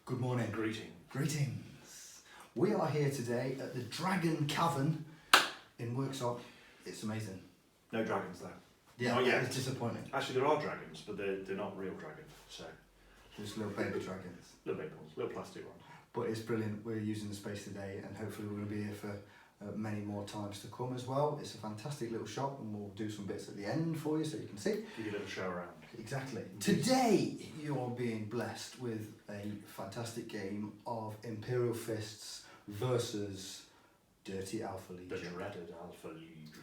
Good morning. Greetings. We are here today at the Dragon Cavern in Worksop. It's amazing. No dragons though. Yeah, Not yet. it's disappointing. Actually, there are dragons, but they're not real dragons. So Just little baby dragons. little big ones, little plastic ones. But it's brilliant. We're using the space today and hopefully we're going to be here for many more times to come as well. It's a fantastic little shop and we'll do some bits at the end for you so you can see. Give you a little show around. Exactly. Today you are being blessed with a fantastic game of Imperial Fists versus Dirty Alpha The Legion. dreaded Alpha League.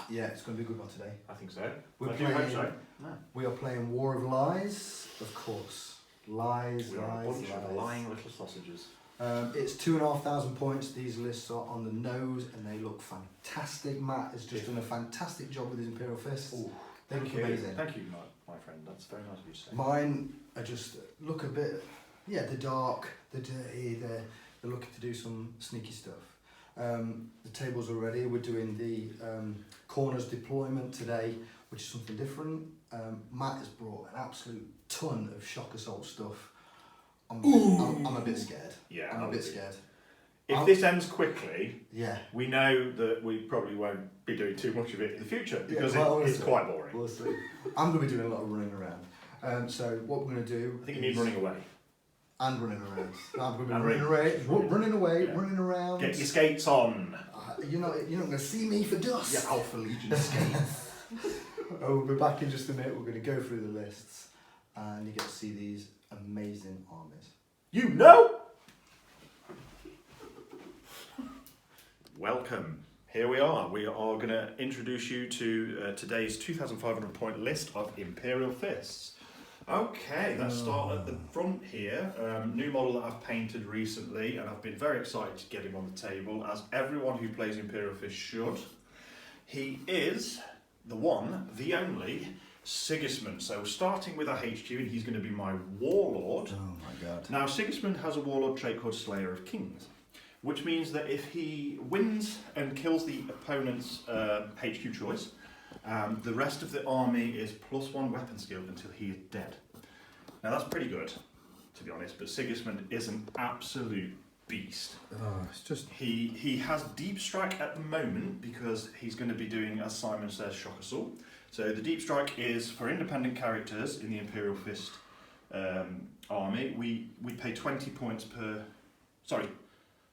Yeah, it's going to be a good one today. I think so. We're I do hope playing- so. We are playing War of Lies, of course. Lies, We are a lies, bunch of lies. lying little sausages. It's 2,500 points. These lists are on the nose and they look fantastic. Matt has just done a fantastic job with his Imperial Fists. Ooh, They look thank you. amazing. Thank you, my friend. That's very nice of you to say. Mine are just look a bit, yeah, the dark, the dirty. They're looking to do some sneaky stuff. The tables are ready. We're doing the corners deployment today, which is something different. Matt has brought an absolute ton of shock assault stuff. I'm a bit scared. Yeah, I'm a bit scared. If this ends quickly, Yeah. we know that we probably won't be doing too much of it in the future because well, it's we'll quite boring. We'll see. I'm going to be doing a lot of running around. So what we're going to do I think you is... need running away. And running around. I'm going to be And running away, Yeah. running around. Get your skates on. You're not going to see me for dust. Your Alpha Legion skates. We'll be back in just a minute. We're going to go through the lists and you get to see these amazing armies. You know! Welcome. Here we are. We are going to introduce you to today's 2,500 point list of Imperial Fists. Okay, let's start at the front here. New model that I've painted recently, and I've been very excited to get him on the table, as everyone who plays Imperial Fists should. He is the one, the only, Sigismund. So starting with our HQ, and he's going to be my warlord. Oh my god. Now, Sigismund has a warlord trait called Slayer of Kings, which means that if he wins and kills the opponent's HQ choice, the rest of the army is +1 weapon skill until he is dead. Now that's pretty good, to be honest, but Sigismund is an absolute beast. Oh, it's just... He has Deep Strike at the moment because he's going to be doing, as Simon says, Shock Assault. So the Deep Strike is for independent characters in the Imperial Fist army. We pay 20 points per... Sorry,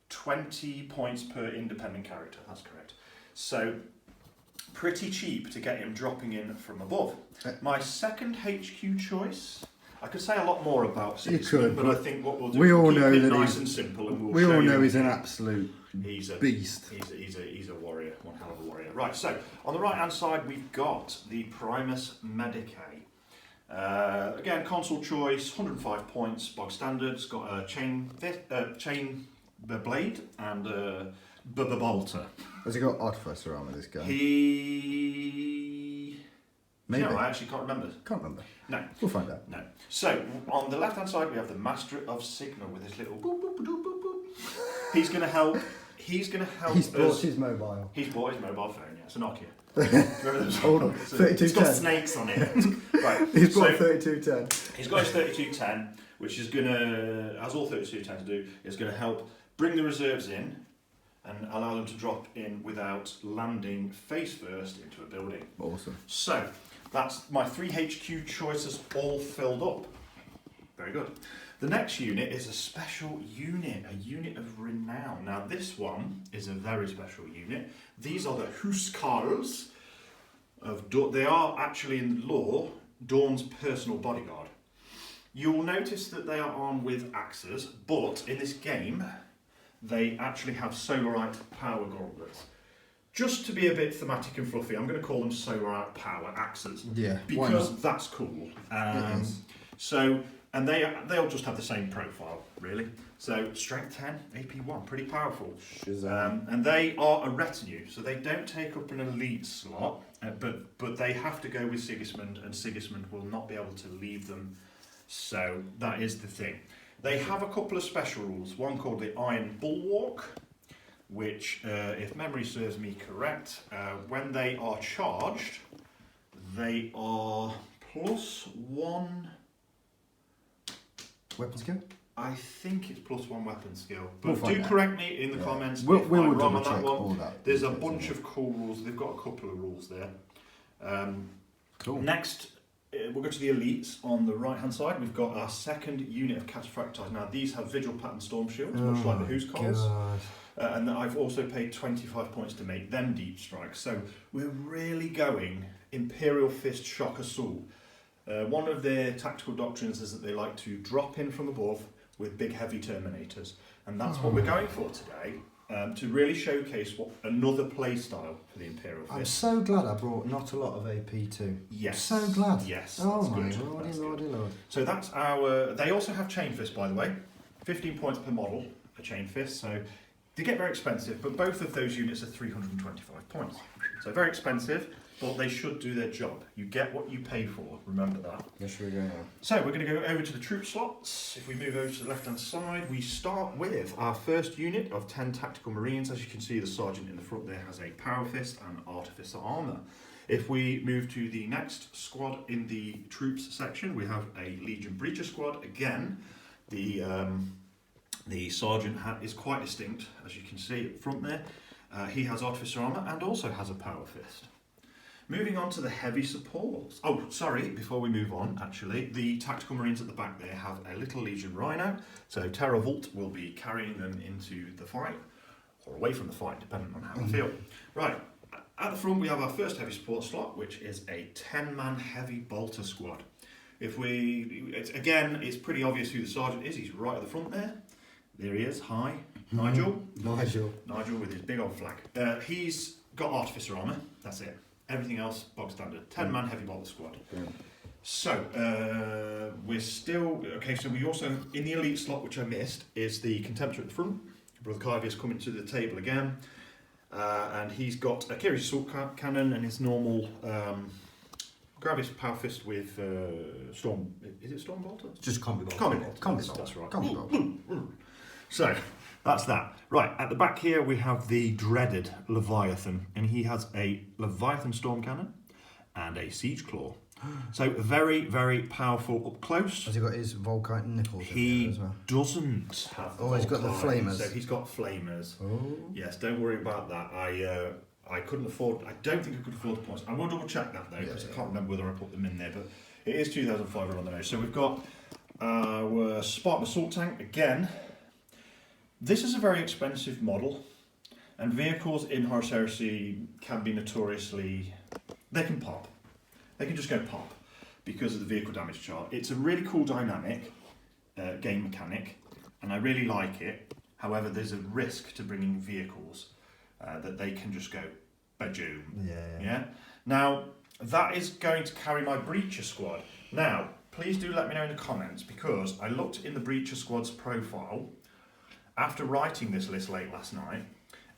20 points per independent character, that's correct. So, pretty cheap to get him dropping in from above. My second HQ choice, I could say a lot more about Sigismund, but I think what we'll do is keep it nice and simple, and we we'll all show know you he's an absolute beast. He's a warrior, one hell of a warrior. Right, so on the right hand side we've got the Primus Medicae. Again, console choice, 105 points, bog standard. It's got a chain blade and a bolter. Has he got Artificer armor, this guy? Maybe. No, I actually can't remember. Can't remember. No. We'll find out. No. So, on the left hand side we have the Master of Signal with his little boop boop boop boop boop. He's going to help. He's bought his mobile. He's bought his mobile phone, yeah. It's a Nokia. Remember those? Hold on. It's 3210. got snakes on it. Right. He's bought 3210. He's got his 3210, which is going to, as all 3210s do, is going to help bring the reserves in and allow them to drop in without landing face first into a building. Awesome. So, that's my 3 HQ choices all filled up. Very good. The next unit is a special unit, a unit of renown. Now this one is a very special unit. These are the Huskarls. They are actually in lore Dawn's personal bodyguard. You'll notice that they are armed with axes, but in this game they actually have Solarite power gauntlets. Just to be a bit thematic and fluffy, I'm going to call them Solarite power axes. Yeah, because that's cool. So, and they'll just have the same profile, really. So, strength 10, AP 1, pretty powerful. And they are a retinue, so they don't take up an elite slot, but they have to go with Sigismund, and Sigismund will not be able to leave them. So, that is the thing. They have a couple of special rules, one called the Iron Bulwark, which, if memory serves me correct, when they are charged, they are +1... Weapon skill? I think it's +1 weapon skill. We'll But find do out. correct me in the comments We if will I'm wrong double on that check one. all that. There's a bunch of cool rules. They've got a couple of rules there. Cool. Next, we'll go to the elites on the right-hand side. We've got our second unit of Cataphracti. Now, these have Vigil Pattern Storm Shields, much like the Who's Calls. And I've also paid 25 points to make them deep strikes. So we're really going Imperial Fist Shock Assault. One of their tactical doctrines is that they like to drop in from above with big heavy terminators. And that's what we're going for today, to really showcase what another play style for the Imperial Fist. I'm so glad I brought not a lot of AP too. Yes. So glad. Yes. Oh that's my good. lordy, That's lordy, good. lord. So that's our... They also have Chain Fist, by the way. 15 points per model for Chain Fist. So they get very expensive, but both of those units are 325 points. So very expensive, but they should do their job. You get what you pay for, remember that. Yes, we're going on. So we're going to go over to the troop slots. If we move over to the left-hand side, we start with our first unit of 10 Tactical Marines. As you can see, the Sergeant in the front there has a Power Fist and Artificer Armour. If we move to the next squad in the troops section, we have a Legion Breacher squad. Again, the Sergeant is quite distinct, as you can see at the front there. He has Artificer Armour and also has a Power Fist. Moving on to the heavy supports. Oh, sorry, before we move on, actually, the Tactical Marines at the back there have a little Legion Rhino, so Terra Volt will be carrying them into the fight, or away from the fight, depending on how we feel. Right, at the front we have our first heavy support slot, which is a 10-man heavy bolter squad. Again, it's pretty obvious who the Sergeant is. He's right at the front there. There he is, hi, Nigel. Nigel With his big old flag. He's got Artificer Armour, that's it. Everything else, bog standard. 10-man heavy bolter squad. Yeah. So, we're still... Okay, so we also, in the elite slot, which I missed, is the Contemptor at the front. Brother Kyvier's coming to the table again. And he's got a Kyrie's Assault Cannon and his normal... Gravis Power Fist with Storm... Is it Storm Bolter? Just combi bolter. Combi Bolter. Combi bolter. That's right. Combi bolter. So, that's that. Right, at the back here we have the dreaded Leviathan, and he has a Leviathan Storm Cannon and a Siege Claw. So, very, very powerful up close. Has he got his Volkite nipples in He there as well? doesn't have the He's got the Volkite, flamers. So, he's got flamers. Oh. Yes, don't worry about that. I couldn't afford... I don't think I could afford the points. I will double check that, though, because I can't remember whether I put them in there, but it is 2,500 on the nose. So, we've got our Spartan Assault Tank again. This is a very expensive model, and vehicles in Horus Heresy can be notoriously... They can pop. They can just go pop because of the vehicle damage chart. It's a really cool dynamic game mechanic, and I really like it. However, there's a risk to bringing vehicles that they can just go bajoom. Yeah. Now, that is going to carry my Breacher squad. Now, please do let me know in the comments, because I looked in the Breacher squad's profile after writing this list late last night,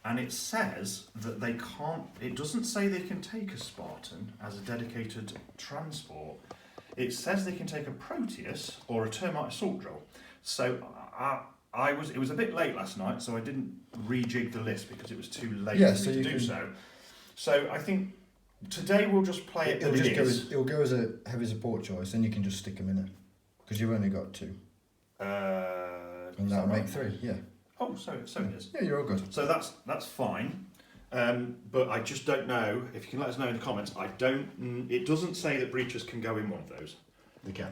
and it says that they can't... It doesn't say they can take a Spartan as a dedicated transport. It says they can take a Proteus or a Termite Assault Drill. So it was a bit late last night, so I didn't rejig the list because it was too late for me to do so. So I think today we'll just play it as it is. It'll go as a heavy support choice, and you can just stick them in it. Because you've only got 2. And that'll make 3, yeah. Oh, so it is. Yeah, you're all good. So that's fine. But I just don't know. If you can let us know in the comments, it doesn't say that Breachers can go in one of those. They can.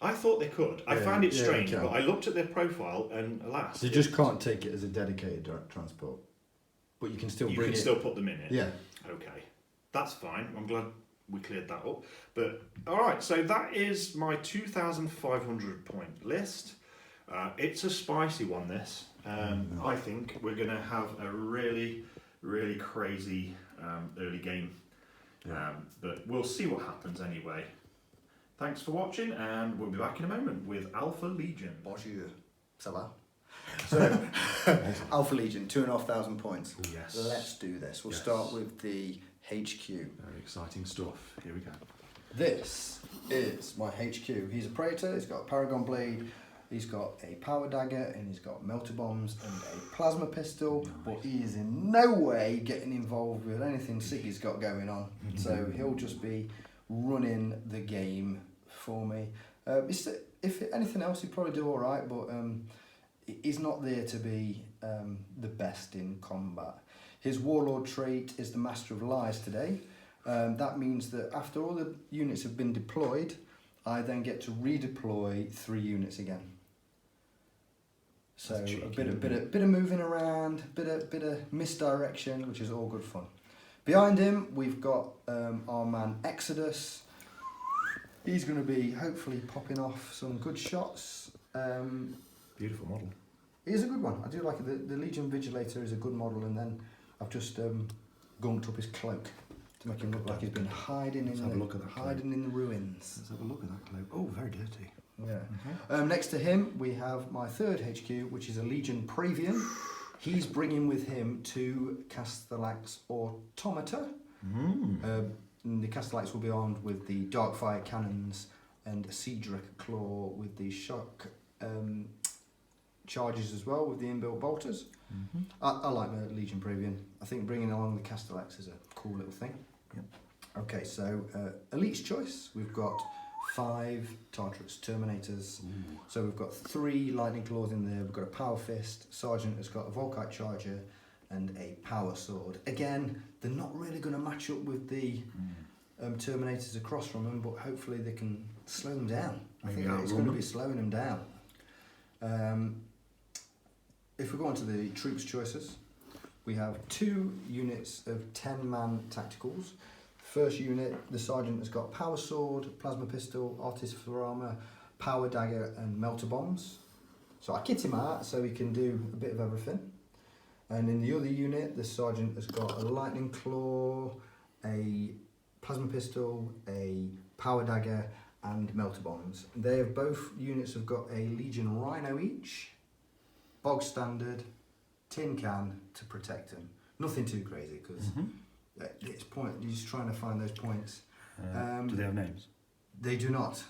I thought they could. I Yeah, found it yeah, strange, they can. but I looked at their profile, and alas, You just can't take it as a dedicated transport. But you can still you bring can it. still put them in it. Yeah. Okay, that's fine. I'm glad we cleared that up. But all right, so that is my 2,500 point list. It's a spicy one. This. I think we're going to have a really, really crazy early game. But we'll see what happens anyway. Thanks for watching, and we'll be back in a moment with Alpha Legion. Bonjour. Ça va? So, Alpha Legion, 2,500 points. Oh, yes. Let's do this. We'll Yes. start with the HQ. Very exciting stuff. Here we go. This is my HQ. He's a Praetor, he's got a Paragon Blade, he's got a Power Dagger, and he's got Melter Bombs and a Plasma Pistol, but he is in no way getting involved with anything Siggy's got going on. So he'll just be running the game for me. If anything else, he'd probably do all right, but he's not there to be the best in combat. His warlord trait is the Master of Lies today. That means that after all the units have been deployed, I then get to redeploy 3 units again. So That's cheeky, a bit of moving around, bit of misdirection, which is all good fun. Behind him, we've got our man Exodus. He's going to be hopefully popping off some good shots. Beautiful model. He is a good one. I do like it. The Legion Vigilator is a good model, and then I've just gunked up his cloak to make him look like he's been hiding in the ruins. Let's have a look at that cloak. Oh, very dirty. Yeah. Next to him, we have my third HQ, which is a Legion Praevian. He's bringing with him 2 Castellax Automata. The Castellax will be armed with the Darkfire cannons and a Siege Wrecker Claw with the shock charges as well, with the inbuilt bolters. I like the Legion Praevian. I think bringing along the Castellax is a cool little thing. Yep. Okay, so Elite's choice, we've got 5 traitorous Terminators. So we've got 3 Lightning Claws in there, we've got a Power Fist, Sergeant has got a Volkite Charger and a Power Sword. Again, they're not really going to match up with the Terminators across from them, but hopefully they can slow them down. I think it's going to be slowing them down. If we go on to the troops choices, we have 2 units of 10-man tacticals. First unit, the Sergeant has got Power Sword, Plasma Pistol, Artificer Armour, Power Dagger and Melter Bombs. So I kit him out so he can do a bit of everything. And in the other unit, the Sergeant has got a Lightning Claw, a Plasma Pistol, a Power Dagger and Melter Bombs. They have both units have got a Legion Rhino each, bog standard, tin can to protect them. Nothing too crazy because it's point. You're just trying to find those points. Do they have names? They do not.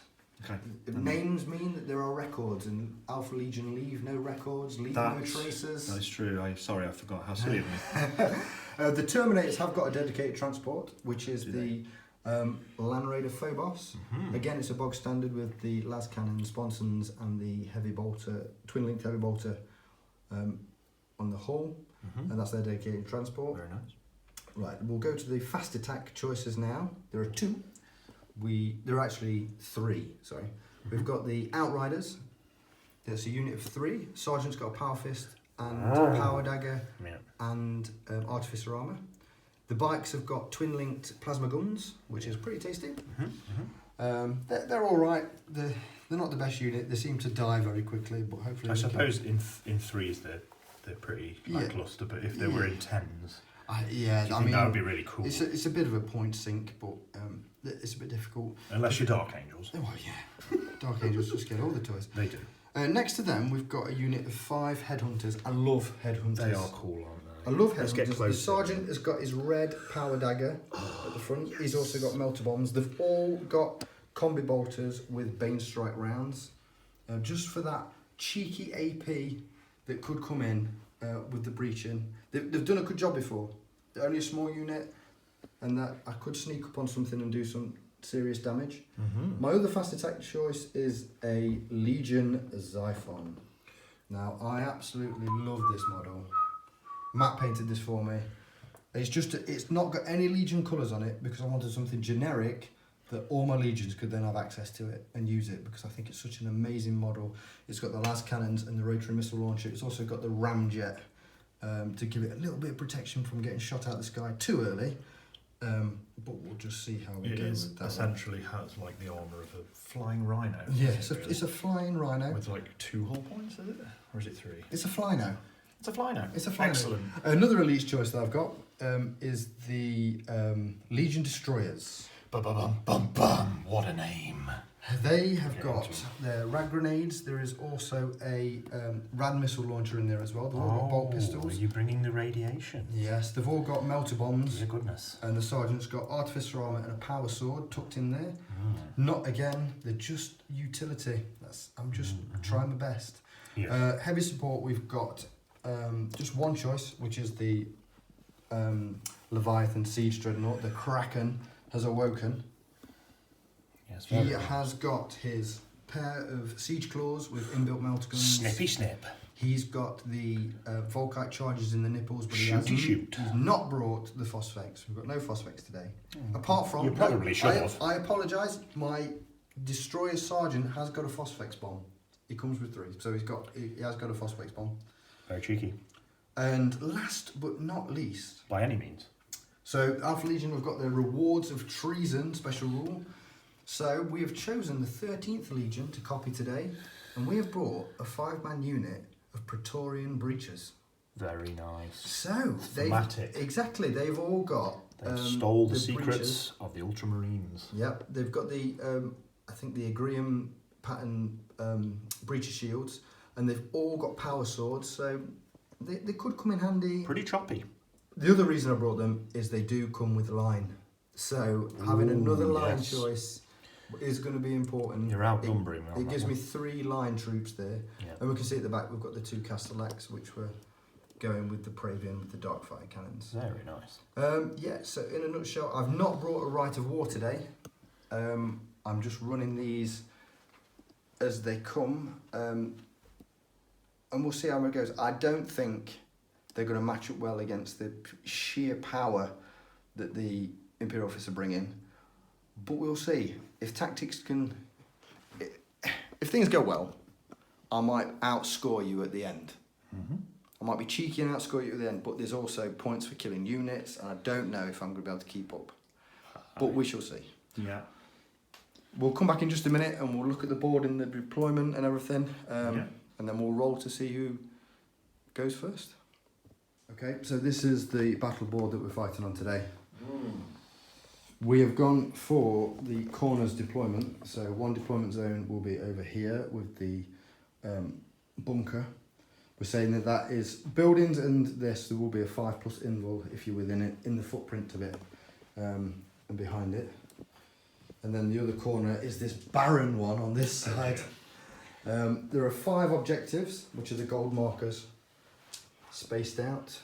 Okay. Names mean that there are records, and Alpha Legion leave no records, leave no traces. That's true. I forgot. How silly of me. The Terminators have got a dedicated transport, which is the Land Raider Phobos. Again, it's a bog standard with the las cannon, sponsons, and the heavy bolter, twin-linked heavy bolter on the hull, and that's their dedicated transport. Very nice. Right, we'll go to the fast attack choices now. There are 2. There are actually 3. Sorry, we've got the Outriders. There's a unit of 3. Sergeant's got a Power Fist and Power Dagger and Artificer Armour. The bikes have got twin-linked plasma guns, which is pretty tasty. They're all right. They're not the best unit. They seem to die very quickly, but hopefully. I suppose in 3s they're pretty lackluster, but if they were in 10s, I mean that would be really cool. It's a bit of a point sink, but it's a bit difficult. Unless you're Dark Angels. Oh yeah, Dark Angels just get all the toys. They do. Next to them, we've got a unit of 5 Headhunters. I love Headhunters. They are cool, aren't they? I love Headhunters. The Sergeant has got his red Power Dagger at the front. He's also got Melter Bombs. They've all got Combi Bolters with Bane Strike rounds. Just for that cheeky AP that could come in with the breaching. They've done a good job before. They're only a small unit, and that I could sneak up on something and do some serious damage. My other fast attack choice is a Legion Xiphon. Now, I absolutely love this model. Matt painted this for me. It's not got any Legion colours on it because I wanted something generic that all my Legions could then have access to it and use it, because I think it's such an amazing model. It's got the las cannons and the rotary missile launcher. It's also got the ramjet to give it a little bit of protection from getting shot out of the sky too early. But we'll just see how we go with that. Essentially has like the armour of a flying rhino. Yeah, it's a flying rhino. With like 2 hull points, is it? Or is it 3? It's a flyno. It's a flyno. It's a flyno. Excellent. Another elite choice that I've got is the Legion Destroyers. Bum. What a name. They have got their rad grenades. There is also a rad missile launcher in there as well. They've all got bolt pistols. Are you bringing the radiation? Yes, they've all got melter bombs. Dear goodness. And the Sergeant's got artificer armour and a power sword tucked in there. Not again, they're just utility. I'm just trying my best. Yeah. Heavy support, we've got just one choice, which is the Leviathan Siege Dreadnought. The Kraken has awoken. Yes, He has got his pair of siege claws with inbuilt melter guns. Snippy snip. He's got the Volkite charges in the nipples, but Shooty he's not brought the phosphex. We've got no phosphex today. Apart from... You probably should have. I apologise. My Destroyer Sergeant has got a phosphex bomb. He comes with 3, so he has got a phosphex bomb. Very cheeky. And last but not least... By any means. So Alpha Legion have got their Rewards of Treason special rule. So we have chosen the 13th Legion to copy today, and we have brought a 5-man unit of Praetorian Breachers. Very nice. So Thematic. They've all got... They stole the secrets breaches. of the Ultramarines. Yep, they've got the, I think the Agrium pattern breacher shields, and they've all got power swords, so they could come in handy. Pretty choppy. The other reason I brought them is they do come with line. So having another line choice is going to be important. You're outnumbering me on It that gives one. me 3 line troops there. Yeah. And we can see at the back we've got the 2 Castellax, which were going with the Praevian with the Darkfire cannons. Very nice. Yeah, so in a nutshell, I've not brought a Rite of War today. I'm just running these as they come. And we'll see how it goes. I don't think they're going to match up well against the sheer power that the Imperial Fists are bringing. But we'll see. If tactics can... If things go well, I might outscore you at the end. Mm-hmm. I might be cheeky and outscore you at the end, but there's also points for killing units, and I don't know if I'm going to be able to keep up. But we shall see. Yeah. We'll come back in just a minute and we'll look at the board and the deployment and everything, and then we'll roll to see who goes first. Okay, so this is the battle board that we're fighting on today. We have gone for the corners deployment, so one deployment zone will be over here with the bunker. We're saying that is buildings, and there will be a 5+ invul if you're within it, in the footprint of it, and behind it. And then the other corner is this barren one on this side. There are 5 objectives, which are the gold markers, spaced out.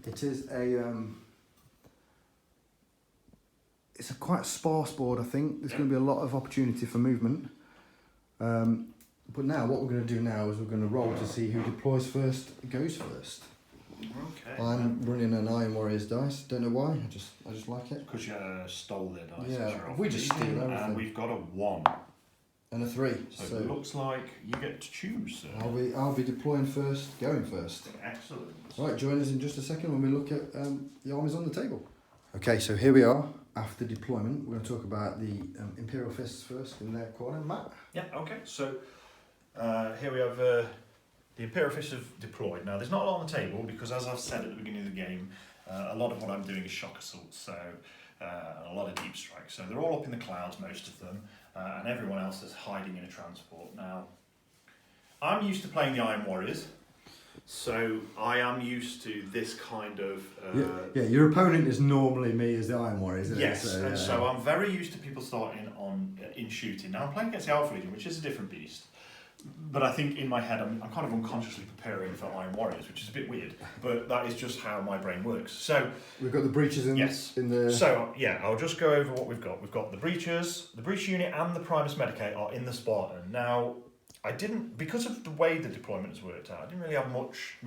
It is it's a quite sparse board, I think. There's going to be a lot of opportunity for movement. But now, what we're going to do now is we're going to roll to see who deploys first, goes first. Okay. I'm running an Iron Warriors dice. Don't know why. I just like it. Because you stole their dice. Yeah, which are off we just Legion, steal everything. And we've got a 1. And a 3. So it looks like you get to choose, sir. I'll be deploying first, going first. Excellent. Right, join us in just a second when we look at the armies on the table. Okay, so here we are after deployment. We're going to talk about the Imperial Fists first in their corner. Matt? Yeah, okay. So here we have the Imperial Fists have deployed. Now, there's not a lot on the table because, as I've said at the beginning of the game, a lot of what I'm doing is shock assaults, so a lot of deep strikes. So they're all up in the clouds, most of them, and everyone else is hiding in a transport. Now, I'm used to playing the Iron Warriors, so I am used to this kind of... yeah, your opponent is normally me as the Iron Warrior, isn't yes, it? and so I'm very used to people starting in shooting. Now, I'm playing against the Alpha Legion, which is a different beast. But I think in my head, I'm kind of unconsciously preparing for Iron Warriors, which is a bit weird, but that is just how my brain works. So we've got the breaches in, in the... So, yeah, I'll just go over what we've got. We've got the breaches, the breach unit and the Primus Medicate are in the Spartan. Now, I didn't, because of the way the deployment has worked out, I didn't really have much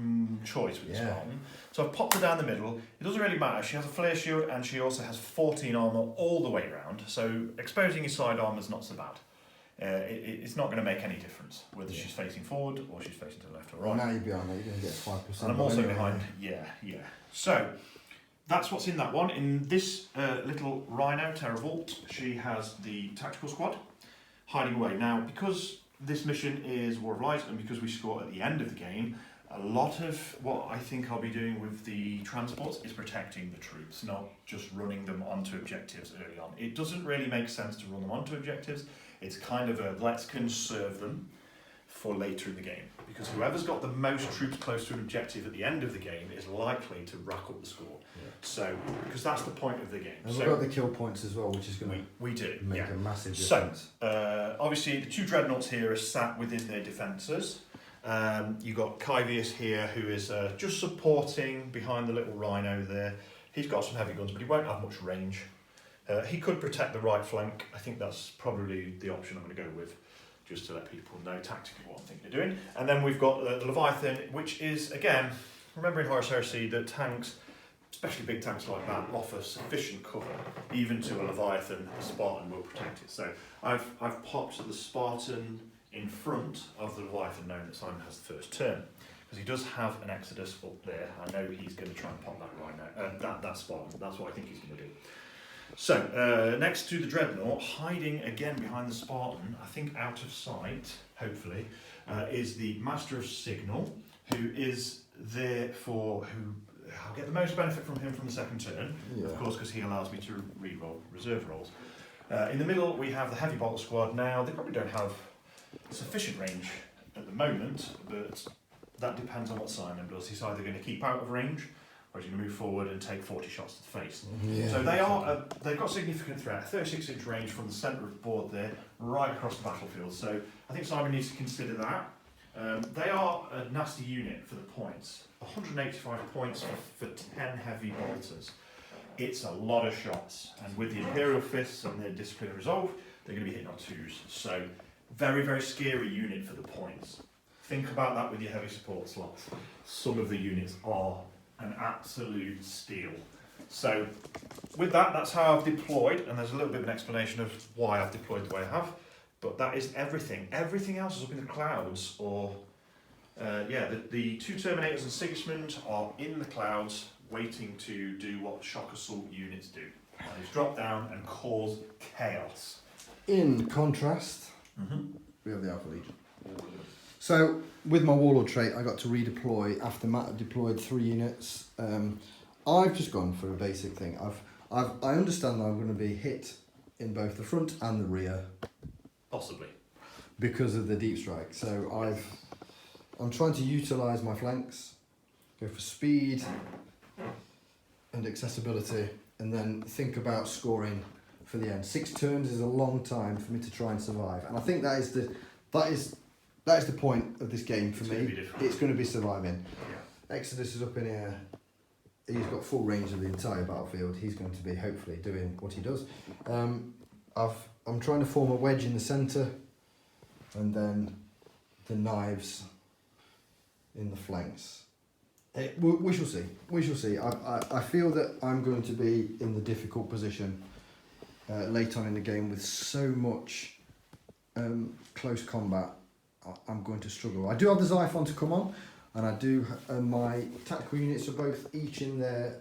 choice with the Spartan. So I've popped her down the middle. It doesn't really matter. She has a flare shield and she also has 14 armour all the way around. So exposing his side armour is not so bad. It's not going to make any difference whether she's facing forward or she's facing to the left or right. Well, now you're behind that, you're going to get 5%. And I'm also behind, yeah. So, that's what's in that one. In this little Rhino, Terravolt, she has the tactical squad hiding away. Now, because this mission is War of Light and because we score at the end of the game, a lot of what I think I'll be doing with the transports is protecting the troops, not just running them onto objectives early on. It doesn't really make sense to run them onto objectives. It's kind of a let's conserve them for later in the game, because whoever's got the most troops close to an objective at the end of the game is likely to rack up the score. Yeah. So, because that's the point of the game. And we've got the kill points as well, which is going to make a massive difference. So, obviously the 2 dreadnoughts here are sat within their defences. You've got Kyvius here, who is just supporting behind the little Rhino there. He's got some heavy guns, but he won't have much range. He could protect the right flank. I think that's probably the option I'm going to go with, just to let people know tactically what I'm thinking of doing. And then we've got the Leviathan, which is, again, remembering Horus Heresy, that tanks, especially big tanks like that, offer sufficient cover, even to a Leviathan. The Spartan will protect it. So I've popped the Spartan in front of the Leviathan, knowing that Simon has the first turn. Because he does have an Exodus up there. I know he's going to try and pop that Rhino, that Spartan. That's what I think he's going to do. So, next to the Dreadnought, hiding again behind the Spartan, I think out of sight, hopefully, is the Master of Signal, who is there for, I'll get the most benefit from him from the second turn, of course, because he allows me to re-roll reserve rolls. In the middle, we have the Heavy Bolt Squad. Now, they probably don't have sufficient range at the moment, but that depends on what Simon does. He's either going to keep out of range, or he's going to move forward and take 40 shots to the face. Yeah. So they've got significant threat, 36-inch range from the centre of the board there, right across the battlefield. So I think Simon needs to consider that. They are a nasty unit for the points. 185 points for 10 heavy bolters. It's a lot of shots. And with the Imperial Fists and their Discipline and Resolve, they're going to be hitting on 2s. So very, very scary unit for the points. Think about that with your heavy support slots. Some of the units are an absolute steal. So with that, that's how I've deployed, and there's a little bit of an explanation of why I've deployed the way I have, but that is everything. Everything else is up in the clouds, or the 2 Terminators and Sigismund are in the clouds waiting to do what shock assault units do. And it's drop down and cause chaos. In contrast, we have the Alpha Legion. So, with my Warlord trait, I got to redeploy after Matt had deployed 3 units. I've just gone for a basic thing. I understand that I'm going to be hit in both the front and the rear. Possibly. Because of the deep strike. So I'm trying to utilise my flanks, go for speed and accessibility, and then think about scoring for the end. 6 turns is a long time for me to try and survive, and I think that is the point of this game for me. It's going to be surviving. Yeah. Exodus is up in here. He's got full range of the entire battlefield. He's going to be hopefully doing what he does. I'm trying to form a wedge in the centre, and then the knives in the flanks. We shall see. We shall see. I feel that I'm going to be in the difficult position late on in the game with so much close combat. I'm going to struggle. I do have the Xiphon to come on, and I do. My tactical units are both each in their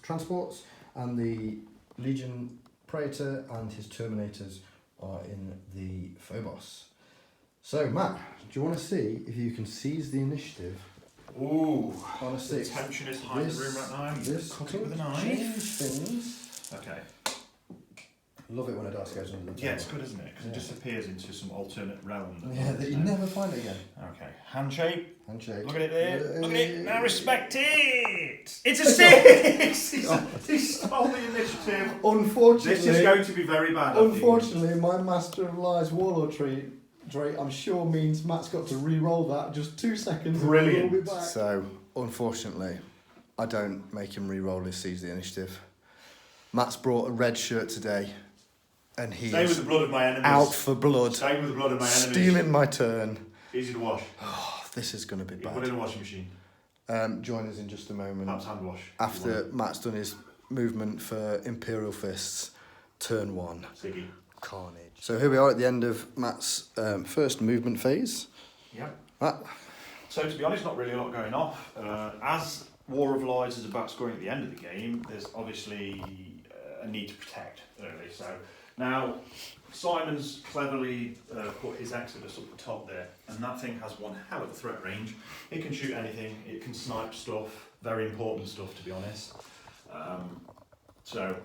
transports, and the Legion Praetor and his Terminators are in the Phobos. So, Matt, do you want to see if you can seize the initiative? Ooh, on a 6. The tension is high in the room right now. This could with a knife. Change things. Okay. Love it when a dice goes under the table. Yeah, it's good, isn't it? Because it disappears into some alternate realm. That you never find it again. Okay. Handshake. Handshake. Look at it there. Look at it. Now respect it. It's a 6. He stole the initiative. Unfortunately, this is going to be very bad. Unfortunately, my Master of Lies Warlord trait, I'm sure means Matt's got to re-roll that just 2 seconds. Brilliant. And we'll be back. So, unfortunately, I don't make him re-roll his seize the initiative. Matt's brought a red shirt today. And he Stay with the blood of my enemies. Out for blood. Stay with the blood of my enemies. Stealing my turn. Easy to wash. Oh, this is going to be bad. Put it in a washing machine. Join us in just a moment. Perhaps hand wash. After Matt's done his movement for Imperial Fists, turn 1. Siggy. Carnage. So here we are at the end of Matt's first movement phase. Yep. Matt? So to be honest, not really a lot going off. As War of Lies is about scoring at the end of the game, there's obviously a need to protect early. So now Simon's cleverly put his Exodus up the top there, and that thing has one hell of a threat range. It can shoot anything, it can snipe stuff, very important stuff to be honest. So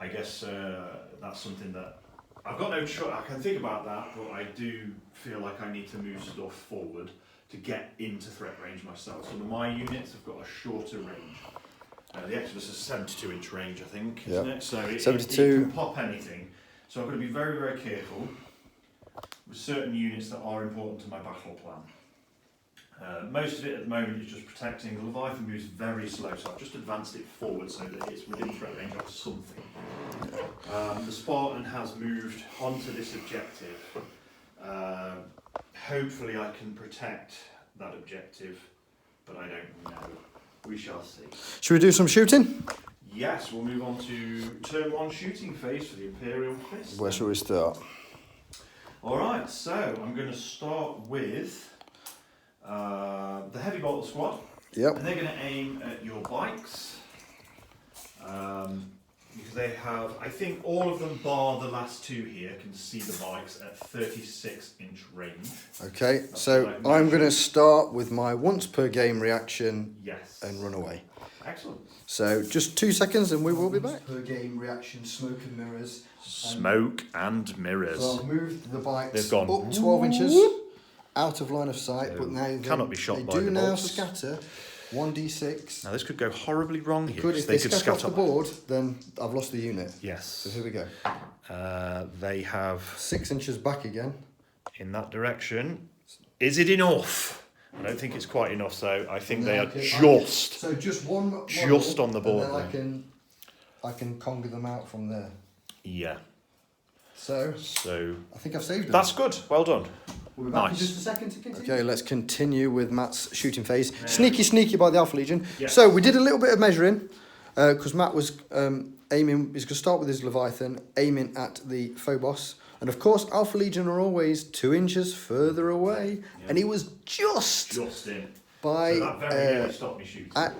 I guess that's something that I've got no choice. I can think about that, but I do feel like I need to move stuff forward to get into threat range myself. Some of my units have got a shorter range. The Exodus is 72-inch range, I think, isn't it? So it can pop anything. So I've got to be very, very careful with certain units that are important to my battle plan. Most of it at the moment is just protecting. The Leviathan moves very slow, so I've just advanced it forward so that it's within threat range of something. The Spartan has moved onto this objective. Hopefully I can protect that objective, but I don't know. We shall see. Should we do some shooting? Yes, we'll move on to turn 1 shooting phase for the Imperial Fists. Where shall we start? Alright, so I'm going to start with the Heavy Bolter Squad. Yep. And they're going to aim at your bikes. Because they have, I think all of them bar the last 2 here can see the bikes at 36-inch range. Okay, so I'm going to start with my once per game reaction. Yes. And run away. Excellent. So just 2 seconds and we will be back. Per game reaction, smoke and mirrors. Smoke and mirrors. So I've moved the bikes They've gone up 12 inches out of line of sight, but now cannot be shot by they do the now bolters. scatter 1d6. Now this could go horribly wrong here. If they scatter off the board, then I've lost the unit. Yes. So here we go. They have 6 inches back again. in that direction. Is it enough? I don't think it's quite enough, so I think they are just So just one on the board. And then I can conquer them out from there. Yeah. So I think I've saved them. That's good. Well done. We'll be back in Nice. just a second to continue. Okay, let's continue with Matt's shooting phase. Yeah. Sneaky by the Alpha Legion. Yes. So we did a little bit of measuring because Matt was aiming. He's going to start with his Leviathan, aiming at the Phobos, and of course Alpha Legion are always 2 inches further away, and he was just in. by So that very nearly stopped me shooting. by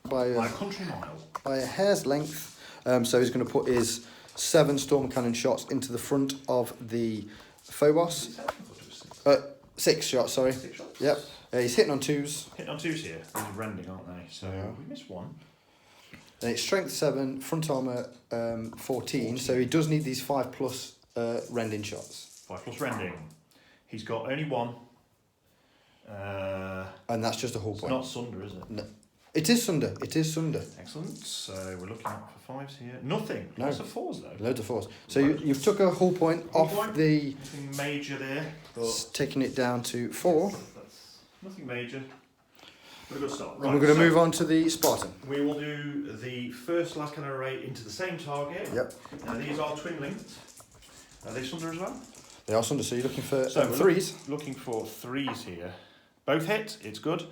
By a country mile. by a hair's length. So he's going to put his 7 storm cannon shots into the front of the Phobos. 6 shots, sorry. 6 shots. Yep. He's hitting on 2s. Hitting on 2s here. These are rending, aren't they? So we missed 1. And it's strength 7, front armour 14. So he does need these 5+ rending shots. 5+ rending. He's got only 1. And that's just a hull It's point. not Sunder, is it? No. It is Sunder. Excellent. So we're looking out for 5s here. Nothing. No. Lots of 4s though. Loads of 4s. So you've took a hull point Hull off point. the... Nothing major there. But Taking it down to 4. that's nothing major. But a good start. And we're going to move on to the Spartan. We will do the first last cannon array into the same target. Yep. Now these are twin linked. Are they Sunder as well? They are Sunder, so you're looking for So we're 3s. Looking for 3s here. Both hit, it's good.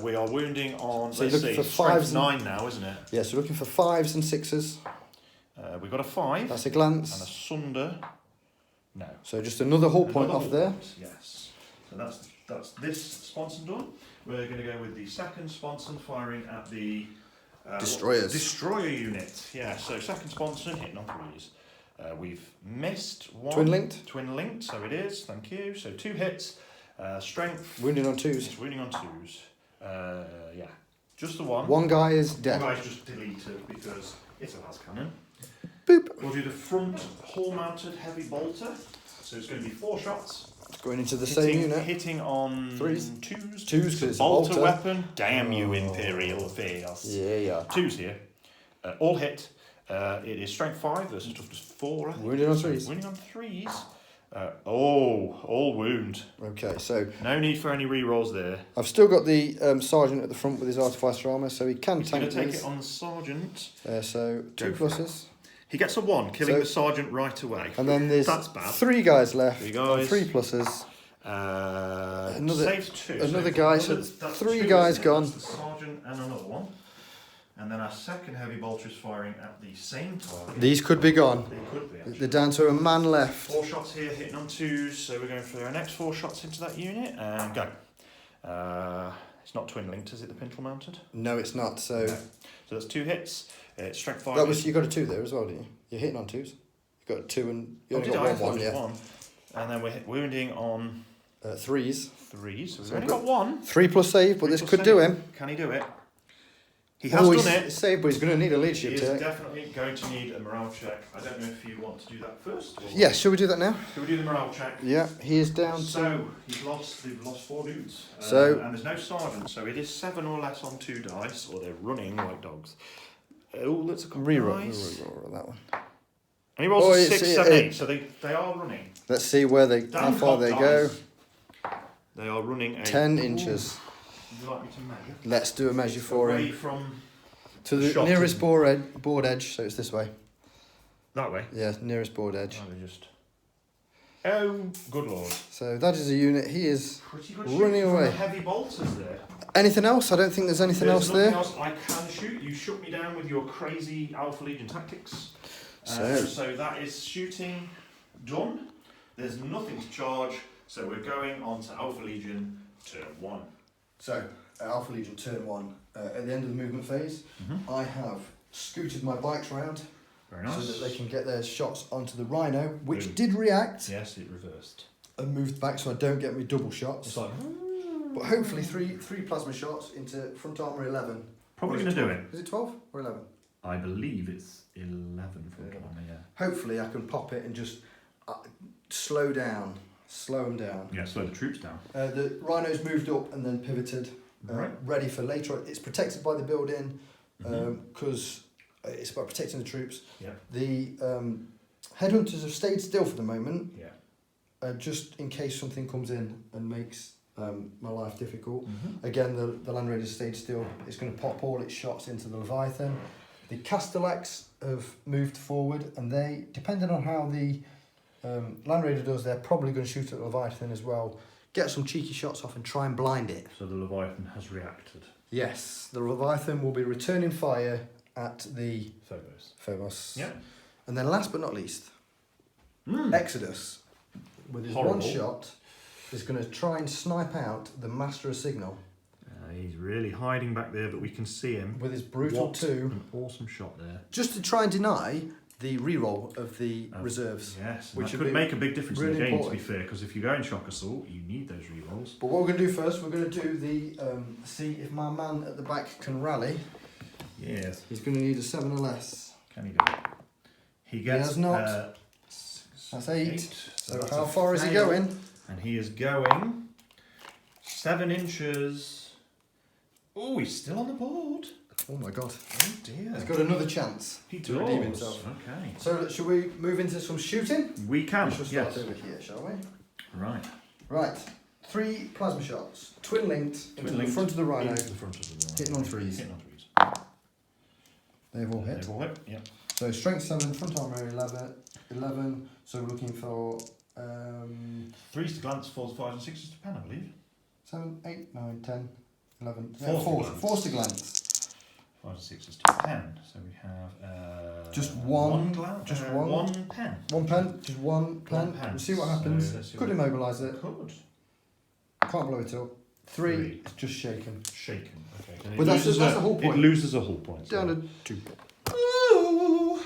We are wounding on, So you're let's looking see, for 5s strength 9 now, isn't it? Yeah, so we're looking for 5s and 6s. We've got a 5 That's a and a glance. Sunder. No. So just another hull point Another off hull there. point, yes. So that's this sponson done. We're going to go with the second sponson firing at the Destroyers. Destroyer unit. Yeah, so second sponson hitting on 3s. We've missed 1. Twin linked. Twin linked, so it is, thank you. So 2 hits. Strength. Wounding on It's 2s. wounding on 2s. Yeah, just the 1. One guy is One dead. guy's just deleted because it's a las cannon. Boop. We'll do the front hull-mounted heavy bolter. So it's going to be 4 shots. Going into the same unit. Hitting on 3s. 2s. 2s because it's a Bolter bolter. weapon. Damn you, Imperial Fists. Yeah. 2s here. All hit. It is strength 5 versus toughness 4. I think. Wounding on 3s. Wounding on 3s. All wound. Okay, so No need for any re-rolls there. I've still got the sergeant at the front with his artificer armour, so he can He's going tank to take these. it on the sergeant. So 2 Go for pluses. He gets a 1, killing So- the sergeant right away. And then there's That's bad. 3 guys left. 3 guys. And 3 pluses. Saves 2. another So guy, so that's 3 2, guys isn't it? gone. That's the sergeant and another one. And then our second heavy bolter is firing at the same target. These could be gone. They could be, actually. They're down to a man left. 4 shots here, hitting on 2s. So we're going for our next 4 shots into that unit and go. It's not twin linked, is it? The pintle mounted. No, it's not. So No. So that's 2 hits. It's strength 5. that was you got a 2 there as well, didn't you? You're hitting on 2s. You got a 2 and you only did got I? I one. thought One, it was yeah. 1. And then we're wounding on 3s. 3. So we've So only we've got 1. 3 plus save, but 3 this plus could save. do him. Can he do it? He has he's done it. saved, but he's going to need a He leadership is check. definitely going to need a morale check. I don't know if you want to do that first. Or Yeah, shall we do that now? Shall we do the morale check? Yeah, he is down to. So they've lost 4 dudes. So- and there's no sergeant, so it is 7 or less on 2 dice, or they're running like dogs. Oh, let's Reroll that one. And he rolls Oh, a 6, 7, 8, so they are running. Let's see where they how Damn far cock they dice. go. They are running a 10 inches. Would you like me to measure? Let's do a measure for Away him. from To the shot nearest isn't- board edge, so it's this way. that way. Yeah, nearest board edge. Let me just. Oh, good lord! So that is a unit. He is Pretty good running shooting from away. the heavy bolters there. Anything else? I don't think there's anything else nothing there. else I can shoot. You shut me down with your crazy Alpha Legion tactics. So that is shooting done. There's nothing to charge, so we're going on to Alpha Legion turn 1. So, Alpha Legion turn 1. At the end of the movement phase, I have scooted my bikes round Very nice. so that they can get their shots onto the Rhino, which Boom. did react Yes, it reversed. and moved back so I don't get me double shots. It's like, But hopefully three plasma shots into front armour 11. probably Or is going to do 12? it. Is it 12 or 11? I believe it's 11 for Okay. Armour, yeah. Hopefully I can pop it and just slow them down. Yeah, slow the troops down. The Rhino's moved up and then pivoted, Right. ready for later. It's protected by the building Mhm. because it's about protecting the troops. Yeah. The headhunters have stayed still for the moment, Yeah. just in case something comes in and makes my life difficult. Mhm. Again, the Land Raiders stayed still. It's going to pop all its shots into the Leviathan. The Castellax have moved forward, and they, depending on how the Land Raider does, they're probably going to shoot at the Leviathan as well. Get some cheeky shots off and try and blind it. So the Leviathan has reacted. Yes, the Leviathan will be returning fire at the Phobos. Phobos. Yeah. And then last but not least, Mm. Exodus, with his Horrible. one shot, is going to try and snipe out the Master of Signal He's really hiding back there, but we can see him. with his brutal What 2, An awesome shot there. just to try and deny the reroll of the Oh, reserves. Yes, Which which would could be make a big difference in the really game, to important. be fair, because if you go in shock assault, you need those rerolls. But what we're going to do first, we're going to do the see if my man at the back can rally. Yes. He's going to need a 7 or less. Can he do it? He gets has not. 6, That's 8. 8. So that's how a far is he fail. going? And he is going 7 inches. Oh, he's still on the board. Oh my god. Oh dear. He's got another chance He to redeem does. himself. Okay. So should we move into some shooting? We can. We shall start Yes. over here, shall we? Right. Right. 3 plasma shots. Twin linked into the linked front of the Rhino. Into the front of the rhino. Hitting on 3s. Hitting on 3s. They've all hit. They've all hit. Yep. So strength 7, front armour 11. So we're looking for 3s to glance, 4s, 5s, and 6s to pen, I believe. 7, 8, 9, 10, 11. Fours to glance. 4s to glance. 5s and 6s to pen. So we have Just one glance. just one. one. Pen. One pen, just one pen. pen. We'll see what So happens. let's see Could what- immobilise it. Could. Can't blow it up. 3, Three. it's just shaken. Shaken. Okay. And it But that's loses the whole point. It loses a whole point. so- Down to 2. Ooh.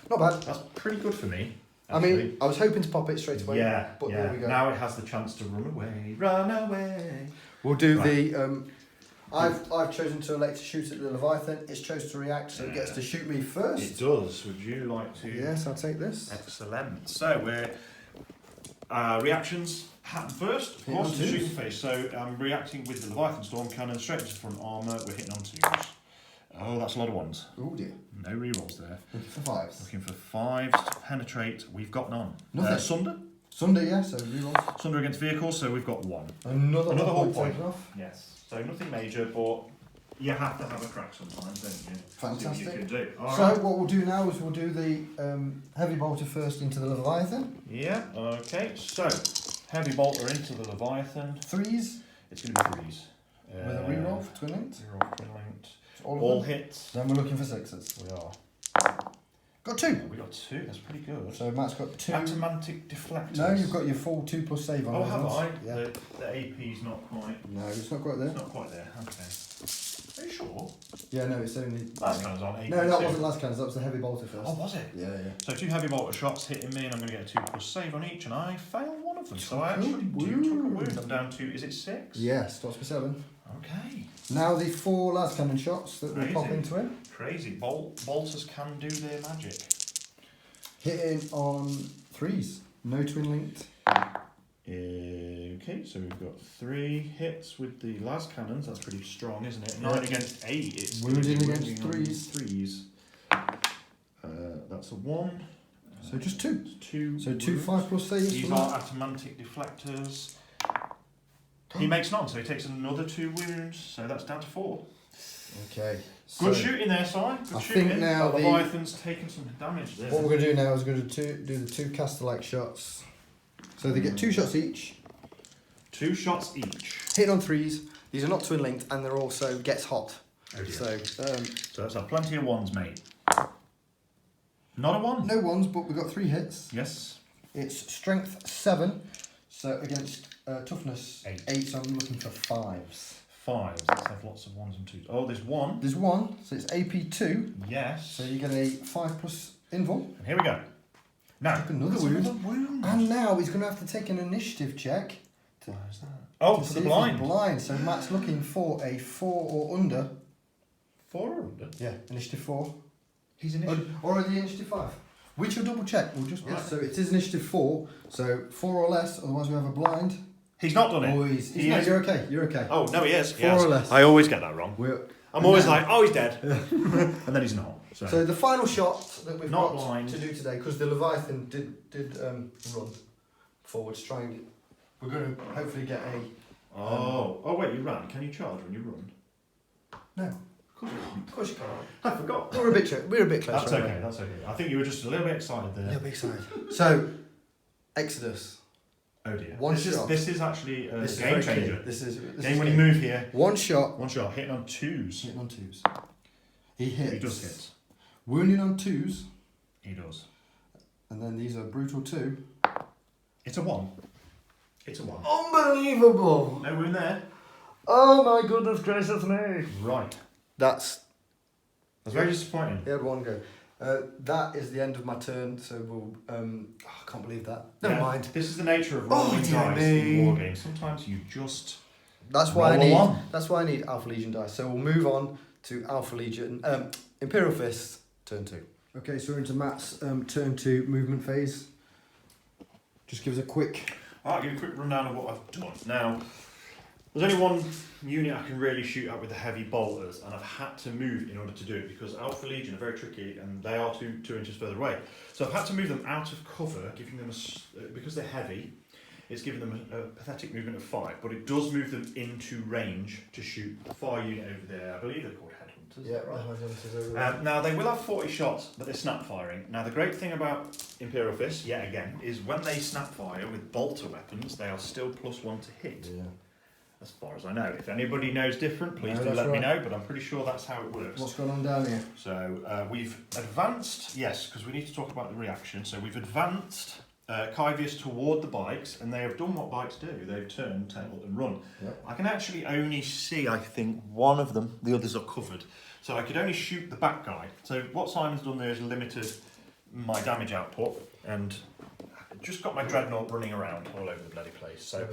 Not bad. That's pretty good for me. I mean, I was hoping to pop it straight away. yeah, but yeah. there we go. Now it has the chance to run away. Run away. We'll do Right. the. I've chosen to elect to shoot at the Leviathan. It's chosen to react, so it gets to shoot me It first. does. Would you like to? Yes, I'll take this. Excellent. So we're reactions happen first. Of Hitting course, on the twos. shooting phase. So I'm reacting with the Leviathan Storm Cannon straight into front armour. We're hitting on 2s. Oh, that's a lot of 1s. Oh dear. No rerolls there. Looking for 5s. Looking for 5s to penetrate. We've got none. Nothing. Sunder. Sunday, yeah, so reroll. Sunder against vehicles. So we've got 1. Another whole whole point. point taken off. Yes. So nothing major, but you have to have a crack sometimes, don't you? Fantastic. See what you can do. So Alright. what we'll do now is we'll do the heavy bolter first into the Leviathan. Yeah, okay. So, heavy bolter into the Leviathan. 3s It's going to be 3s. with a reroll for twin linked. Reroll, twin linked. All All of them. hits. Then we're looking for 6s. We are. Got 2. We got 2. That's pretty good. So Matt's got 2. Atomantic deflectors. No, you've got your full 2+ save on Oh, those have ones. I? Yeah. The AP's not quite. No, it's not quite there. It's not quite there. Okay. Are you sure? Yeah, no, it's only. That's kind of on 8. No, that wasn't last cannons. That was the heavy bolter first. Oh, was it? Yeah, yeah. So 2 heavy bolter shots hitting me, and I'm going to get a 2+ save on each, and I fail one of them. So I Took a actually do took a wound. wound. I'm down to. Is it 6? Yeah, starts with 7. Okay. Now the 4 las cannon shots that will pop Crazy. into him. Crazy. Bolters can do their magic. Hitting on 3s. No twin linked. Okay, so we've got 3 hits with the las cannons. That's pretty strong, isn't it? Yeah. 9 against 8. It's Wounding gonna be against wounding on 3s. 3s. That's a 1. So just 2. 2. So 2 wounds. 5+ saves. These from are that. atomantic deflectors. He makes none, so he takes another 2 wounds, so that's down to 4. Okay. Good shooting there, Si. Good shooting. Think now the Leviathan's taken some damage there. What we're going to do now is we're going to do the 2 caster-like shots. So they get 2 shots each. 2 shots each. Hitting on 3s. These are not twin linked, and they're also gets hot. Oh dear. So that's plenty of 1s, mate. Not a 1? no 1s, but we've got 3 hits. Yes. It's strength 7, so against toughness 8, so I'm looking for 5s. 5s. Let's have lots of 1s and 2s. Oh, there's 1. There's 1, so it's AP 2. Yes. So you get a 5 plus invul. And here we go. Now, another wound. And now he's going to have to take an initiative check. Why is that? Oh, for the blind. Blind. So Matt's looking for a 4 or under. 4 or under? Yeah, initiative 4. He's initiative. Or the initiative 5. Which will double check. We'll just right. So it is initiative 4. So 4 or less. Otherwise we have a blind. He's not done it. Oh, he's no, you're okay. You're okay. Oh no, he is. 4 or less. I always get that wrong. I'm always like, oh, he's dead, and then he's not. So the final shot that we've Not got blind. to do today, because the Leviathan did run forwards, trying. We're going to hopefully get a. Oh wait, you ran. Can you charge when you run? No. Of course you can't. I forgot. We're a bit closer. That's okay. That's okay. I think you were just a little bit excited there. A little bit excited. So, Exodus. Oh dear. One shot. This is actually a This game is very changer. key. This is Game when you move here. One shot. Hitting on 2s. Hitting on 2s. He hits. He does hit. Wounding on 2s. He does. And then these are brutal 2. It's a 1. It's a 1. Unbelievable! No wound there. Oh my goodness gracious me! Right. That's very disappointing. He had 1 go. That is the end of my turn, so we'll. I can't believe that. Never mind. This is the nature of rolling dice in war games. Sometimes you just. That's why I roll need. on. That's why I need Alpha Legion dice. So we'll move on to Alpha Legion. Imperial Fists, turn 2. Okay, so we're into Matt's turn 2 movement phase. Just give us a quick. I'll give you a quick rundown of what I've done. Now, there's only 1 unit I can really shoot at with the heavy bolters, and I've had to move in order to do it because Alpha Legion are very tricky and they are 2 inches further away. So I've had to move them out of cover, giving them because they're heavy. It's giving them a pathetic movement of 5, but it does move them into range to shoot the far unit over there. I believe they're called headhunters. Yeah, right. Now they will have 40 shots, but they're snap firing. Now the great thing about Imperial Fists, yet again, is when they snap fire with bolter weapons, they are still +1 to hit. Yeah. As far as I know. If anybody knows different, please No, do let me right. know, but I'm pretty sure that's how it works. What's going on down here? So we've advanced, yes, because we need to talk about the reaction. So we've advanced Kyvius toward the bikes, and they have done what bikes do. They've turned, tail, and run. Yep. I can actually only see, I think, 1 of them. The others are covered. So I could only shoot the back guy. So what Simon's done there is limited my damage output, and just got my dreadnought running around all over the bloody place. So,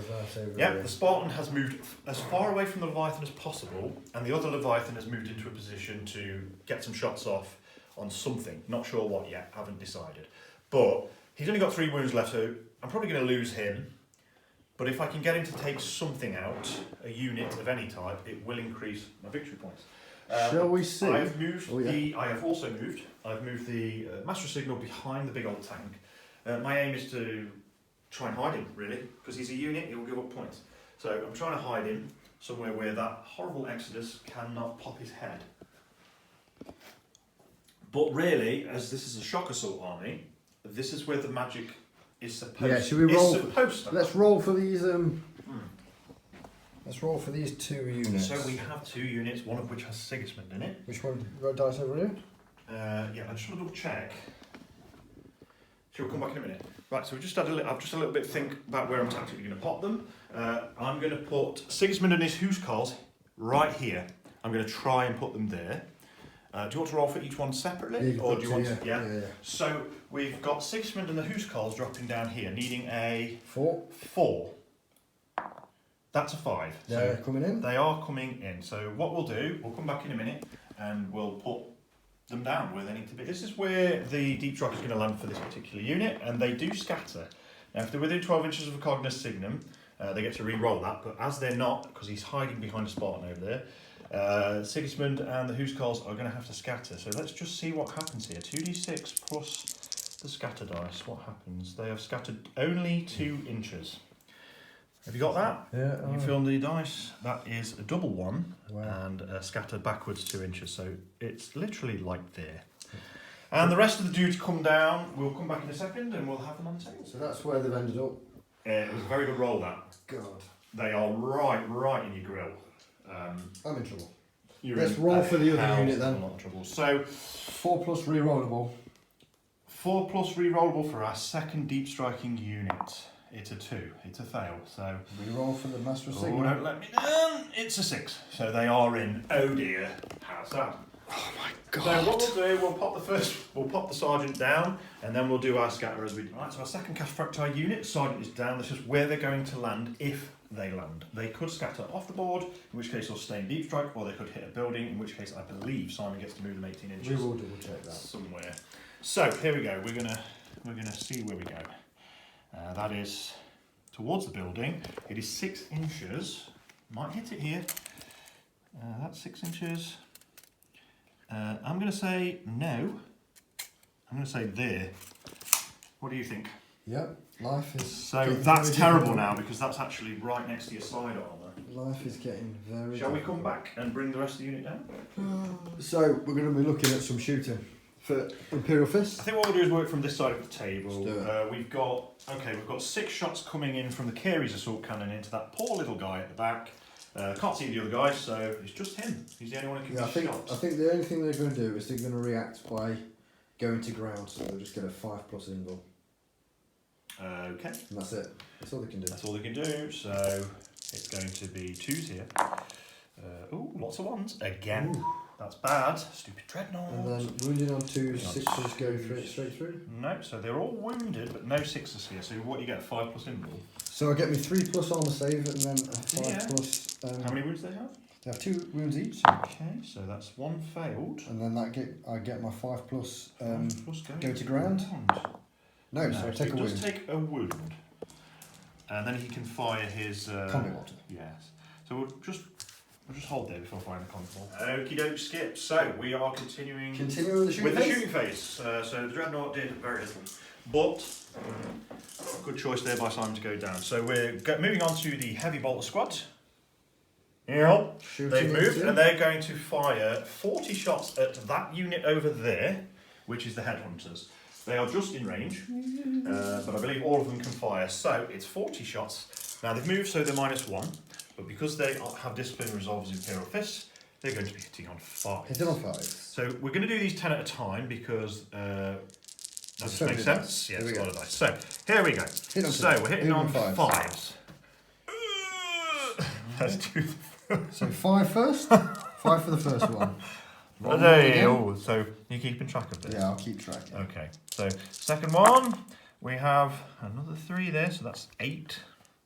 yeah, the Spartan has moved as far away from the Leviathan as possible, and the other Leviathan has moved into a position to get some shots off on something. Not sure what yet, haven't decided. But he's only got 3 wounds left, so I'm probably going to lose him. But if I can get him to take something out, a unit of any type, it will increase my victory points. Shall we see? I've moved I've also moved. I've moved the Master Signal behind the big old tank. My aim is to try and hide him, really, because he's a unit, he will give up points. So I'm trying to hide him somewhere where that horrible Exodus cannot pop his head. But really, as this is a shock assault army, this is where the magic is supposed to. Yeah, should we roll? To let's roll for these. Let's roll for these 2 units. So we have 2 units, one of which has Sigismund in it. Which one? Got dice over here? Yeah, I just want to double check. Sure, we'll come back in a minute. Right, so I've just had a little bit think about where I'm tactically going to pop them. I'm going to put Sigismund and his Huskarls right here. I'm going to try and put them there. Do you want to roll for each one separately? Or do you want to? Yeah. So we've got Sigismund and the Huskarls dropping down here, needing a 4. That's a 5. They're coming in? They are coming in. So what we'll do, we'll come back in a minute and we'll put them down where they need to be. This is where the deep strike is going to land for this particular unit, and they do scatter. Now, if they're within 12 inches of a Cognos Signum, they get to re-roll that, but as they're not, because he's hiding behind a Spartan over there, Sigismund and the Huskarls are going to have to scatter. So let's just see what happens here. 2d6 plus the scatter dice. What happens? They have scattered only 2 inches. Have you got that? Yeah. You film the dice. That is a double 1 Wow. and scattered backwards 2 inches. So it's literally like there. And the rest of the dudes come down. We'll come back in a second and we'll have them on the table. So that's where they've ended up. It was a very good roll, that. God. They are right in your grill. I'm in trouble. Let's roll for the other unit then. A lot of trouble. So 4 plus rerollable. 4 plus rerollable for our second deep striking unit. It's a 2. It's a fail. So Reroll for the Master of oh, Signal. don't let me down. It's a 6. So they are in. Oh dear. How's that? Oh my God. So what we'll do, we'll pop the sergeant down, and then we'll do our scatter as we do. Right, so our second cash fractile unit, sergeant is down. This is where they're going to land if they land. They could scatter off the board, in which case they'll stay in deep strike, or they could hit a building, in which case I believe Simon gets to move them 18 inches. We will double check that. Somewhere. So here we go. We're gonna see where we go. That is towards the building. It is 6 inches. Might hit it here. That's 6 inches. I'm going to say no. I'm going to say there. What do you think? Yep, life is. So that's terrible now because that's actually right next to your side armour. Life is getting very. Shall we come back and bring the rest of the unit down? So we're going to be looking at some shooting for Imperial Fists. I think what we'll do is work from this side of the table. Let's do it. We've got 6 shots coming in from the Carey's assault cannon into that poor little guy at the back. Can't see the other guy, so it's just him. He's the only one who can be shot. I think the only thing they're going to do is they're going to react by going to ground, so they'll just get a 5 plus invul. Okay. And that's it. That's all they can do. That's all they can do. So it's going to be 2s here. Ooh, lots of 1s again. Ooh. That's bad. Stupid dreadnought. And then wounded on 2, 6s go straight through. No, so they're all wounded, but no 6s here. So what you get? 5 plus invul. So I get me 3 plus armor save, and then a 5 plus. How many wounds do they have? They have 2 wounds each. Okay, so that's 1 failed. And then I get my 5 plus. 5 plus go to ground. No, so I take a wound. Just take a wound, and then he can fire his combat water. Yes. So we'll just hold there before firing the combat water. Okie doke, Skip. So we are continuing with the shooting phase. So the dreadnought did very little, but good choice there by Simon to go down. So we're moving on to the heavy bolter squad. Yeah. They've moved and they're going to fire 40 shots at that unit over there, which is the headhunters. They are just in range, but I believe all of them can fire. So it's 40 shots. Now they've moved, so they're -1, but because they have discipline resolves Imperial Fists, they're going to be hitting on 5. Hitting on 5. So we're going to do these 10 at a time because that just makes sense. Yeah, it's a lot of dice. So here we go. So we're hitting on 5s. Let's do. So 5 first. 5 for the first one. So you're keeping track of this? Yeah, I'll keep track. Yeah. Okay, so second one, we have another 3 there, so that's 8.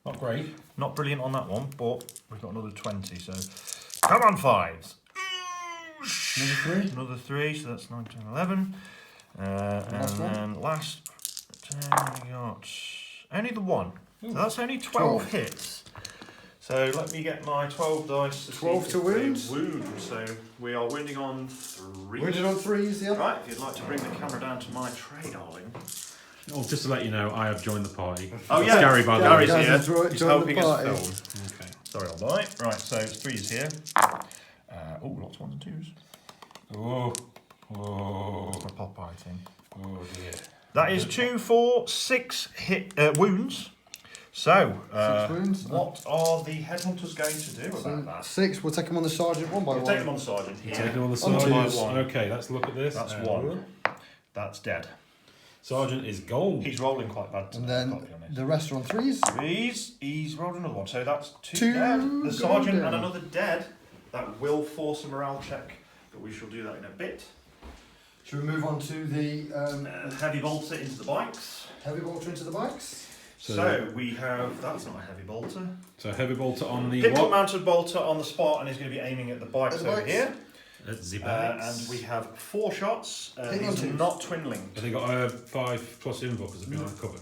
Not great. Not brilliant on that one, but we've got another 20, so come on 5s. Another 3? Another 3, so that's 9, 10, 11. And then last 10, we got only the 1. So that's only 12 hits. So let me get my 12 dice. 12 to wound. So we are wounding on 3. Wounded on 3s, yeah. Right, if you'd like to bring the camera down to my tray, darling. Oh, just to let you know, I have joined the party. Oh yeah, Gary, by the way. Gary's here. He's helping us film. Okay. Sorry, all right. Right, so it's 3s here. Lots of 1s and 2s. For pop biting. Oh dear. That is 2, 4, 6 wounds. So, 6 wounds. What are the headhunters going to do about that? 6. We'll take them on the sergeant one by one. Take them on the sergeant here. Take them on the On sergeant. by 1. Okay, let's look at this. That's 1. That's dead. Sergeant is gold. He's rolling quite bad. And then the rest are on 3s. He's rolled another one, so that's 2 2 dead. The sergeant golden. and another dead. That will force a morale check, but we shall do that in a bit. Should we move on to the Heavy bolter into the bikes. heavy bolter into the bikes? So we have, that's not a heavy bolter. So heavy bolter on the Pistol what? mounted bolter on the spot and is going to be aiming at the bikes At the over bikes. here. At the bikes. And we have 4 shots. Hit on These are 2s. not twinling. Have they got 5 plus invul because they've been on cover?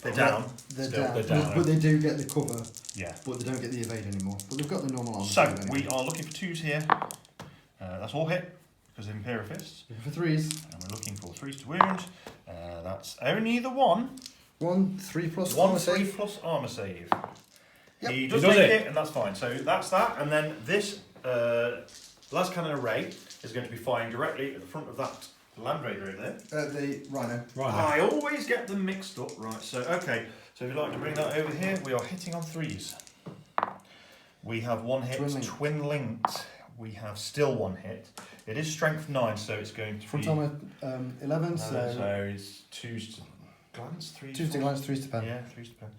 They're down. They're Still, down. they're down. But they do get the cover, Yeah. but they don't get the evade anymore. But they've got the normal armor. So anyway. we are looking for 2s here. That's all hit because of Imperial Fists. For 3s. And we're looking for 3s to wound. That's only the 1. 1, 3 plus 1 armor 3 save. plus armor save. Yep. He does make it, and that's fine. So that's that. And then this las cannon array is going to be firing directly at the front of that Land Raider over there. The Rhino. I always get them mixed up. Right, so okay. So if you'd like to bring that over here, we are hitting on 3s. We have 1 hit, twin linked. We have still 1 hit. It is strength 9, so it's going to Front be... armor 11, so it's 2s to glance, 3s 2s to glance, 3s to pen. Yeah, 3s to pen.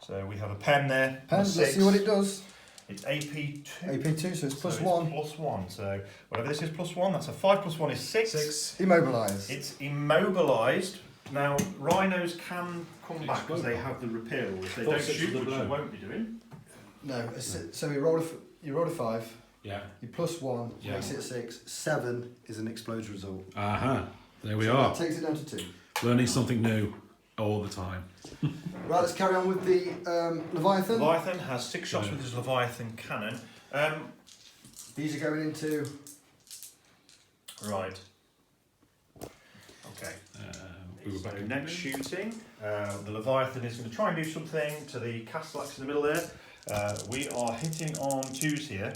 So we have a pen there. Pen, let's see what it does. It's AP2. AP2, so it's plus so 1. It's +1, so whatever this is +1, that's a 5 + 1 is 6. 6. Immobilised. It's immobilised. Now, rhinos can come back because they have the repair, or if they don't shoot, which they won't be doing. No, so you rolled a 5. Yeah. You +1 makes it 6. 7 is an explodes result. There we are. That takes it down to 2. Learning something new all the time. Right, let's carry on with the Leviathan. Leviathan has 6 shots with his Leviathan cannon. These are going into... Right. Okay. So next shooting, the Leviathan is going to try and do something to the Castellax in the middle there. We are hitting on 2s here,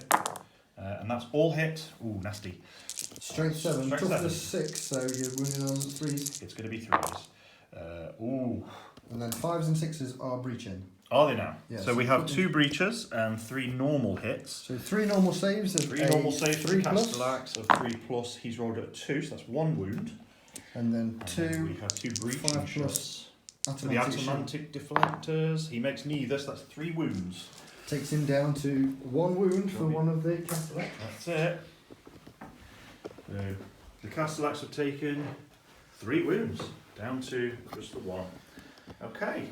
and that's all hit. Ooh, nasty. Strength 7, Strength toughness 6, so you're wounded on 3s. It's going to be 3s. Ooh. And then 5s and 6s are breaching. Are they now? Yes. So we have 2 breaches and 3 normal hits. So 3 normal saves of 3 normal saves for 3 the plus. Castellax of 3+. He's rolled at 2, so that's 1 wound. And then 2. And we have 2 breaching 5 shots. plus For the Atamantic deflectors, he makes neither, so that's 3 wounds. Takes him down to 1 wound for one of the Castellax. That's it. So the Castellax have taken 3 wounds, down to just the 1. Okay,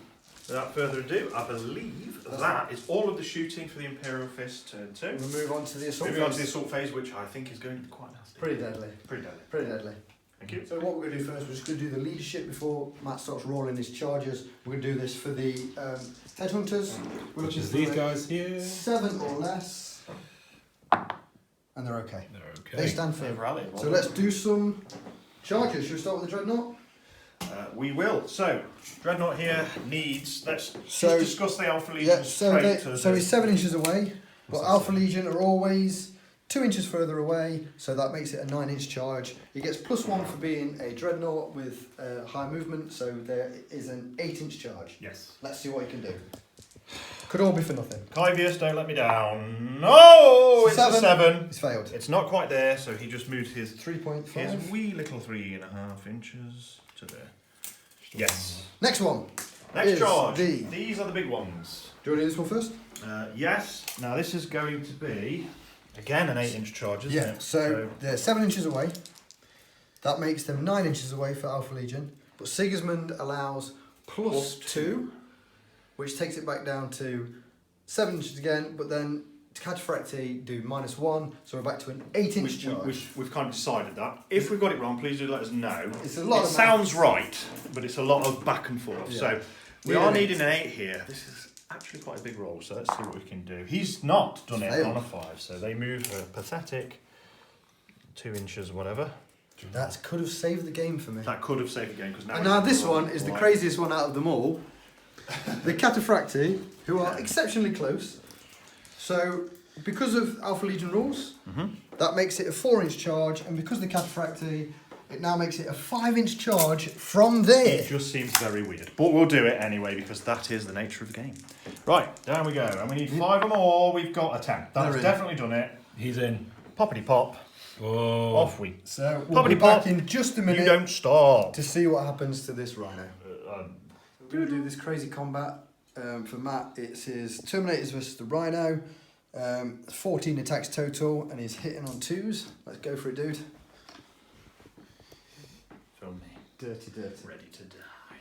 without further ado, I believe that is all of the shooting for the Imperial Fist turn 2. We'll move on to the assault Moving on to the phase. assault phase, which I think is going to be quite nasty. Pretty deadly. Pretty deadly. Pretty deadly. Thank you. So what we're going to do first, we're just going to do the leadership before Matt starts rolling his charges. We're going to do this for the headhunters. We're Which looking is for these guys here. 7 or less. And they're okay. They're okay. They stand They've firm. rallied. So let's do some charges. Should we start with the Dreadnought? We will. So, Dreadnought here needs, let's So- just discuss the Alpha Legion Yeah, straight to so the... he's 7 inches away, but Alpha Legion are always 2 inches further away, so that makes it a 9-inch charge. He gets +1 for being a Dreadnought with high movement, so there is an 8-inch charge. Yes. Let's see what he can do. Could all be for nothing. Kyvius, don't let me down. No! It's a 7. He's failed. It's not quite there, so he just moved his 3.5. his wee little 3.5 inches to there. Yes. Next one. Next is charge. the- These are the big ones. Do you want to do this one first? Yes. Now this is going to be again an 8-inch charge, isn't Yeah, it? so they're 7 inches away. That makes them 9 inches away for Alpha Legion. But Sigismund allows +2, which takes it back down to 7 inches again. But then Cataphracti do -1, so we're back to an 8-inch charge. We've kind of decided that. If we've got it wrong, please do let us know. It's a lot It of sounds right, but it's a lot of back and forth. Yeah. So we Need are an 8. needing an 8 here. This is actually quite a big roll, so let's see what we can do. He's not done it Failed. on a 5, so they move a pathetic 2 inches, whatever. That could have saved the game for me. That could have saved the game because now. And now this one is the craziest one out of them all. The Cataphracti, who are exceptionally close. So, because of Alpha Legion rules, that makes it a 4-inch charge, and because of the Cataphracti, it now makes it a 5-inch charge from there. It just seems very weird, but we'll do it anyway because that is the nature of the game. Right, down we go, and we need 5 or more. We've got a 10. That's in. definitely done it. He's in. Poppity pop. Oh. Off we. So we'll be Poppity back pop. in just a You minute don't stop. to see what happens to this Rhino. We're going to do this crazy combat. For Matt, it's his Terminators versus the Rhino. 14 attacks total, and he's hitting on 2s. Let's go for it, dude. Film me. Dirty. Ready to die.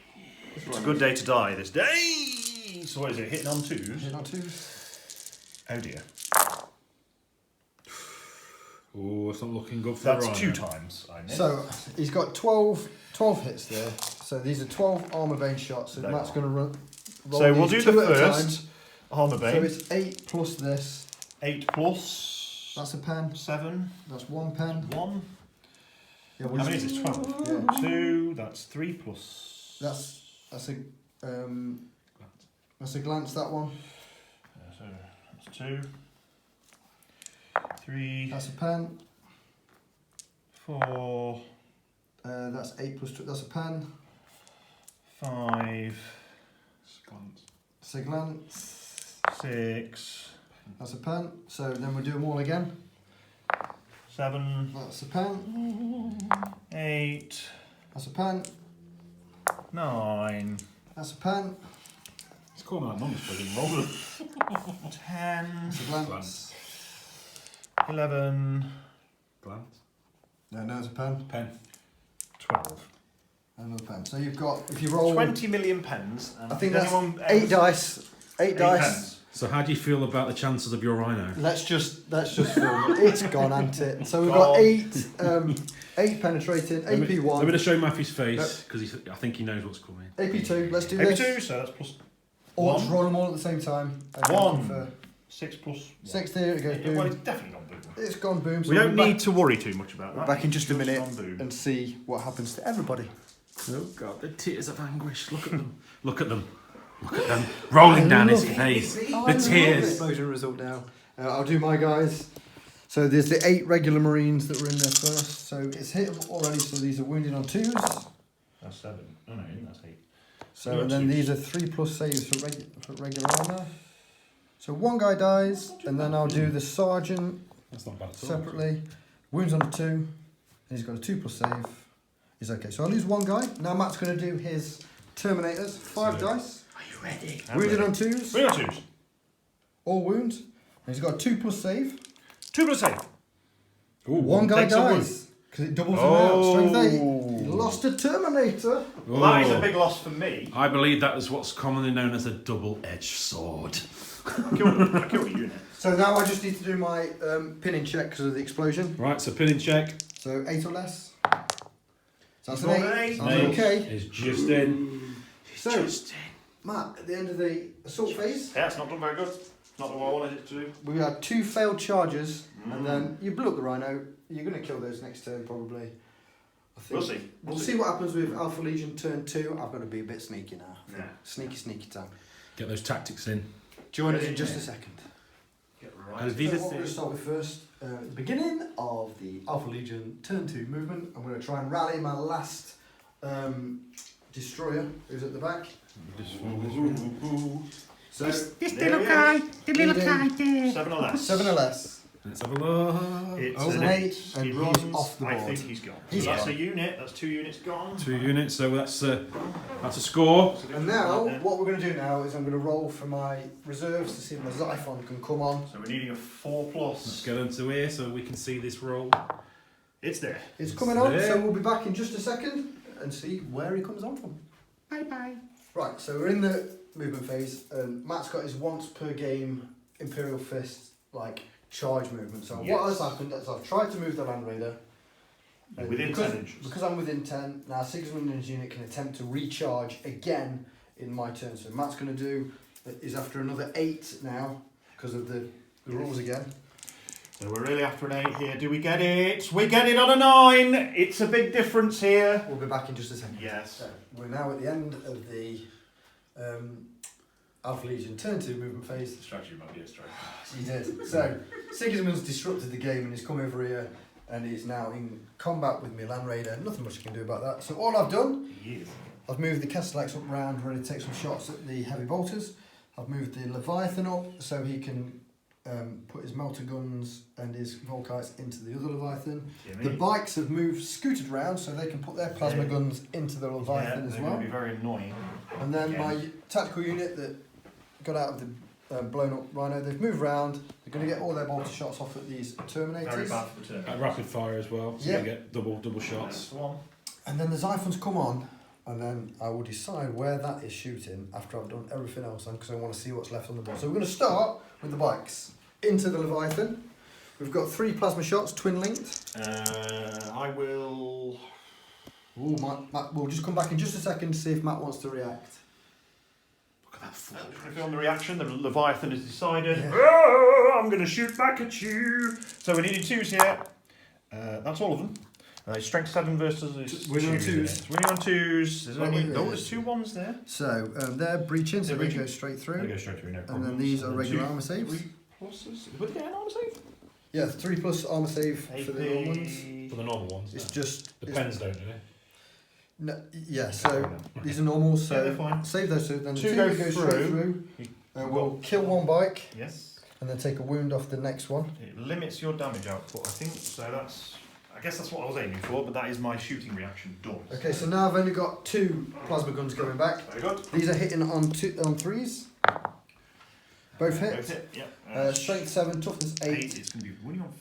It's a good day to die this day. So what is it? Hitting on 2s? Hitting on 2s. Oh dear. Oh, it's not looking good for That's Rhino. 2 times. I missed. So he's got 12 hits there. So these are 12 armor bane shots. So They Matt's are. going to roll. So we'll do these the 2 at a first armor time. bane. So it's 8 plus this. 8 plus That's a pen. 7. That's 1 pen. 1. Yeah, How many is this? 12. Yeah. 2. That's 3 plus. That's a glance. That one. so that's 2, 3, That's a pen. 4, That's 8 plus 2. That's a pen. 5, That's a glance. 6, That's a pen. So then we'll do them all again. 7, That's a pen. 8, That's a pen. 9, That's a pen. It's calling out numbers, but I didn't roll them. 10, That's a glance. 11, Glance. No, it's a pen. Pen. 12. Another pen. So you've got, if you roll, 20 million pens. And I think does that's anyone 8 else- dice. 8 8 dice. pens. So how do you feel about the chances of your rhino? Let's just film it. It's gone, hasn't it? So we've Gone. got 8 penetrating, Let me AP1, just show Matthew's face because I think he knows what's coming. AP2. Let's do Maybe this. 2, so that's plus Or one. just roll them all at the same time. Okay, 1. for 6 plus 6 there, it goes Well, boom. it's definitely gone boom. It's gone boom. So We don't we'll be need to worry too much about that. back in just a minute gone boom. and see what happens to everybody. Oh God, the tears of anguish. Look at them. Look at them. Look at them. Rolling down his face. The tears. Explosion result now. I'll do my guys. So there's the 8 regular Marines that were in there first. So it's hit them already. So these are wounded on 2s. That's 7. Oh no, that's 8. So and then these are 3 plus saves for regular armor. So one guy dies, and then I'll do the sergeant That's not bad at all. separately. Wounds on a 2, and he's got a 2 plus save. He's okay. So I'll lose one guy. Now Matt's going to do his Terminators. 5 dice. Are you ready? Wounded on 2s. 3 on 2s. All wounds. And he's got a 2 plus save. 2 plus 8. Ooh, One guy takes a wound. dies. Because it doubles him out. Strength 8. He lost a Terminator. Well, that is a big loss for me. I believe that is what's commonly known as a double-edged sword. I killed a unit. So now I just need to do my pinning check because of the explosion. Right, so pinning check So 8 or less. So that's You've an got an 8. eight. Sounds Eight. okay. is just in. So, Matt, at the end of the assault phase, Yeah, it's not done very good. Not what I wanted it to do. we had 2 failed charges, and then you blew up the Rhino. You're going to kill those next turn, probably. I think. We'll see. We'll see what happens with Alpha Legion turn 2. I've got to be a bit sneaky now. Yeah. Sneaky time. Get those tactics in. Join us in just a second. Get And right. Viva So what we're going to start with first, the beginning of the Alpha Legion turn 2 movement. I'm going to try and rally my last destroyer, who's at the back. So, This There little he guy, is. the little Leading. guy there. 7 or less. 7 or less. Let's have a look. It's Oh, an an 8. 8 and He he's runs. off the I board. think he's gone. He's so that's gone. a unit. That's 2 units gone. 2 units, so that's a score. And now, what we're going to do now is I'm going to roll for my reserves to see if my Xiphon can come on. So we're needing a 4 Let's plus. get into here so we can see this roll. It's there. It's coming on, there. so we'll be back in just a second and see where he comes on from. Bye bye. Right, so we're in the movement phase, and Matt's got his once per game Imperial Fists, like, charge movement. So Yes. what has happened is I've tried to move the Land Raider. and Within because, 10 inches. Because I'm within 10, now Sigismund and his unit can attempt to recharge again in my turn. So Matt's going to do, is after another 8 now, because of the rules again. So we're really after an 8 here. Do we get it? We get it on a 9. It's a big difference here. We'll be back in just a second. Yes. So we're now at the end of the Alpha Legion turn 2 movement phase. The strategy might be a strike. He did. So Sigismund's disrupted the game and he's come over here and he's now in combat with me Land Raider. Nothing much you can do about that. So all I've done, He is. I've moved the Castellax up round, ready to take some shots at the heavy bolters. I've moved the Leviathan up so he can put his melter guns and his Volkites into the other Leviathan. The bikes have moved, scooted round so they can put their plasma guns into the Leviathan as they're well. going to be very annoying. And then my tactical unit that got out of the blown up Rhino, they've moved round. They're going to get all their bolter shots off at these Terminators. Very bad for the turn. At rapid fire as well, so Yeah. you get double shots. That's the one. And then the Xiphons come on, and then I will decide where that is shooting after I've done everything else, because I want to see what's left on the board. So we're going to start with the bikes. Into the Leviathan. We've got 3 plasma shots, twin linked. I will. Ooh, Matt, we'll just come back in just a second to see if Matt wants to react. Look at that full. If on the reaction, the Leviathan has decided, Yeah. "Oh, I'm going to shoot back at you." So we're needing 2s here. That's all of them. Strength 7 versus winning on 2s. It's winning on 2s. There's only there's 2 1s there. So they're breaching, so they go straight They through. go straight through, no And problem. then these are regular armor saves. 3 pluses. Would they get an armor save? Yeah, 3+ armor save for the normal ones. For the normal ones. It's just The pens don't, do they? no, yeah. So these are normal. So Yeah, they're fine. save those two. Then the 2 2 go that go straight through. through. We'll kill one bike Yes. and then take a wound off the next one. It limits your damage output, I think. So I guess that's what I was aiming for, but that is my shooting reaction done. Okay, so now I've only got 2 plasma guns going back. Very good. These are hitting on 3s. Both hit. Both hit, yeah. Strength 7, toughness 8. It's going to be winning on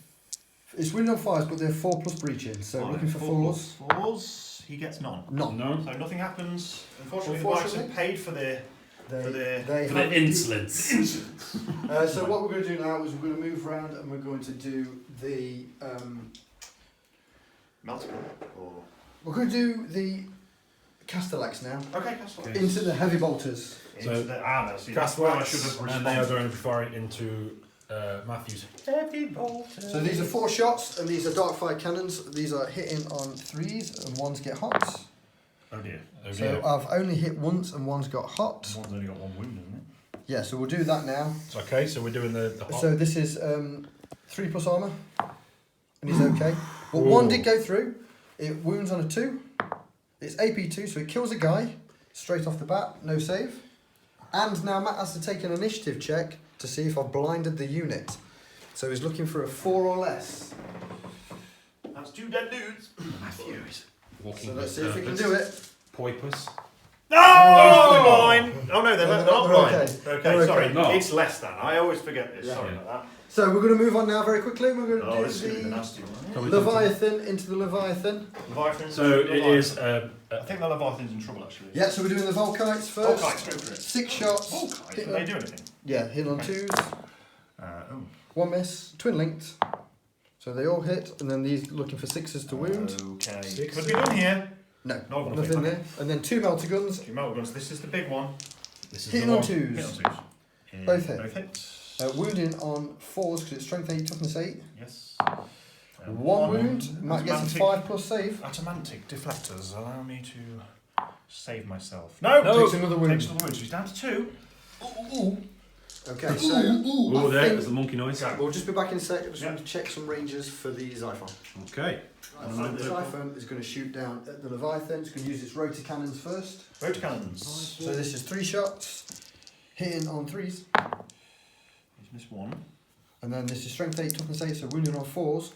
It's winning on 5s, but they're 4+ breaching. So 5. looking for 4s. 4s, he gets none. None. No. So nothing happens. Unfortunately, the bikes have paid for their They For the have insolence. So what we're going to do now is we're going to move around and we're going to do the multiple. Or we're going to do the Castellax now okay, that's fine. into the heavy bolters. Into the armour. See, that's where I should have and they are responded. going to be firing into Mathew's. Heavy bolters. So these are 4 shots and these are dark fire cannons. These are hitting on 3s and 1s get hot. Oh dear. Oh So dear. I've only hit once and 1's got hot. One's only got 1 wound, isn't it? Yeah, so we'll do that now. It's okay, so we're doing the hot. So this is 3+ armour and he's okay. But 1 did go through. It wounds on a 2. It's AP2, so it kills a guy straight off the bat, no save. And now Matt has to take an initiative check to see if I've blinded the unit. So he's looking for a 4 or less. That's 2 dead dudes. Matthew is walking. So let's see if we can do it. Poipus. No! They're blind. Oh no, they're No, not they're blind. okay. Okay, They're sorry. okay. No. It's less than. I always forget this. Yeah. Sorry about So we're going to move on now very quickly. We're going that. to Oh, do this is going to be the the nasty one. Can we Leviathan into the Leviathan. Leviathan. So it is. I think the Leviathan's in trouble actually. Yeah, so we're doing the Volkites first. Volkites, go for it. 6 shots. Volkites, Hit do they on- do anything? Yeah, hit on Okay. 2s. Oh. 1 miss. Twin linked. So they all hit, and then these looking for 6s to wound. Okay. Six. Could be done here. No, No, nothing there. And then 2 melter guns. Two melter guns. This is the big one. This is Hitting the on one. 2s. Hit on 2s. Both hit. Both hits. Wounding on 4s because it's strength 8, toughness 8. Yes. 1 wound. Matt gets a 5+ save. Atomantic deflectors allow me to save myself. No! Takes another wound. Takes another wound. So he's down to 2. Okay, so Oh, I there, think there's the monkey noise. we'll just be back in a sec. I just Yeah. want to check some ranges for the Xiphon. Okay. And the Xiphon is going to shoot down at the Leviathan. It's going to use its rotor cannons first. Rotor cannons. So this is 3 shots, hitting on 3s. He's missed 1. And then this is strength 8, toughness 8, so wounding on 4s.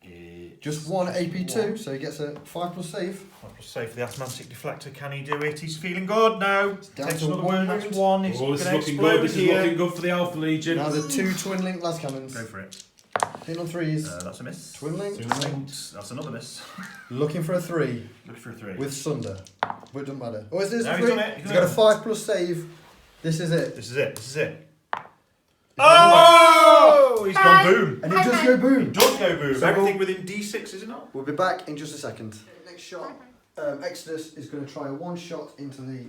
It's Just 1 AP2, so he gets a 5+ save. I'll just say for the atomantic deflector, can he do it? He's feeling good now. down Takes to another 1 wound. That's wound. 1. He's Oh, this is gonna looking explode good. This is here. looking good for the Alpha Legion. Now the 2 twin link las cannons. Go for it. Hitting on 3s. That's a miss. Twin link. That's another miss. Looking for a 3 Look for a 3. with Sunder. But it doesn't matter. Oh, is this No, a he's 3? done it. He's got a 5+ save. This is it. This is it. This is it. Oh! He's gone boom. And it does go boom. It does go boom. So Everything within D6, is it not? We'll be back in just a second. Next shot, Exodus is going to try a 1 shot into the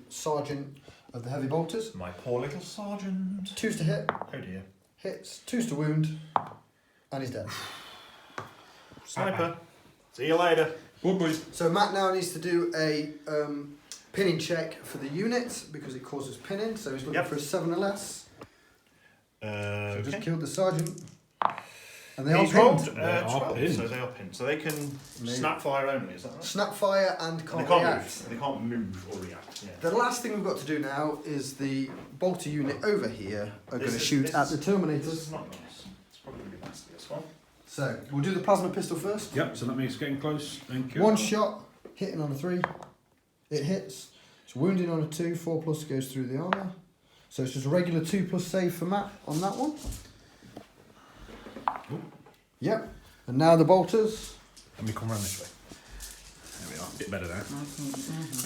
sergeant of the heavy bolters. My poor little sergeant. 2s to hit, Oh dear. hits, 2s to wound, and he's dead. Sniper. See you later. Good boys. So Matt now needs to do a pinning check for the unit because it causes pinning. So he's looking Yep. for a 7 or less. So Okay. just killed the sergeant. And they are He's rolled pinned. They are 12, pinned. so they are pinned. So they can Maybe. snap fire only, is that right? Snap fire and And can't they can't react. move. They can't move or react. Yeah. The last thing we've got to do now is the bolter unit over here are going to This shoot is- at the This Terminators. is not nice. It's probably going to be nasty, this one. So we'll do the plasma pistol first. Yep, so that means getting close. Thank you. 1 shot, hitting on a 3. It hits. It's wounding on a 2. 4+ goes through the armour. So it's just a regular 2+ save for Matt on that one. Yep. And now the bolters. Let me come around this way. There we are. Bit better there.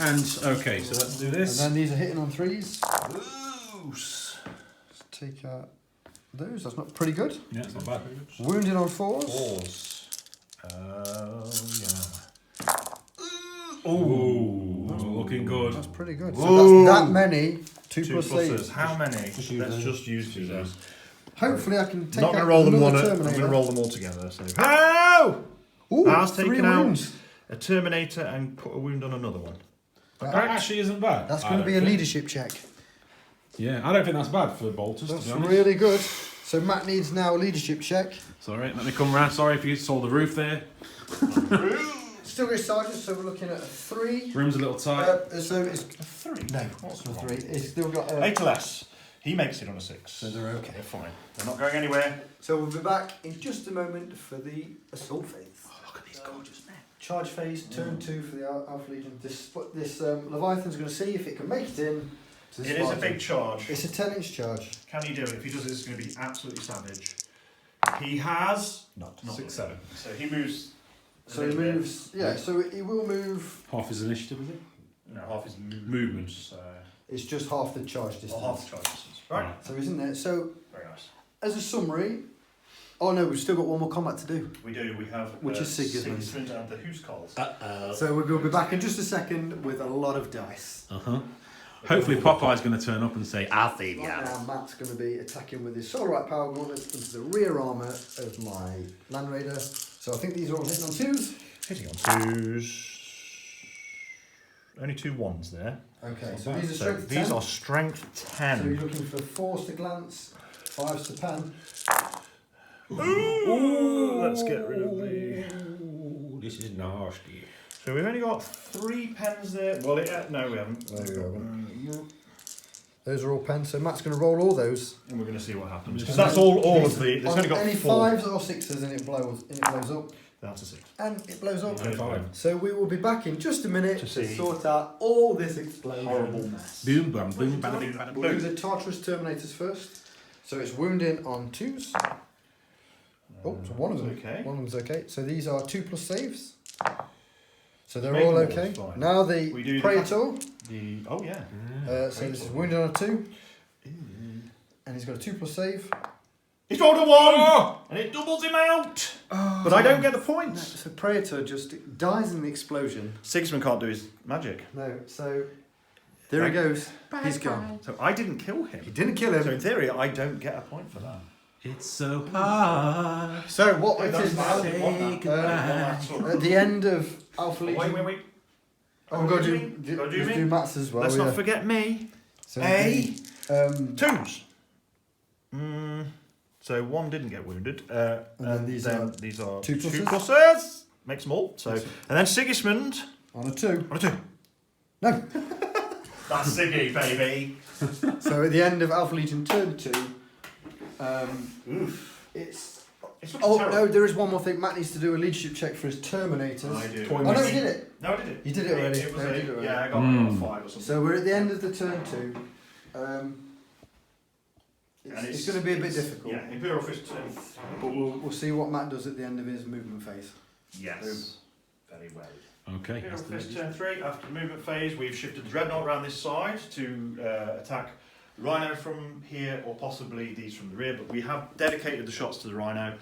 And okay, so let's do And this. then these are hitting on 3s. Loose. Let's take out those. That's not pretty good. Yeah, it's not bad. Wounding on 4s. Pause. Oh, yeah. Ooh, looking good. That's pretty good. Ooh. So that's that many 2+ 2 saves. pluses. How many? Just use Let's those. just use 2 Hopefully I can take Not going out to roll them another one. I'm Terminator. going to roll them all together. So. Oh! Ooh, Has 3 taken out wounds. a Terminator and put a wound on another one. That actually isn't bad. That's I going to don't be a think. leadership check. Yeah, I don't think that's bad for bolters, That's to be honest. really good. So Matt needs now a leadership check. Sorry, let me come round. Sorry if you saw the roof there. Still got sergeant, so we're looking at a 3. Room's a little tight. So it's A 3? no, What's not wrong? 3. It's still got a. 8 or less. He makes it on a 6. So they're okay. They're fine. They're not going anywhere. So we'll be back in just a moment for the assault phase. Look at these gorgeous men. Charge phase, turn 2 for the Alpha Legion. This Leviathan's going to see if it can make it in. To the It is a Spartan. big charge. It's a 10-inch charge. Can he do it? If he does it, it's going to be absolutely savage. He has Not. 6-7. So he moves. a So he little bit. moves. Yeah. So he will move. Half his initiative, is it? No, half his movement. Movement. So, It's just half the charge distance. or half the charge distance. Right. So he's in there. So Very nice. as a summary, oh no, we've still got one more combat to do. We do. We have Which is Sigismund. Sigismund and the Who's Calls. So we're going to be back in just a second with a lot of dice. Hopefully Popeye's going to turn up and say, I'll save you. Right now, Matt's going to be attacking with his Solarite Power Gauntlet into the rear armour of my Land Raider. So I think these are all hitting on 2s. Hitting on 2s. Only 2 1s there. Okay, so these are So strength 10. these are strength So you're 10. looking for 4s to glance, 5s to pen. Ooh, let's get rid of the. Ooh, this is nasty. So we've only got 3 pens there. Well, no, we haven't. No, we Those are all pens, so Matt's going to roll all those. And we're going to see what happens. Because And that's then all of the. these- There's only got any 4. 5s or 6s and it blows up. That's a 6. And it blows up. Yeah, 5. So we will be back in just a minute To to see sort out all this explosion. Horrible mess. Boom, bam, boom, bada, boom, bada, We'll do boom. the Tartarus Terminators first. So it's wounding on 2s. Oh, so one of them. Okay. One of them's okay. So these are 2+ saves. So they're Make all them all okay. fine. Now We the do the Praetor. oh yeah. So this is wounded on a 2. And he's got a 2+ save. He's rolled a 1 and it doubles him out. But I don't get the points. So Praetor just dies in the explosion. Sigismund can't do his magic. No, so there he goes. He's gone. So I didn't kill He him. didn't kill So him. in theory, I don't get a point for that. It's so hard. So what it is now, Say goodbye. at the end of Alpha Legion. Wait. Oh, we've got to Gotta do, do let's me. do Matt's as well. Let's yeah. not forget me. So A. the, 2s. So 1 didn't get wounded. then these are these are 2 pluses. 2 pluses. Makes them all. So and then Sigismund on a 2. on a 2. No. That's Siggy, baby. So at the end of Alpha Legion turn 2, it's. It's Oh terrible. no, there is one more thing. Matt needs to do a leadership check for his Terminators. I do. Oh no, he did it. No, I did it. You did it already. It was No, you a, did it already. yeah, I got like a 5 or something. So we're at the end of the turn 2. And It's going to be a bit difficult. Yeah, Imperial Fists turn 3. But we'll see what Matt does at the end of his movement phase. Yes. Very well. Okay. Imperial that's the Fist ladies. turn 3. After the movement phase, we've shifted the Dreadnought around this side to attack the Rhino from here, or possibly these from the rear, but we have dedicated the shots to the Rhino.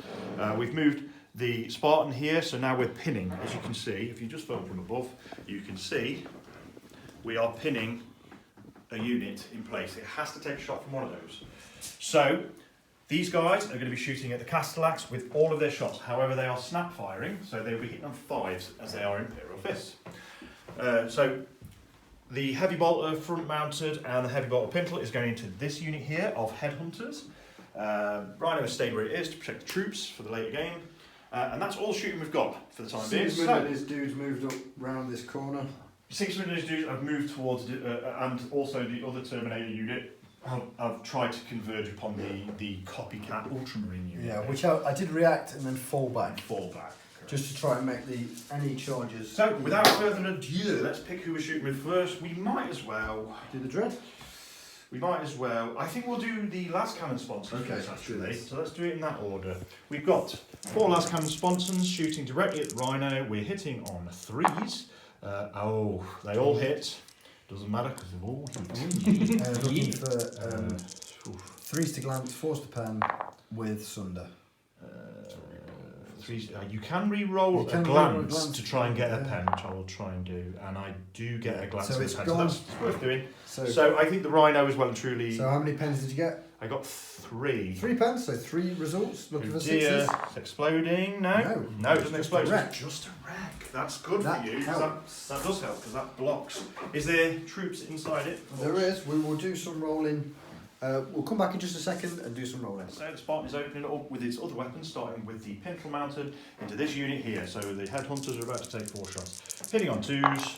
We've moved the Spartan here, so now we're pinning, as you can see. If you just film from above, you can see we are pinning a unit in place. It has to take a shot from one of those. So these guys are going to be shooting at the Castellax with all of their shots. However, they are snap firing, so they'll be hitting on 5s as they are Imperial Fists. So the heavy bolter front mounted and the heavy bolter pintle is going into this unit here of headhunters. Rhino has stayed where it is to protect the troops for the later game. And that's all the shooting we've got for the time being. Sigismund So, and his dudes moved up round this corner. Sigismund and his dudes have moved towards, and also the other Terminator unit have tried to converge upon the copycat Ultramarine unit. Yeah, which I did react and then fall back. Fall back. Just to try and make any charges. So, without further ado, let's pick who we're shooting with first. We might as well. Do the dread. I think we'll do the last cannon sponsons Okay, first, let's do actually. this. So let's do it in that order. We've got 4 last cannon sponsons shooting directly at the Rhino. We're hitting on 3s. They all hit. Doesn't matter because they've all hit. Looking for 3s to glance, 4s to pen with Sunder. Threes. You can re-roll a glance to try and get a pen, which I will try and do. And I do get a glance So at it's the pen, gone. so that's worth doing. So, So I think the Rhino is well and truly... so how many pens did you get? I got 3. 3 pens, so 3 results. Looking Oh for dear. 6s. It's exploding. No, No, it doesn't just explode. a wreck. It's just a wreck. That's good That for you. 'Cause helps. that does help because that blocks. Is there troops inside it? There is. We will do some rolling. We'll come back in just a second and do some rolling. So the Spartan is opening it up with its other weapons, starting with the pintle mounted into this unit here. So the headhunters are about to take 4 shots. Hitting on 2s.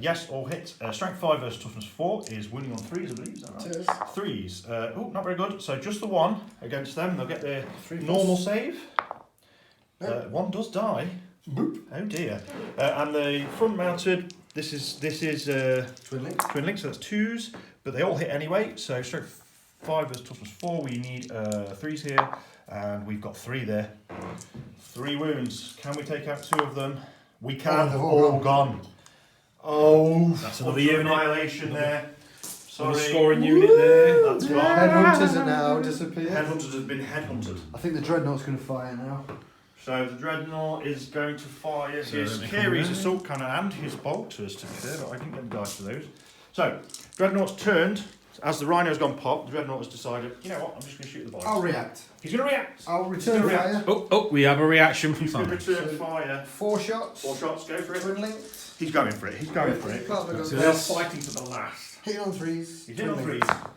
Yes, all hits. Strength 5 versus toughness 4 is winning on 3s, I believe. Is that right? It is. 3s. Oh, not very good. So just the 1 against them. They'll get their 3 normal save. No. 1 does die. Boop. Oh dear. And the front mounted. This is Twin link. twin links. So that's 2s, but they all hit anyway. So strength 5 versus toughness 4. We need 3s here, and we've got 3 there. 3 wounds. Can we take out 2 of them? We can. they've all gone. Oh, That's another unit. annihilation there. Sorry. Sorry. Scoring unit there. That's gone. Headhunters are now disappeared. Headhunters have been headhunted. I think the Dreadnought's going to fire now. So the Dreadnought is going to fire So his they Kiri's come assault cannon and his bolters, to be fair, but I didn't get the dice for those. So, Dreadnought's turned. As the Rhino's gone pop, the Dreadnought has decided, you know what, I'm just going to shoot the boys. I'll react. He's going to react. I'll return He's gonna fire. Oh, we have a reaction from He's going to Simon. return fire. 4 shots. 4 shots, go for it. Twin linked. He's going for it. He's going for it. Can't look So on They're this- fighting to the last. Hitting on 3s. He's hitting on 3s.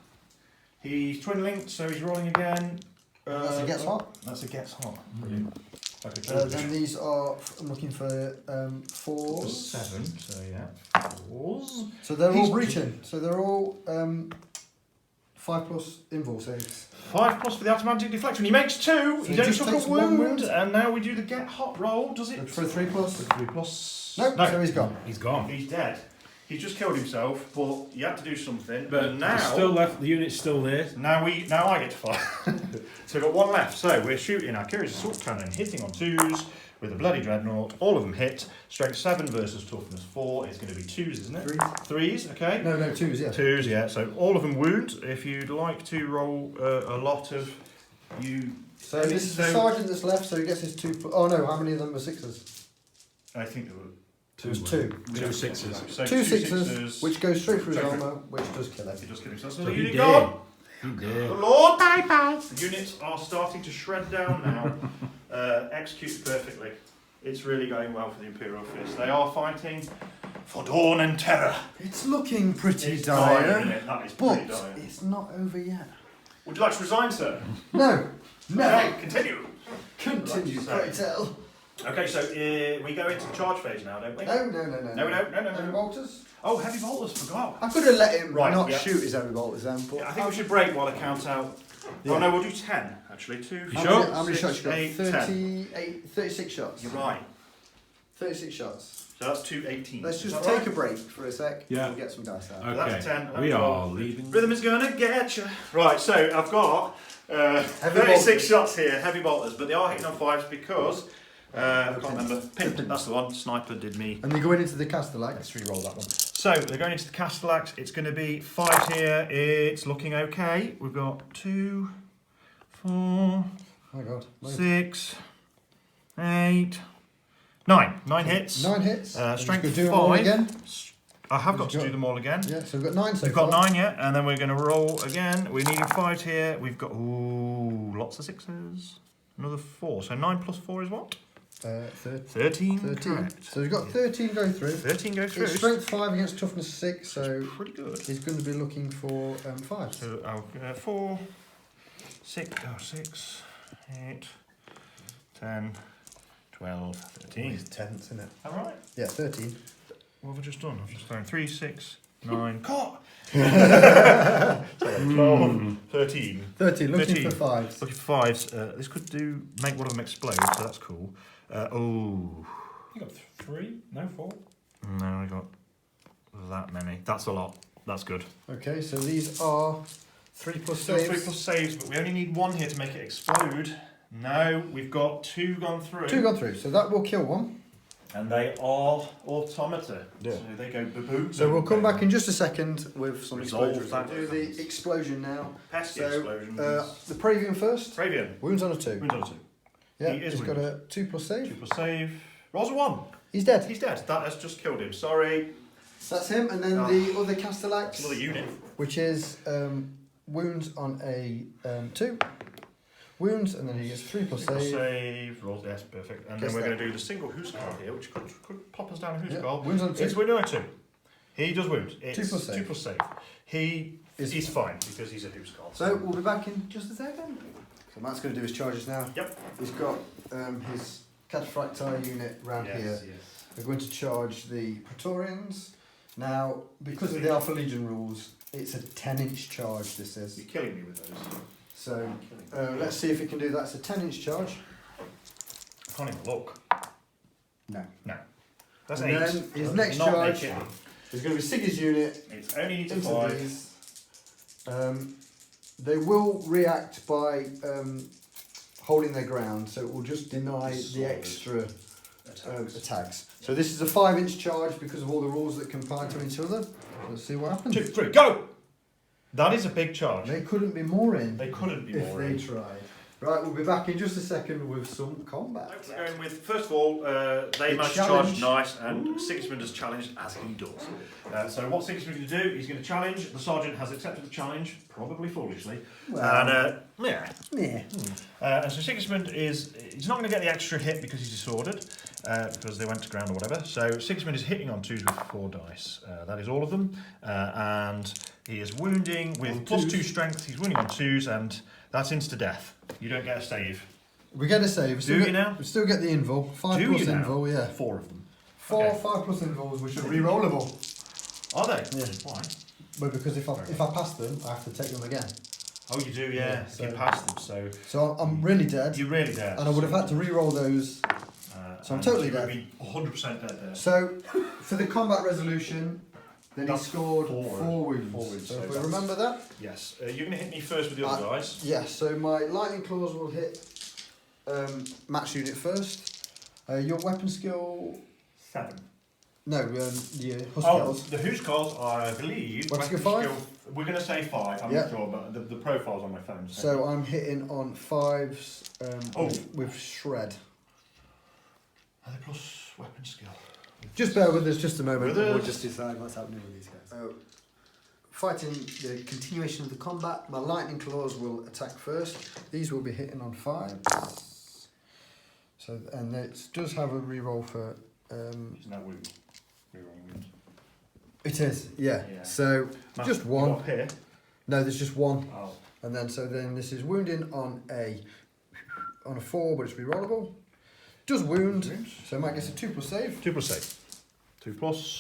He's twin linked, so he's rolling again. That's a gets hot. That's a gets hot. Brilliant. Okay, Then these are, I'm looking for 4s. 7, so yeah. 4s. So they're He's- all breaching. So they're all 5+ invul saves. 5+ for the automatic deflection. He makes 2. So He he don't just took takes a 1 wound, wound. and now we do the get hot roll. Does it? Look for a 3+. 3+. No, so he's gone. He's gone. He's dead. He's just killed himself, but he had to do something. But now, he's still left. The unit's still there. now I get to fire. So we've got 1 left. So we're shooting our Kiri's assault cannon, hitting on 2s with a bloody Dreadnought. All of them hit. Strength 7 versus toughness 4 is going to be 2s, isn't it? 3s, okay. No, 2s, yeah. 2s, yeah. So all of them wound. If you'd like to roll a lot of you. So this is the sergeant that's left, so he gets his 2. Oh no, how many of them were 6s? I think there were. There's 2. 2 6s. So 2 6s, which goes straight through his Straight armour, which does kill him. He just killed himself. So the he unit did. gone. He The did. Lord. Bye bye. The units are starting to shred down now. Executed perfectly. It's really going well for the Imperial Fists. They are fighting for dawn and terror. It's looking pretty It's dire, isn't dire, it? That is pretty but dire. it's not over yet. Would you like to resign, sir? No, never. Okay, continue. Continue, Right, pray tell. Okay, so we go into the charge phase now, don't we? No. No, we don't. No. Heavy bolters? Oh, heavy bolters, forgot. I could have let him Right, not yeah. shoot his heavy bolters then, but Yeah, I think we should break while I count out. Yeah. Oh no, we'll do 10 actually. 2, You 4, sure? How many 6, shots you got? 8, 10. 36 shots. You're right. 36 shots. So that's 2 18. Let's Is just that take right? a break for a sec Yeah. and get some dice out. Okay. That's 10. We That's are 12. leaving. Rhythm is gonna get you. Right, so I've got Heavy 36 bolters. shots here, heavy bolters, but they are hitting on 5s because I can't remember. Pinned, that's the one. Sniper did me. And they're going into the castellax. Let's re-roll that one. So they're going into the castellax. It's going to be 5 here. It's looking okay. We've got 2, 4, Oh my god. 6, 8, 9. 9 hits. 9 hits. Strength Just go do them all 5. again. I have got You've to got- do them all again. Yeah, so we've got 9 so We've far. got 9 yet, and then we're going to roll again. We're needing 5 here. We've got lots of 6s. Another 4. So 9 plus 4 is what? 13. 13. Correct. So we've got 13 go through. 13 go through. It's strength 5 against toughness 6, so Pretty good. he's going to be looking for 5. So 4, 6, 6, 8, 10, 12, 13. tenths, isn't it? All right. Yeah, 13. What have I just done? I've just thrown 3, 6, 9. Caught! 12, 13. 13, looking 13. for 5s. Looking for 5s. This could make one of them explode, so that's cool. You got 3? No, 4. No, I got that many. That's a lot. That's good. Okay, so these are 3 plus Still saves. 3 plus saves, but we only need 1 here to make it explode. No, we've got 2 gone through. 2 gone through, so that will kill 1. And they are automata. Yeah. So they go ba-boom. So we'll come back in just a second with some Resolve explosions. that. We'll do the explosion now. Pesky So, explosions. The Pravian first. Pravian. Wounds on a 2. Wounds on 2. Yeah, He is he's got wounded. a 2+ save. 2+ save. Rolls a 1. He's dead. He's dead. That has just killed him. Sorry. That's him, and then the other Castellax, It's another unit. which is wounds on a 2. Wounds, and then he gets 3+ save. Save. Rolls, yes, perfect. And Guess then we're that. going to do the single Huskarl here, which could pop us down a Yeah, Huskarl. wounds on 2. It's wounded on 2. He does wound. It's 2+ save. 2+ save. He's fine because he's a Huskarl. So we'll be back in just a second. So Matt's going to do his charges now. Yep. He's got his Cataphracti unit round here. Yes. We're going to charge the Praetorians. Now, because of the Alpha Legion rules, it's a 10-inch charge, this is. You're killing me with those. So let's see if we can do that. It's a 10-inch charge. I can't even look. No. No. That's And 8. then his next Not charge making it. is going to be Siggy's unit It's only to into 5. these. They will react by holding their ground, so it will just deny the extra attacks. So this is a 5-inch charge because of all the rules that combine to each other. Let's see what happens. 2, 3, go! That is a big charge. They couldn't be more in They couldn't be if more they in. tried. Right, we'll be back in just a second with some combat. We're going with, first of all, they The managed to charge challenge. nice, and Sigismund has challenged as he does. So what Sigismund is going to do, he's going to challenge. The sergeant has accepted the challenge, probably foolishly. Well, Yeah. And so Sigismund he's not going to get the extra hit because he's disordered, because they went to ground or whatever. So Sigismund is hitting on 2s with 4 dice. That is all of them. And he is wounding with On +2 2s. strength. He's wounding on 2s, and that's insta-death. You don't get a save. we get a save. Do you now? We still get the invul. 5 Do plus you now? invul, yeah. 4 of them. 4, Okay. 5 plus invuls, which are re-rollable. Are they? Yeah. Why? But because if I pass them, I have to take them again. Oh, you do, yeah. Yeah, You so- pass them, so So I'm really dead, you really dead. and I would have had to re-roll those. So I'm totally you would dead. be 100% dead there. So for the combat resolution, then That's he scored 4 4 wounds. wounds, So so if we that's- remember that. Yes. You're going to hit me first with the other guys. Yeah, so my lightning claws will hit Matt's unit first. Your weapon skill. 7. No, the Oh, Huskarls. the Huskarls are, I believe. Weapon skill 5? We're going to say 5. I'm Yeah. not sure, but the profile's on my phone. So I'm hitting on 5s Oh. with shred. Are they plus weapon skill? Just bear with us just a moment. With and We'll us. just decide what's happening with these guys. Fighting the continuation of the combat, my lightning claws will attack first. These will be hitting on 5s. So and it does have a reroll for. Isn't that wound? Rerolling wounds. It is, yeah. Yeah. So Matt, just you one. Up here. No, there's just one, Oh. and then this is wounding on a 4, but it's rerollable. Does wound, so Matt gets a 2+ save. 2+ save. 2+.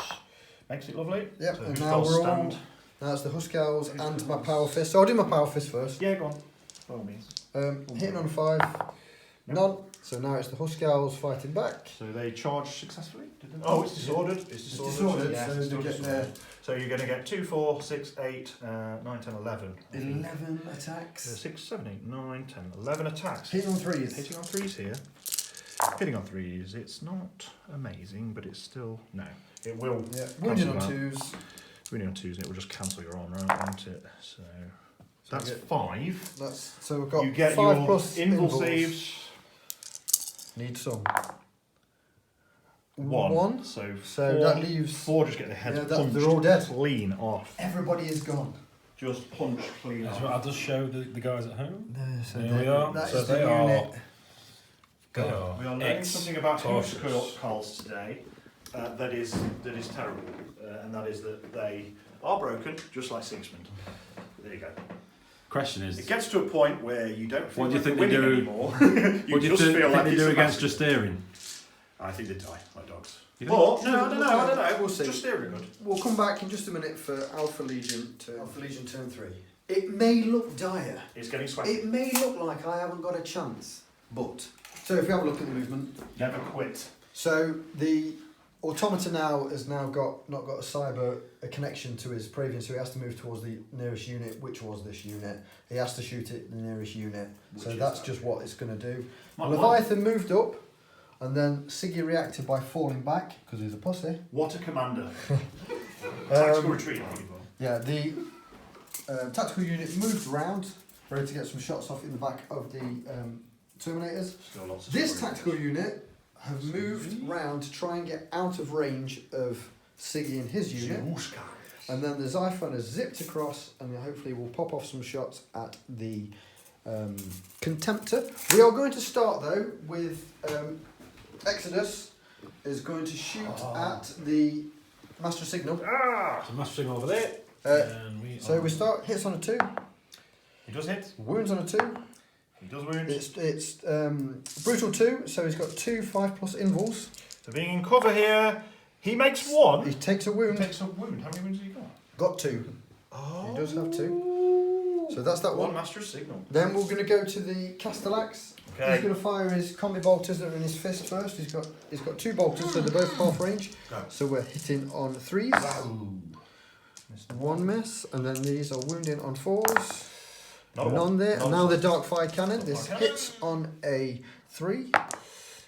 Makes it lovely. Yep, So and Huskarls now we're stand. all. Now it's the Huskarls and my power fist. So I'll do my power fist first. Yeah, go on. By all means. Hitting on 5, none. So now it's the Huskarls fighting back. So they charge successfully? Didn't they? Oh, it's disordered. It's disordered. disordered, Yeah, so it's they're still getting disordered. So you're going to get 2, 4, 6, 8, 9, 10, 11. 11 attacks. 6, 7, 8, 9, 10, 11 attacks. Hitting on 3s. Hitting on 3s here. Hitting on 3s. It's not amazing, but it's still... No. It will... Yeah, wounding on cancel 2s. Wounding on 2s, and it will just cancel your arm round, won't it? So that's you get- 5. That's so we've got You get 5 your plus invul invuls. saves. Need some. 1. So, So 4, that leaves 4 just get their heads Yeah, that- punched they're all dead. clean off. everybody is gone. Just punch clean That's off. what I'll just show the guys at home. So There we are. That So is the they are- unit. They Gone. are We are learning something about cautious. Huskarls today that is terrible, and that is that they are broken, just like Sigismund. There you go. Question is, It gets to a point where you don't feel What do you like think you're they winning do- anymore. what do you just think, feel like they it's do a against massive- Justarian? I think they die like dogs. You But think? no, I don't know. We'll see. Just steering good. We'll come back in just a minute for Alpha Legion turn 3. It may look dire. It's getting sweaty. It may look like I haven't got a chance, but so if we have a look at the movement, Never quit. so the Automata now has not got a connection to his Praevian, so he has to move towards the nearest unit, which was this unit. He has to shoot at the nearest unit, Which so is that's that. just what it's going to do. Might Leviathan moved up, and then Siggy reacted by falling back because he's a pussy. What a commander. Tactical Um, retreat. I think it was. Yeah, the tactical unit moved round, ready to get some shots off in the back of the Terminators. Still lots of This story. tactical unit have moved round to try and get out of range of Siggy and his unit. And then the Xiphon has zipped across and hopefully will pop off some shots at the Contemptor. We are going to start though with Exodus is going to shoot at the Master Signal. So Master Signal over there. And So we start, hits on a 2, He does hit. wounds on a 2. He does wound. It's brutal 2, so he's got 2 5+ invuls. So being in cover here, he makes 1. He takes a He wound. takes a wound. How many wounds has he got? Got 2. Oh. He does have 2. So that's that One one. Master Signal. Then we're going to go to the Castellax. He's Okay. going to fire his combi bolters that are in his fist first. He's got 2 bolters, so they're both half range. Go. So we're hitting on 3s. Missed 1 miss, and then these are wounding on 4s. Not a None one. there. Not And a now one. the Dark Fire Cannon. This Dark Cannon. hits on a 3.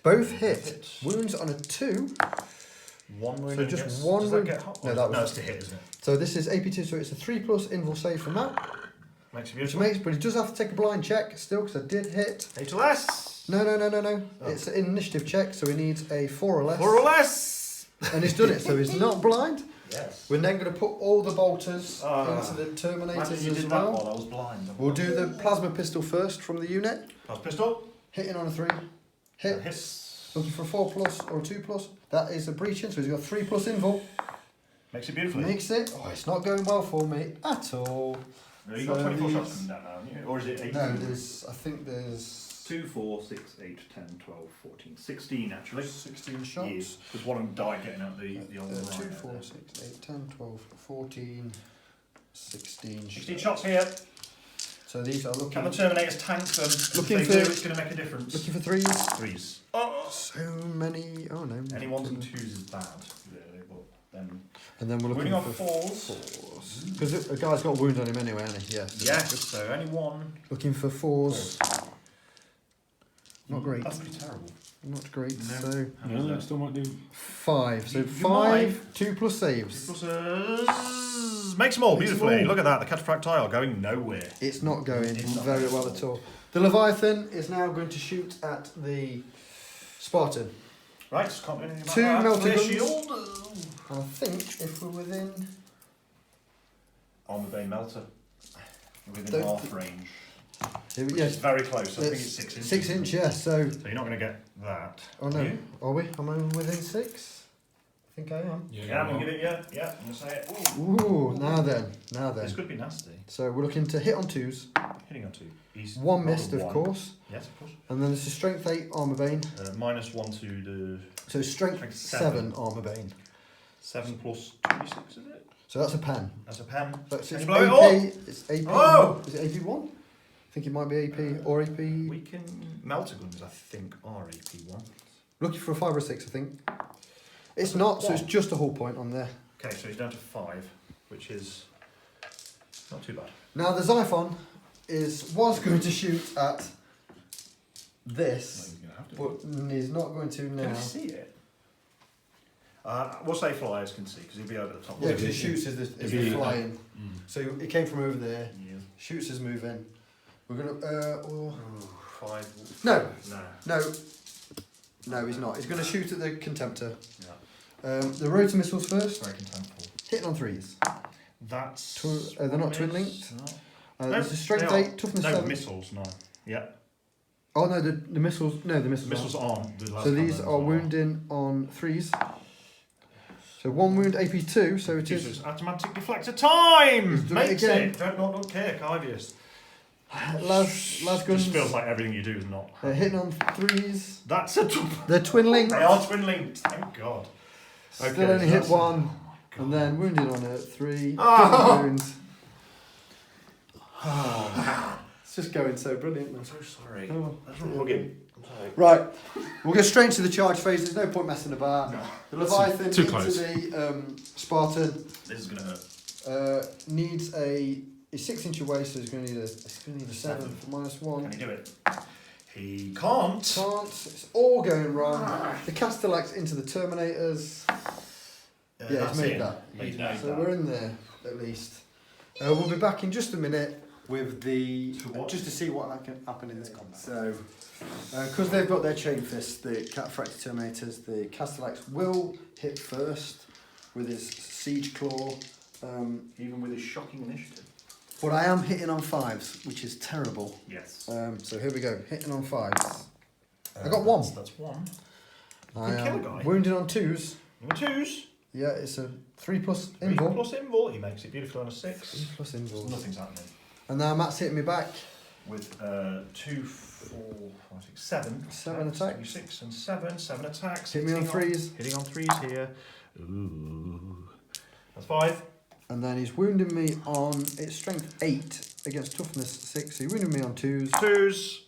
Both hit. Hits. Wounds on a 2. 1 wound. So and just gets, one does wound- That get hot? No, that was- No, it's to hit, isn't it? So this is AP2, so it's a 3+ invul save from that. Makes it Which beautiful. makes, but he does have to take a blind check still, because I did hit. 8 or less. No. Oh. It's an initiative check, so he needs a 4 or less. 4 or less. And he's done it, so he's not blind. Yes. We're then going to put all the bolters Ah. into the Terminators Imagine you as did that well. while I was blind. We'll do the plasma pistol first from the unit. Plus pistol. Hitting on a 3. Hit. Hit. Looking for a 4+ or a 2+. That is a breaching, so he's got 3+ invul. Makes it beautifully. Makes it. Oh, it's not going well for me at all. No, you've got So 24 shots these- coming down now, haven't you? Or is it 18? No, I think there's 2, 4, 6, 8, 10, 12, 14, 16 actually. 16 shots. Yes. Because one of them died getting out the old 2, line 4, there. 6, 8, 10, 12, 14, 16 16 shots here. So these are looking, Can the Terminators tank them? If Looking they for- do, it's going to make a difference. looking for 3s. 3s. Oh! So many. Oh no. Any 1s and 2s is bad, really, but then... And then we're looking Wounding on for 4s. Because a guy's got a wound on him anyway, hasn't he? Yes. Yes, so only 1. Looking for 4s. Not great. That's pretty terrible. Not great. No. So No, that still might do. 5. So You 5, 2+ saves. Makes them all Makes them beautifully. all. Look at that, the Cataphract going nowhere. It's not going It's not very going well at at all. The Leviathan is now going to shoot at the Spartan. Right, can't do anything about 2 that. melted Flare guns. shield. I think if we're within. On the Bay Melter. Within Don't half range. Which Yes, is very close. I think it's 6 inches. 6 inch, yeah. So, So you're not going to get that. oh no, You? are we? Am I within 6? I think I am. Yeah, I'm going to give it, yeah. I'm going to say it. Ooh, now then. This could be nasty. So we're looking to hit on 2s. Hitting on 2. He's 1 rolled missed, a of 1. course. Yes, of course. And then it's a strength 8 armor bane. -1 to the So strength Strength 7 armor bane. 7 plus 26, is it? So that's a pen. That's a pen. But Can it's you blow it AP. It's AP. Oh! Is it AP1? I think it might be AP or AP. We can... Melter guns, I think, are AP1. Looking for a 5 or 6, I think. It's not, so it's just a hull point on there. Okay, so he's down to 5, which is not too bad. Now the Xiphon was going to shoot at No, this, he's going to have to. but he's not going to Can now. you see it? We'll say flyers can see, because he'll be over the top. Yeah, because it shoots as the flying. Mm. So it came from over there. Yeah. Shoots as moving. We're gonna. Ooh, 5. No. No. No, he's not. He's going to shoot at the Contemptor. Yeah. The rotor missiles first. Very contemptible. Hitting on 3s. That's. They're not miss. twin linked. No. There's a strength they are. 8, toughness No, 7. missiles, no. Yeah. Oh no, the missiles. No, the missiles. Missiles aren't. aren't. The last So time these those are wounding on 3s. So 1 wound AP2. So it is. Jesus, automatic deflector time! He's doing it Makes again. it. Don't care, Carvius. Las guns. Just feels like everything you do is not. They're hitting on 3s. That's a. They're twin linked. They are twin linked. Thank God. Still Okay, only so hit that's- 1. And then wounded on a 3. Oh. Double wounds. It's just going so brilliant. I'm so sorry. Oh. That's not hugging. I'm sorry. Right, we'll go straight into the charge phase. There's no point messing about. No. The Leviathan Too into close. the Spartan This is gonna hurt. needs he's 6 inch away, so he's going to need a 7 for -1. Can he do it? He can't. Can't. It's all going wrong. The Castellax into the Terminators. Yeah, That's he's made it. that. He's made So that. we're in there at least. We'll be back in just a minute with the just to see what can happen in this combat. So, because they've got their chain fists, the Cataphractic Terminators, the Castellax will hit first with his siege claw, even with his shocking initiative. but I am hitting on 5s, which is terrible. Yes. So here we go, hitting on 5s. I got 1. That's 1. I kill a am guy. wounded on 2s. 2s. Yeah, it's a 3 plus 3 invul. plus invul. He makes it beautifully on a 6. 3 plus invul. Nothing's happening. And now Matt's hitting me back. With 2, 4, 5, 6, 7. 7 attacks. 6 and 7. 7 attacks. Hit me on 3s. Hitting on 3s here. Ooh. That's 5. And then he's wounding me on its strength 8 against toughness 6. So he wounded me on 2s. 2s.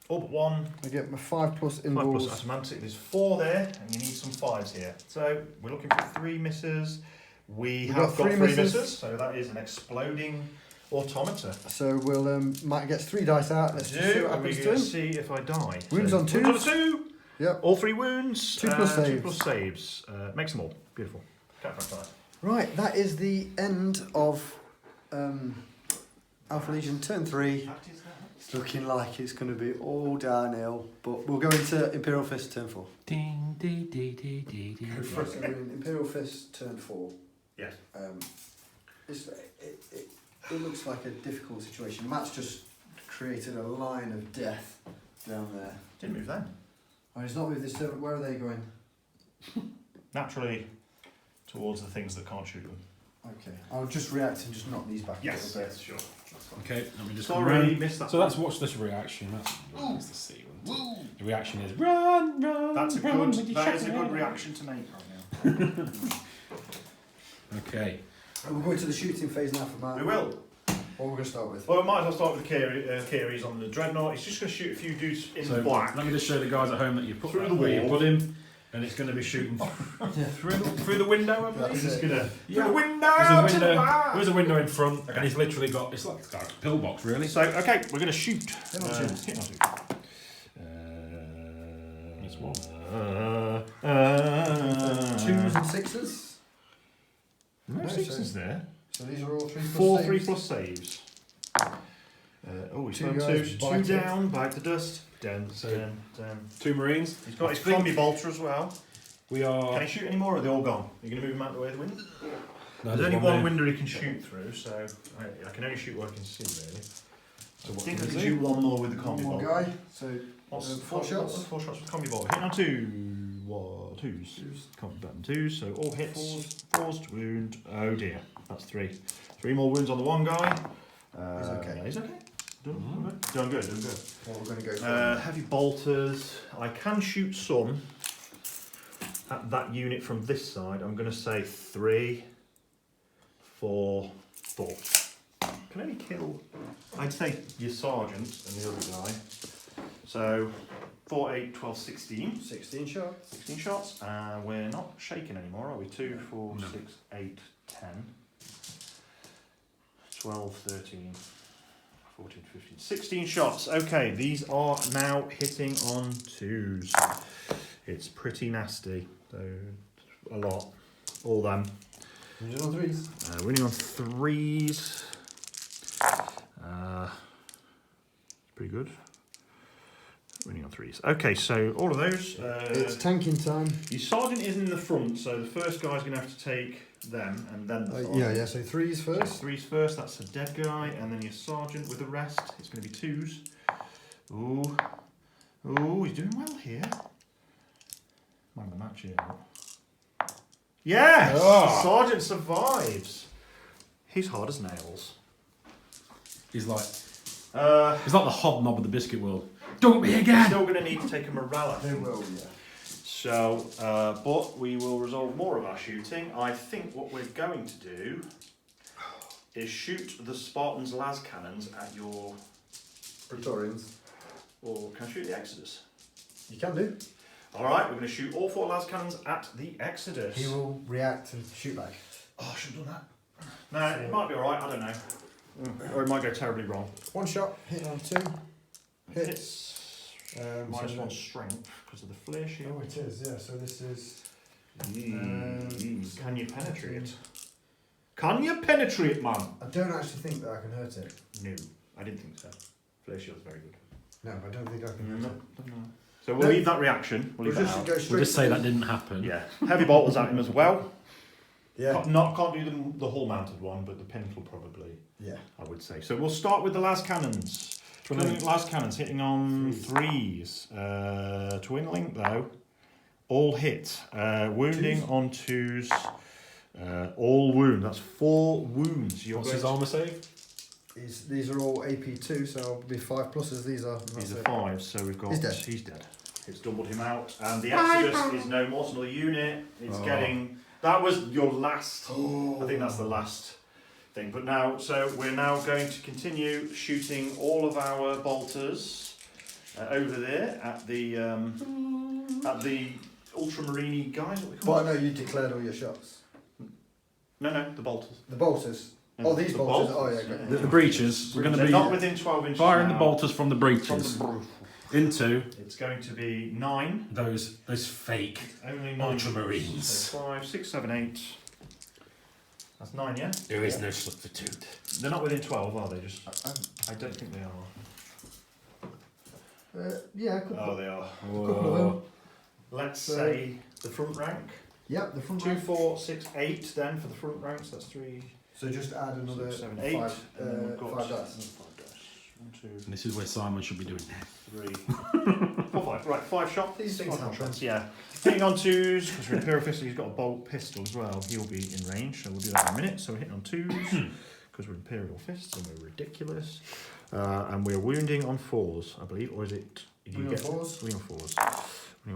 All but 1. I get my 5 plus 5 invuls. plus semantic. There's 4 there, and you need some 5s here. So we're looking for 3 misses. We have got 3 misses. So that is an exploding automata. So we'll Matt gets 3 dice out. Let's just see what happens to him. See if I die. Wounds on 2s. Wounds on 2. Yep. All 3 wounds. 2 plus saves. 2 plus saves. Makes them all. Beautiful. Right, that is the end of Alpha Legion turn 3. It's looking like it's going to be all downhill, but we'll go into Imperial Fist turn 4. Ding, dee, dee, dee, dee, dee. So we're in Imperial Fist turn 4. Yes. It looks like a difficult situation. Matt's just created a line of death down there. Didn't move then. Oh, he's not with this servant. Where are they going? Naturally towards the things that can't shoot them. Okay, I'll just react and just knock these back a little bit. Yes, sure. Okay, let me just come Sorry, round. missed that. So let's watch this reaction. That's the C one. The reaction is run, run, That's a run good. with your That is a shotgun. good reaction to make right now. Okay. We're going to the shooting phase now for Matt. We will. What we're going to start with? Well, we might as well start with the Kiri's on the Dreadnought. He's just going to shoot a few dudes in So black. let me just show the guys at home that you put Through that the where you wall. put him, and it's going to be shooting Through the window, I believe. That's He's just it. going to. Yeah. Through the window! There's a to window. the back! There's a window in front, Okay. and he's literally got. It's like a pillbox, really. So, okay, we're going to shoot. Hit on 2s. Hit on 2. It's one. 2s and 6s. No No, 6s so- there. So these are all 3 plus 4 saves. 3 plus saves. He's 2 got guys 2 bite it. down, bite the dust. Down, So- down. 2 Marines. He's got his I think combi bolter as well. We are. Can he shoot any more, or are they all gone? Are you going to move him out the way of the wind? No, There's only there. one window he can shoot through, so I can only shoot what I can see, really. So I what think I can can we shoot do? one more with the One combi more bolter. guy. So What's 4 shots. 4 shots with combi bolter. Hit on 2s. Combi button 2s, so all hits. 4s to wound. Oh dear, that's 3. 3 more wounds on the one guy. He's okay. He's okay. Doing good. what we're going to go for. Heavy bolters. I can shoot some at that unit from this side. I'm going to say 3, 4, 4. Can only kill, I'd say, your sergeant and the other guy. So 4, 8, 12, 16. 16 shots. 16 shots. We're not shaking anymore, are we? 2, 4, No. 6, 8, 10. 12, 13, 14, 15, 16 shots. Okay, these are now hitting on 2s. It's pretty nasty. So, a lot. All them. Wounded on 3s. Winning on 3s. Pretty good. Winning on 3s. Okay, so all of those. It's tanking time. Your sergeant is in the front, so the first guy's going to have to take them, and then the sergeant. Yeah, so 3s first. 3s first, that's a dead guy, and then your sergeant with the rest. It's going to be 2s. Ooh, he's doing well here. Man of the match here. Yes! Oh. Sergeant survives. He's hard as nails. He's like the hobnob of the biscuit world. Don't be We're again. still going to need to take a morale, I They think. will, yeah. So, but we will resolve more of our shooting. I think what we're going to do is shoot the Spartans' las cannons at your... Praetorians. Or can I shoot the Exodus? You can do. Alright, we're going to shoot all 4 las cannons at the Exodus. He will react and shoot back. Oh, I should have done that. No, it might be alright, I don't know. Or it might go terribly wrong. 1 shot, hit on 2. Hits. Minus so 1 strength because of the flare shield. Oh, it is, yeah. So this is. Can you penetrate? Can you penetrate, man? I don't actually think that I can hurt it. No, I didn't think so. Flare shield's very good. No, I don't think I can hurt it. So we'll leave that reaction. We'll leave that out. We'll just say that didn't happen. Yeah. Heavy bolters at him as well. Yeah. Can't do the hull mounted one, but the pinnacle probably. Yeah. I would say. So we'll start with the las cannons. Las cannons hitting on threes. Twin link though. All hit. Wounding on twos. All wound. That's 4 wounds. What's his armour save? These are all AP2, so it'll be 5 pluses. These are 5, so we've got. He's dead. It's doubled him out, and the Exodus is no more than a unit. It's getting. That was your last. I think that's the last thing. But now, so we're now going to continue shooting all of our bolters over there at the ultramarine guys. What we call But I know you declared all your shots. No, the bolters. The bolters. No, These the bolters. bolters. Oh yeah. The breaches. We're going to They're be not within 12 inches. firing now. the bolters from the breaches into. It's going to be 9. Those fake Only 9 ultramarines. So 5, 6, 7, 8. That's 9, yeah? There is no substitute. They're not within 12, are they? Just I don't think they are. Yeah. Couple, Oh, they are. couple of them. Let's say the front rank. Yep, the front 2, rank. 4, 6, 8 then for the front ranks. That's 3, So just add another 6, 7, 8. 5, and then we've got 5 dice. 5 dice. 1, 2, And this is where Simon should be doing that. 3, 4, 5. Right, 5 shot. These things 5 happen. shots, yeah. Hitting on 2s, because we're Imperial Fists, he's got a bolt pistol as well. He'll be in range, so we'll do that in a minute. So we're hitting on 2s, because we're Imperial Fists and we're ridiculous. And we're wounding on 4s, I believe. Or is it... Wounding on 4s? Wounding on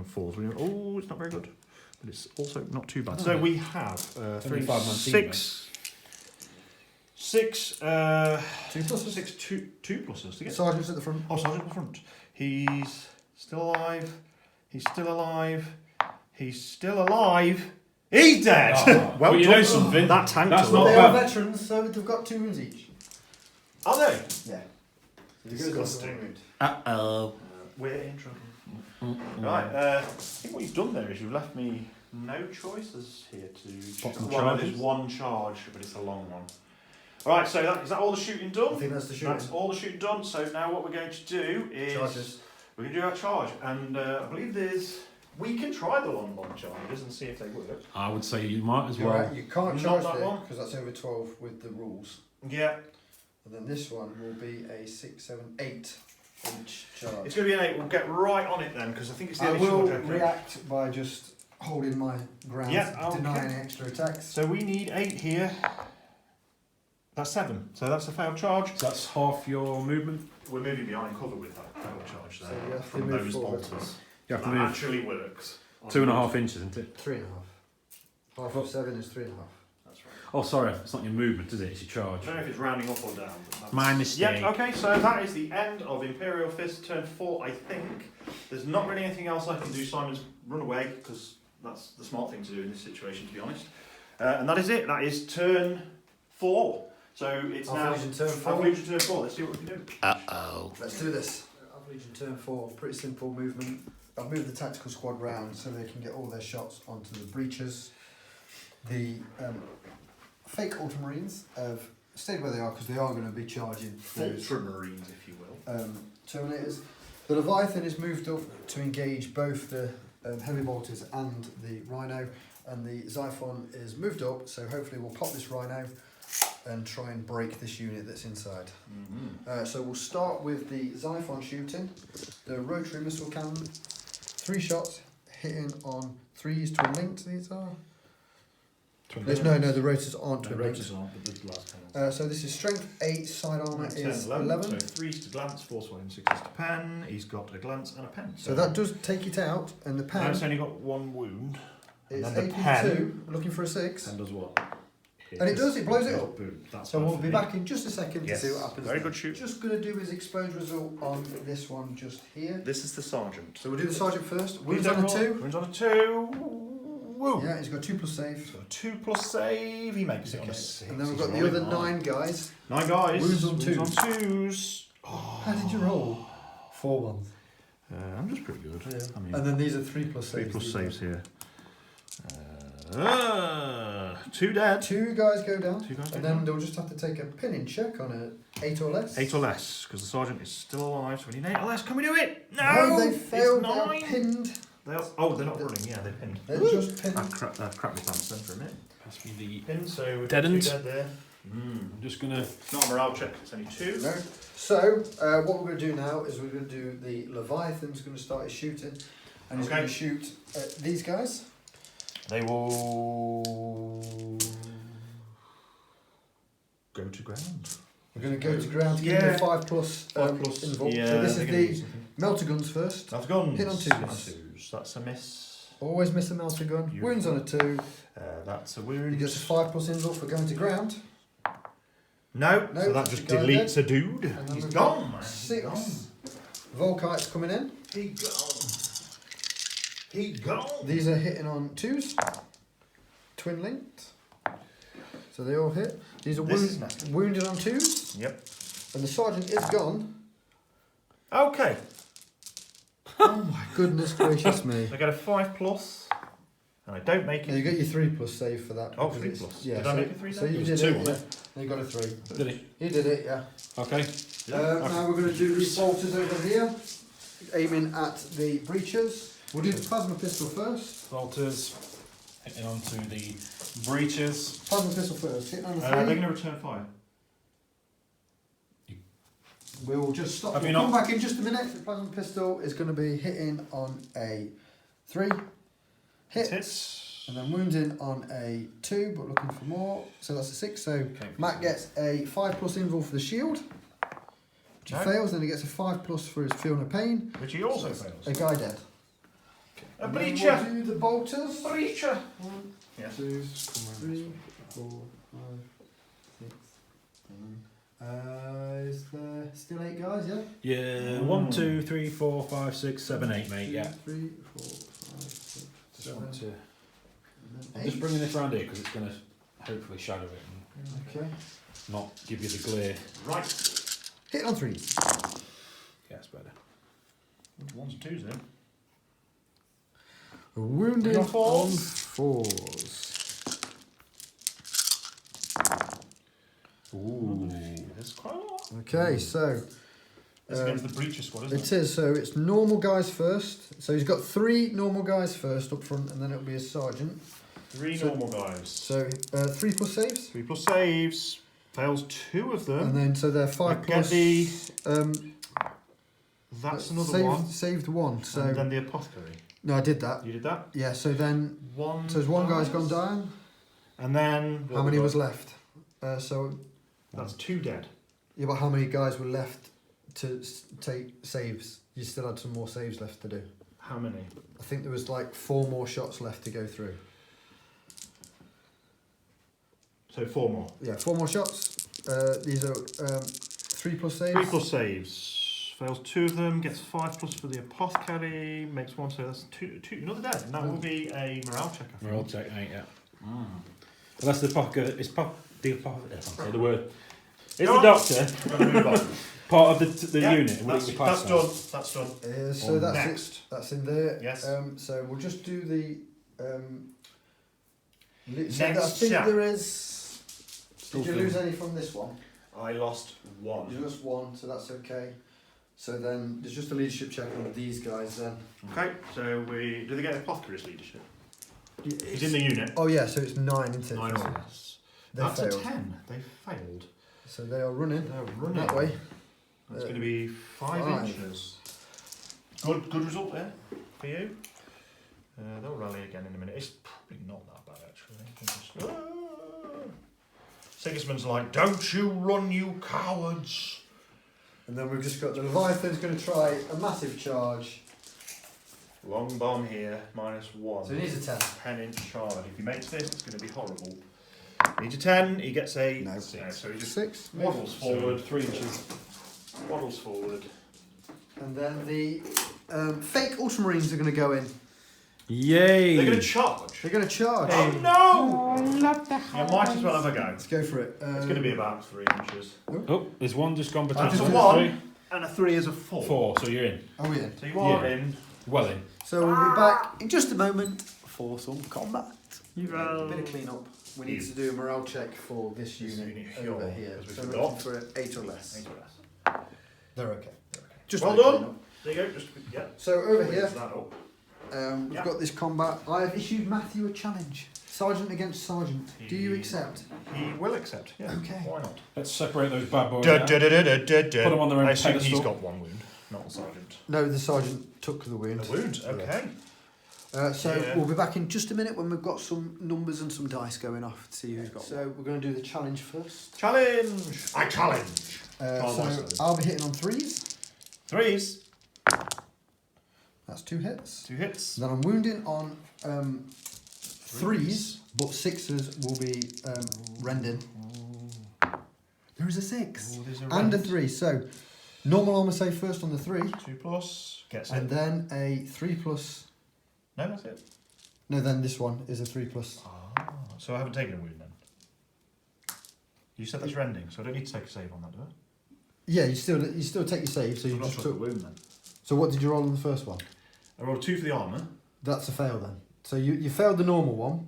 4s. Wounding on 4s. Oh, it's not very good. But it's also not too bad. So we have 3, 6... 2 pluses. 6, 2 pluses to get. Sergeant's at the front. Oh, Sergeant at the front. He's still alive. He's still alive. He's still alive. He's dead. Oh, well, you done. know something. That tanked That's a not lot. They bad. are veterans, so they've got 2 wounds each. Are they? Yeah. Disgusting. Uh-oh. We're in trouble. Right. I think what you've done there is you've left me no choices here to. Pop some Well, charges. there's one charge, but it's a long one. Alright, so is that all the shooting done? I think that's the shooting. That's all the shooting done. So now what we're going to do is Charges. we're going to do our charge, and I believe we can try the long bomb charges and see if they work. I would say you might as You're well. right, you can't Not charge that there one. because that's over 12 with the rules. Yeah, And then this one will be a 6, 7, 8 inch charge. it's going to be an 8. We'll get right on it then, because I think it's the I only will charge I can. react by just holding my ground, Yeah, okay. denying extra attacks. So we need 8 here. That's 7. So that's a failed charge. So that's half your movement. We're moving behind cover with that failed charge So there. you have to From move those forward. bolters. You have to That move actually works. 2.5 inches, isn't it? 3.5. Half of 7 is 3.5. That's right. Oh, sorry, it's not your movement, is it? It's your I charge. don't know if it's rounding up or down. But that's... My mistake. Yep, okay, so that is the end of Imperial Fist turn 4, I think. There's not really anything else I can do. Simon's run away, because that's the smart thing to do in this situation, to be honest. And that is it. That is turn 4. So it's Half now... Legion turn 4. Half Legion turn 4. Let's see what we can do. Uh-oh. Let's do this. Half Legion turn 4. Pretty simple movement. I've moved the tactical squad round so they can get all their shots onto the breaches. The fake Ultramarines have stayed where they are because they are going to be charging those Ultramarines, if you will. Terminators. The Leviathan is moved up to engage both the heavy bolters and the Rhino, and the Xiphon is moved up, so hopefully we'll pop this Rhino and try and break this unit that's inside. Mm-hmm. So we'll start with the Xiphon shooting. The rotary missile cannon, 3 shots, hitting on 3s twin linked. These are. No, the rotors aren't twin linked. Rotors aren't, but the last panels. So this is strength 8, side armour is 11. So 3s to glance, 4s to 6s to pen. He's got a glance and a pen. So that does take it out, and the pen Now it's only got 1 wound. is and then the AP2, looking for a 6. And does what? And it does, it blows it up. Boom. That's So we'll fine be for back me. in just a second Yes. to see what happens. Very then. good shoot. Just going to do his exposed result on this one just here. This is the sergeant. So we'll do the sergeant first. Wounds Wounds on a 2. Wounds on a 2. Woo. Yeah, he's got 2+ save. So 2+ save. He makes it on a 6. And then we've got He's the other rolling 9 guys. 9 guys. Wounds on 2s. On 2s. How did you roll? 4 ones. I'm just pretty good. Yeah. I mean, And then these are 3+ 3 saves. plus these saves are. here. 2 dead. 2 guys go down. 2 guys go and then down. they'll just have to take a pinning check on a 8 or less. 8 or less, because the sergeant is still alive, so we need 8 or less. Can we do it? No, No! they failed. It's 9. They're pinned. They're not running, yeah, they're pinned. They're just pinned. I crap my pants then for a minute. Pass me the Pin, so we've dead got 2 ends. dead there. I'm just gonna. It's not a morale check, it's only 2. No. So, what we're going to do now is we're going to do the Leviathan's going to start his shooting. And he's Okay. going to shoot at these guys. They will go to ground. We're going to go to ground to give Yeah. them a 5+ 5+. involved. Yeah, so this they're is gonna the use something. melter guns first. Melter guns. Hit on 2s. Hit on 2s. That's a miss. Always miss a melter gun. Beautiful. Wounds on a 2. That's a He wound. gets a 5+ insult for going to ground. No, No, so that that's just the guy deletes a dude. And then He's we've gone, got man. 6 He's Volkites coming in. gone. He gone. He gone. These are hitting on 2s. Twin linked. So they all hit. These are This is nasty. wounded on 2s. Yep. And the sergeant is gone. Okay. Oh my goodness gracious me. I get a 5+, and I don't make And you it. get your 3+ save for that. Oh, because 3+. it's- Yeah, Did so, I make a 3 so then? you It did was it, 2, yeah. wasn't And you got a 3. Did he? You did it, yeah. Okay. Now we're going to do these bolters over here. Aiming at the breachers. We'll do the plasma pistol first. Volters. Hitting onto the breaches. Plasma pistol first. Hitting on a 3. They're going to return fire. We'll just stop. Have We'll you come not- back in just a minute. The plasma pistol is going to be hitting on a 3. Hit. Hits. And then wounding on a 2, but looking for more. So that's a 6. So Matt gets a 5+ invul for the shield. Which he No. fails, then he gets a 5+ for his feeling of pain. Which he also fails. A guy dead. A And then breacher. We'll do the bolters. Breacher. 1, Yes. 2, 3, 4, 5, 6, 7. Is there still 8 guys? Yeah. Yeah. 1, 2, 3, 4, 5, 6, 7, 8, mate. 2, Yeah. 3, 4, 5, 6, Just want 7, to. and I'm then just 8. bringing this round here because it's going to hopefully shadow it and Okay. not give you the glare. Right. Hit on 3. Yeah, it's better. 1s and 2s then. Wounded On on fours. 4s. Ooh. There's quite a lot. Okay, so It's against the breacher squad, isn't it is. So it's normal guys first. So he's got 3 normal guys first up front, and then it'll be a sergeant. 3 So- normal guys. So 3+ saves, 3+ saves. Fails 2 of them. and then so they're 5+. Get the. Um, That's another saved, one. Saved 1. So And then the apothecary. no, I did that. You did that. Yeah. So then, One. so there's 1 guy's gone down. And then. How many was left? So That's 2 dead. yeah, but how many guys were left to take saves? You still had some more saves left to do. How many? I think there was like 4 more shots left to go through. So 4 more. Yeah, 4 more shots. These are 3+ saves. 3+ saves. Fails 2 of them. Gets 5+ for the apothecary. Makes 1. So that's 2. Another dead. And that will be a morale check. I think. Morale check, mate. Yeah. Well, that's the pocket. It's the pocket. I can't say the word. Is Go the on. doctor We're going to move on. part of the Yeah, unit? Will it That's be passed done. on? That's done. So On that's next. it. That's in there. Yes. So we'll just do the. Next So I think chat. there is. Did you Still lose any from this one? I lost 1. You lost 1, so that's okay. So then there's just a leadership check on these guys then. Okay, so we. Do they get apothecary's leadership? He's in the unit. Oh yeah, so it's 9 isn't it? 9 or less. They That's failed. a 10. They failed. So they are running They're running. that way. That's going to be 5 5. inches. Good result there for you. They'll rally again in a minute. It's probably not that bad actually. Sigismund's like, don't you run, you cowards! And then we've just got the Leviathan's going to try a massive charge. Long bomb here, -1. So he needs a 10. 10-inch charge. If he makes this, it's going to be horrible. Needs a 10, he gets a... No. so he just 6. waddles forward. 3 inches. Waddles forward. And then the fake Ultramarines are going to go in. Yay! They're going to charge. They're going to charge. Oh no! You might as well have a go. Let's go for it. It's going to be about 3 inches. Oh, there's one just gone between. That's That's a just 1 and a 3 is a 4. 4, so you're in. Oh yeah. So you are Yeah. in. Well in. So we'll be back in just a moment for some combat. You A bit of clean up. We need to do a morale check for this unit over here. Because So we we're forgot. looking for 8 or less. 8 or less. They're okay. Just a well bit of done. clean up. There you go. Just yeah. So over Raise here, that up. we've Yeah. got this combat. I have issued Mathew a challenge. Sergeant against sergeant. Do you accept? He will accept. Yeah. Okay. Why not? Let's separate those bad boys. Put them on their own I assume he's pedestal. got one wound, not the sergeant. No, the sergeant took the wound. A wound. Okay. So Yeah. we'll be back in just a minute when we've got some numbers and some dice going off to see who's got. So we're going to do the challenge first. Challenge. I challenge. So I'll be hitting on 3s. 3s. That's 2 hits. 2 hits. Then I'm wounding on 3s, but 6s will be rending. There is a 6 Ooh, there's a and a rend. 3. So normal armor save first on the 3, 2+ gets and it. then a 3+. No, that's it. No, then this one is a 3+. Ah, so I haven't taken a wound then. You said that's rending, so I don't need to take a save on that, do I? Yeah, you still take your save. So you I'm not just took took. the wound then. So what did you roll on the first one? I rolled 2 for the armour. That's a fail then. So you failed the normal one.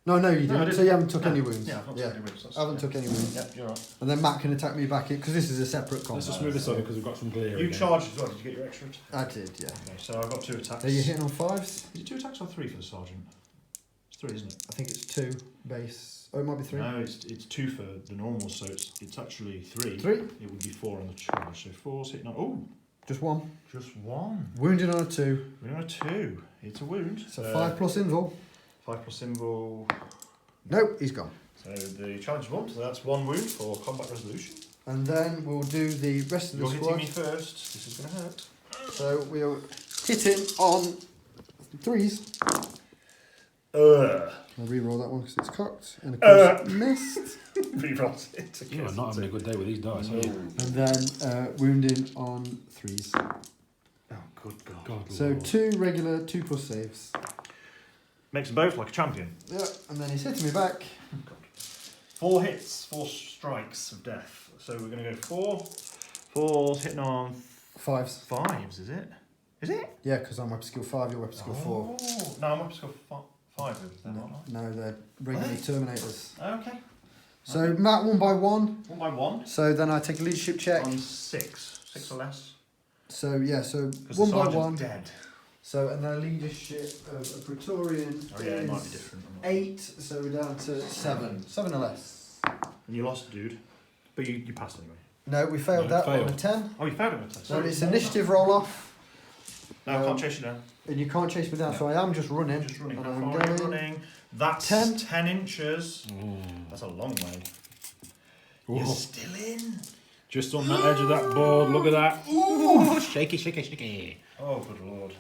No, you No, I didn't. didn't. So you haven't took No. any wounds. Yeah, I've not taken any wounds. I haven't took any wounds. Yep, you're right. And then Matt can attack me back in because this is a separate combat. Let's just move this over because we've got some glare. You again. charged as well. Did you get your extra? I did, yeah. Okay, so I've got 2 attacks. So you're hitting on 5s? Is it 2 attacks or 3 for the sergeant? It's 3, isn't it? I think it's 2 base. Oh, it might be 3. No, it's 2 for the normal, so it's actually 3. 3? It would be 4 on the charge. So 4's hitting on. Oh, Just 1. just 1. Wounded on a 2. We're on a 2. It's a wound. So 5 plus invul. 5 plus symbol. Nope, he's gone. So the challenge is 1. So that's 1 wound for combat resolution. And then we'll do the rest of the You're squad. hitting me first. This is going to hurt. So we'll hit him on 3s. I'll re-roll that one because it's cocked. And of course, missed. Rerolls it. You are not having a good day with these dice, are you? And then wounding on 3s. Oh, good God. God So Lord. 2 regular, 2+ saves. Makes them both like a champion. Yeah, and then he's hitting me back. 4 hits, 4 strikes of death. So we're going to go 4. 4's hitting on 5s. 5s, is it? Is it? Yeah, because I'm weapon skill 5, you're weapon skill 4. Oh, no, I'm up to score 5 with them, aren't No, they're regular Terminators. I? Okay. So Matt 1 by 1. 1 by 1. So then I take a leadership check. On 6. 6 or less. So yeah, so Because 1 the by sergeant's 1. dead. So and their leadership of a Praetorian Oh yeah, it might be is different. 8. So we're down to 7. 7 or less. And you lost, dude. But you passed anyway. No, we failed No, that failed. on a 10. Oh, you failed it with a test. So it's initiative roll off. No, I can't chase you down. And you can't chase me down, so I am just running. Just running. And How I'm far are you going running? That's 10. 10 inches. Mm. That's a long way. Ooh. You're still in. Just on that edge of that board, look at that. Ooh, shaky, shaky, shaky. Oh, good lord.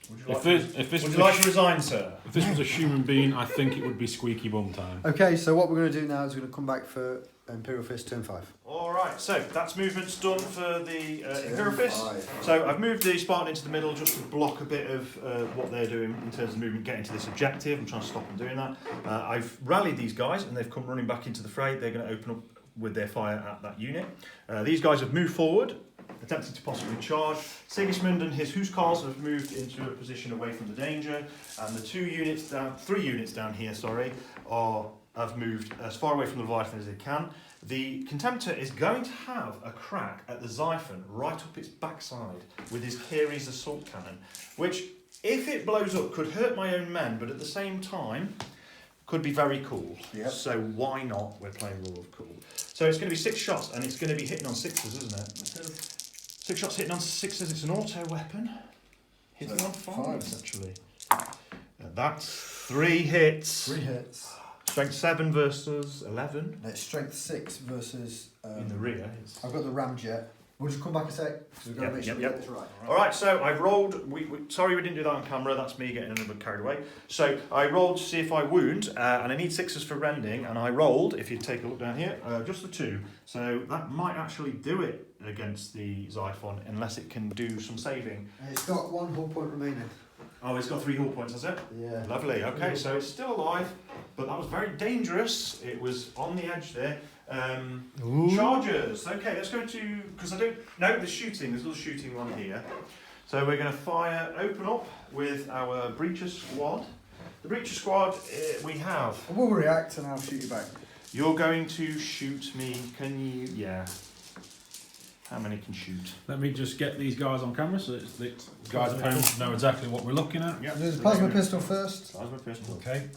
Would you If like, this would was you like to resign, sir? if this was a human being, I think it would be squeaky bum time. Okay, so what we're going to do now is we're going to come back for Imperial Fist turn 5. Alright, so that's movement's done for the Imperial Fists. 5. So I've moved the Spartan into the middle just to block a bit of what they're doing in terms of movement, getting to this objective. I'm trying to stop them doing that. I've rallied these guys and they've come running back into the fray. They're going to open up with their fire at that unit. These guys have moved forward, attempting to possibly charge. Sigismund and his Huskarls have moved into a position away from the danger, and the 3 units down here, have moved as far away from the Leviathan as they can. The Contemptor is going to have a crack at the Xiphon right up its backside with his Keres assault cannon, which, if it blows up, could hurt my own men, but at the same time, could be very cool. Yep. So why not? We're playing rule of cool. So it's going to be 6 shots, and it's going to be hitting on 6s, isn't it? 6 shots hitting on 6s. It's an auto weapon. Hitting So on 5s, 5s. actually. That's 3 hits. 3 hits. Strength 7 versus 11. It's strength 6 versus. In the rear. It's... I've got the ramjet. We'll just come back a sec because we've got to make sure we get this right. Alright, so I rolled. Sorry we didn't do that on camera. That's me getting a little bit carried away. So I rolled to see if I wound, and I need 6s for rending, and I rolled, if you take a look down here, just the 2. So that might actually do it against the Xiphon, unless it can do some saving. It's got 1 hull point remaining. Oh, it's got 3 hull points, has it? Yeah. Lovely. Okay, so it's still alive, but that was very dangerous. It was on the edge there. Chargers. Okay, let's go to, because I don't. No, there's shooting. There's a little shooting one here. So we're going to fire. Open up with our breacher squad. The Breacher Squad, we have. We'll react and I'll shoot you back. You're going to shoot me. Can you? Yeah. How many can shoot? Let me just get these guys on camera so that the guys at home know exactly what we're looking at. Yeah. Do the plasma pistol first. Plasma pistol. Okay.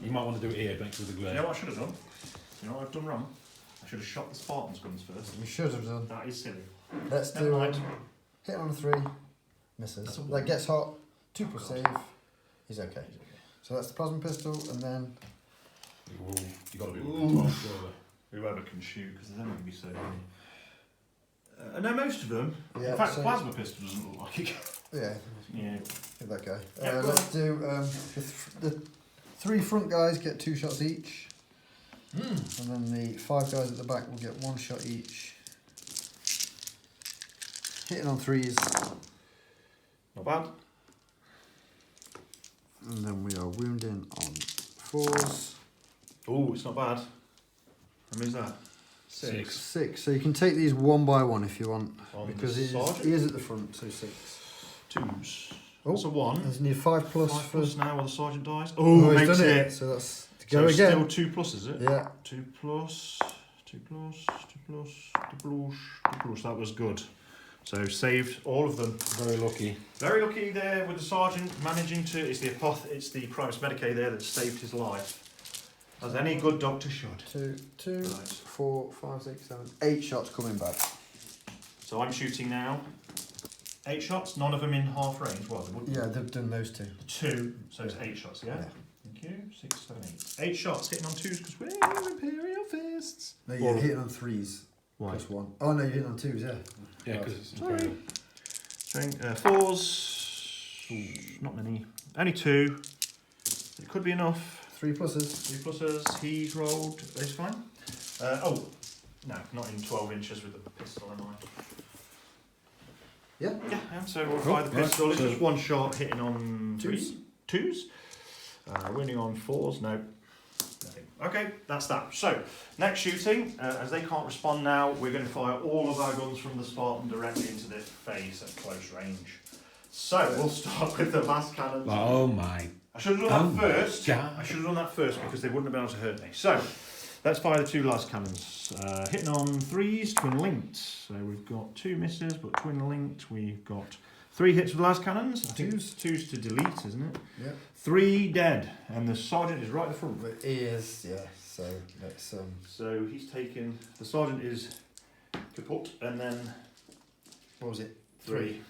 You might want to do it here, next to the glare. You know what I should have done? You know what I've done wrong? I should have shot the Spartan's guns first. You should have done. That is silly. Let's Never do mind. hit on 3, misses. That's a That gets hot, 2 plus God. save. He's okay. So that's the plasma pistol, and then You got to be Ooh. 12, surely. Whoever can shoot, because there's only going to be so many. No, most of them. yeah. In fact, so, plasma pistol doesn't look like it. yeah, Yeah. give that guy. Yeah, go let's do the 3 front guys get 2 shots each, and then the 5 guys at the back will get 1 shot each. Hitting on 3s, Not bad. and then we are wounding on 4s. Oh, it's not bad. How many's that? 6. 6. So you can take these one by one if you want, On because the he sergeant? is at the front. So 6. 2s. Oh, That's a 1. There's need 5 plus 5 for. plus now while the sergeant dies. Oh, Oh, he's makes done it. So that's to So go again. still 2 plus, is it? Yeah. 2 plus, 2 plus, 2 plus, 2 plus, 2 plus. That was good. So saved all of them. Very lucky. Very lucky there with the sergeant managing to. It's the Primus Medicae there that saved his life, as any good doctor should. 2, Right. 4, 5, 6, 7, 8 shots coming back. So I'm shooting now. 8 shots. None of them in half range. Well, they wouldn't. Yeah, they've done those 2. 2. So it's 8 shots. Yeah. Yeah. Thank you. 6, 7, 8. 8 shots hitting on 2s because we're Imperial Fists. No, Well, you're hitting on 3s. Why? Plus 1. Oh no, you're hitting on 2s. Yeah. Yeah, because it's Sorry. Imperial. Showing 4s. Ooh, not many. Only 2. It could be enough. 3 pluses. 3 pluses. He's rolled. He's fine. Oh, no, not in 12 inches with the pistol, am I? Yeah. Yeah, so we'll Cool, fire the right, pistol. It's so- just 1 shot hitting on 2s. 2s. Winning on 4s. No. Nothing. Okay, that's that. So, next shooting, as they can't respond now, we're going to fire all of our guns from the Spartan directly into their face at close range. So, we'll start with the last cannon. Oh my. I should have done Oh that my first. God. I should have done that first because they wouldn't have been able to hurt me. So, let's fire the 2 last cannons. Hitting on 3s, twin linked. So we've got 2 misses, but twin linked. We've got 3 hits with the last cannons. I think 2's to delete, isn't it? Yeah. 3 dead, and the sergeant is right at the front. But he is. Yeah. So let's So he's taken. The sergeant is kaput, and then what was it? 3.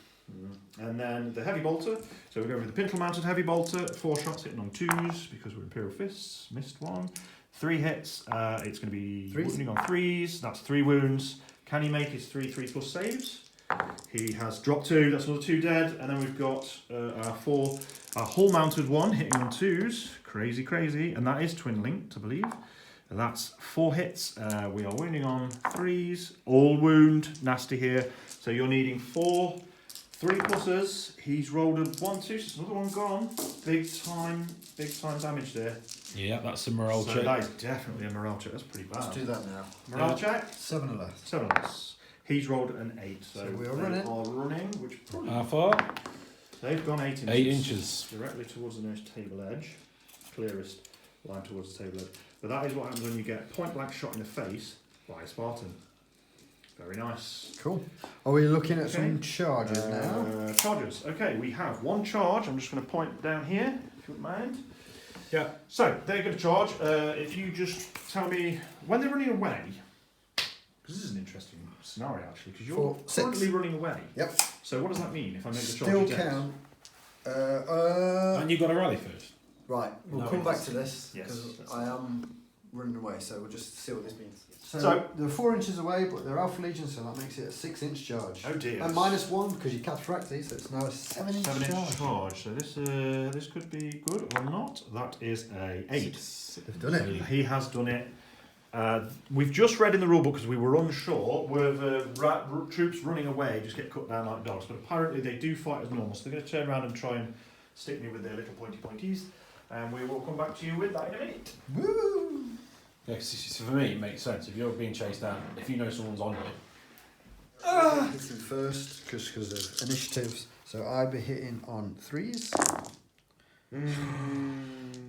And then the heavy bolter. So we're going with the pintle mounted heavy bolter. 4 shots hitting on 2s because we're Imperial Fists. Missed 1. 3 hits. It's going to be 3s. wounding on 3s. That's 3 wounds. Can he make his 3 plus saves? He has dropped 2. That's another 2 dead. And then we've got our hull mounted one hitting on 2s. Crazy, crazy. And that is twin linked, I believe. And that's 4 hits. We are wounding on 3s. All wound. Nasty here. So you're needing 4 3 pluses. He's rolled a 1, 2, so another one gone. Big time damage there. Yeah, that's a morale So check. that is definitely a morale check. That's pretty bad. Let's do that now. Morale check. 7 or less. 7 less. He's rolled an 8. So we are they running. are running, which probably How far? they've gone 8 inches. 8 inches. Directly towards the nearest table edge. Clearest line towards the table edge. But that is what happens when you get point blank shot in the face by a Spartan. Very nice. Cool. Are we looking at Okay. some charges now? Charges. Okay, we have 1 charge. I'm just going to point down here, if you wouldn't mind. Yeah. So, they're going to charge. If you just tell me when they're running away, because this is an interesting scenario actually, because you're 4, 6. currently running away. Yep. So, what does that mean if I make the charge? Still dead? count. And you got to rally first. Right, we'll No, come back it's- to this Yes, because that's I am running away, so we'll just see what this means. So, So- they're 4 inches away, but they're Alpha Legion, so that makes it a 6-inch charge. Oh dear. And -1 because you capped fracty, so it's now a 7-inch 7-inch charge. charge. So this could be good or not. That is a 8. They've done it. He has done it. We've just read in the rulebook because we were unsure whether troops running away just get cut down like dogs, but apparently they do fight as normal. So they're going to turn around and try and stick me with their little pointy pointies, and we will come back to you with that in a minute. Woo! Yeah, 'cause for me, it makes sense. If you're being chased down, if you know someone's on you, Hit him first because of initiatives. So I'd be hitting on 3s.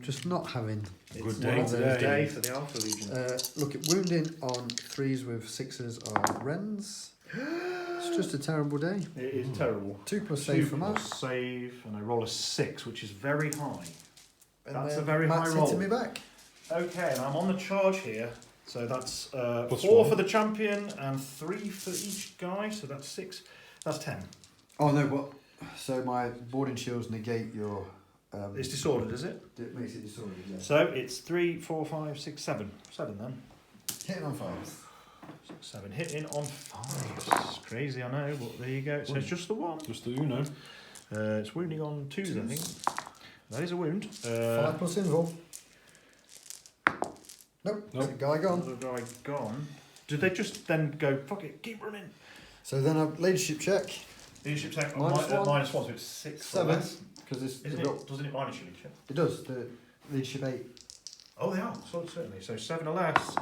Just not having. It's day not a today. day for the Alpha Legion. Look at wounding on 3s with 6s are Wrens. It's just a terrible day. It is terrible. 2+ save from us. Save, and I roll a 6, which is very high. And That's then a very Matt's high roll. hitting me back. Okay, and I'm on the charge here. So that's 4 1. for the champion and 3 for each guy. So that's 6. That's 10. Oh no, but so my boarding shields negate your. It's disordered, is it? It makes it disordered. Yeah. So it's 3, 4, 5, 6, 7. 7 then. Hitting on 5s. 6, 7. Hitting on 5s. Crazy, I know, but there you go. So it's just the 1. Just the Uno. It's wounding on 2s, I think. That is a wound. 5+ invul. Nope. Nope. Guy gone. Another guy gone. Did they just then go, fuck it, keep running? So then a leadership check. Leadership check on -1. -1, so it's 6 or 7. less. Because this Isn't it? Doesn't it minus your leadership? it does the leadership 8. Oh, they are, so certainly. So 7 or less,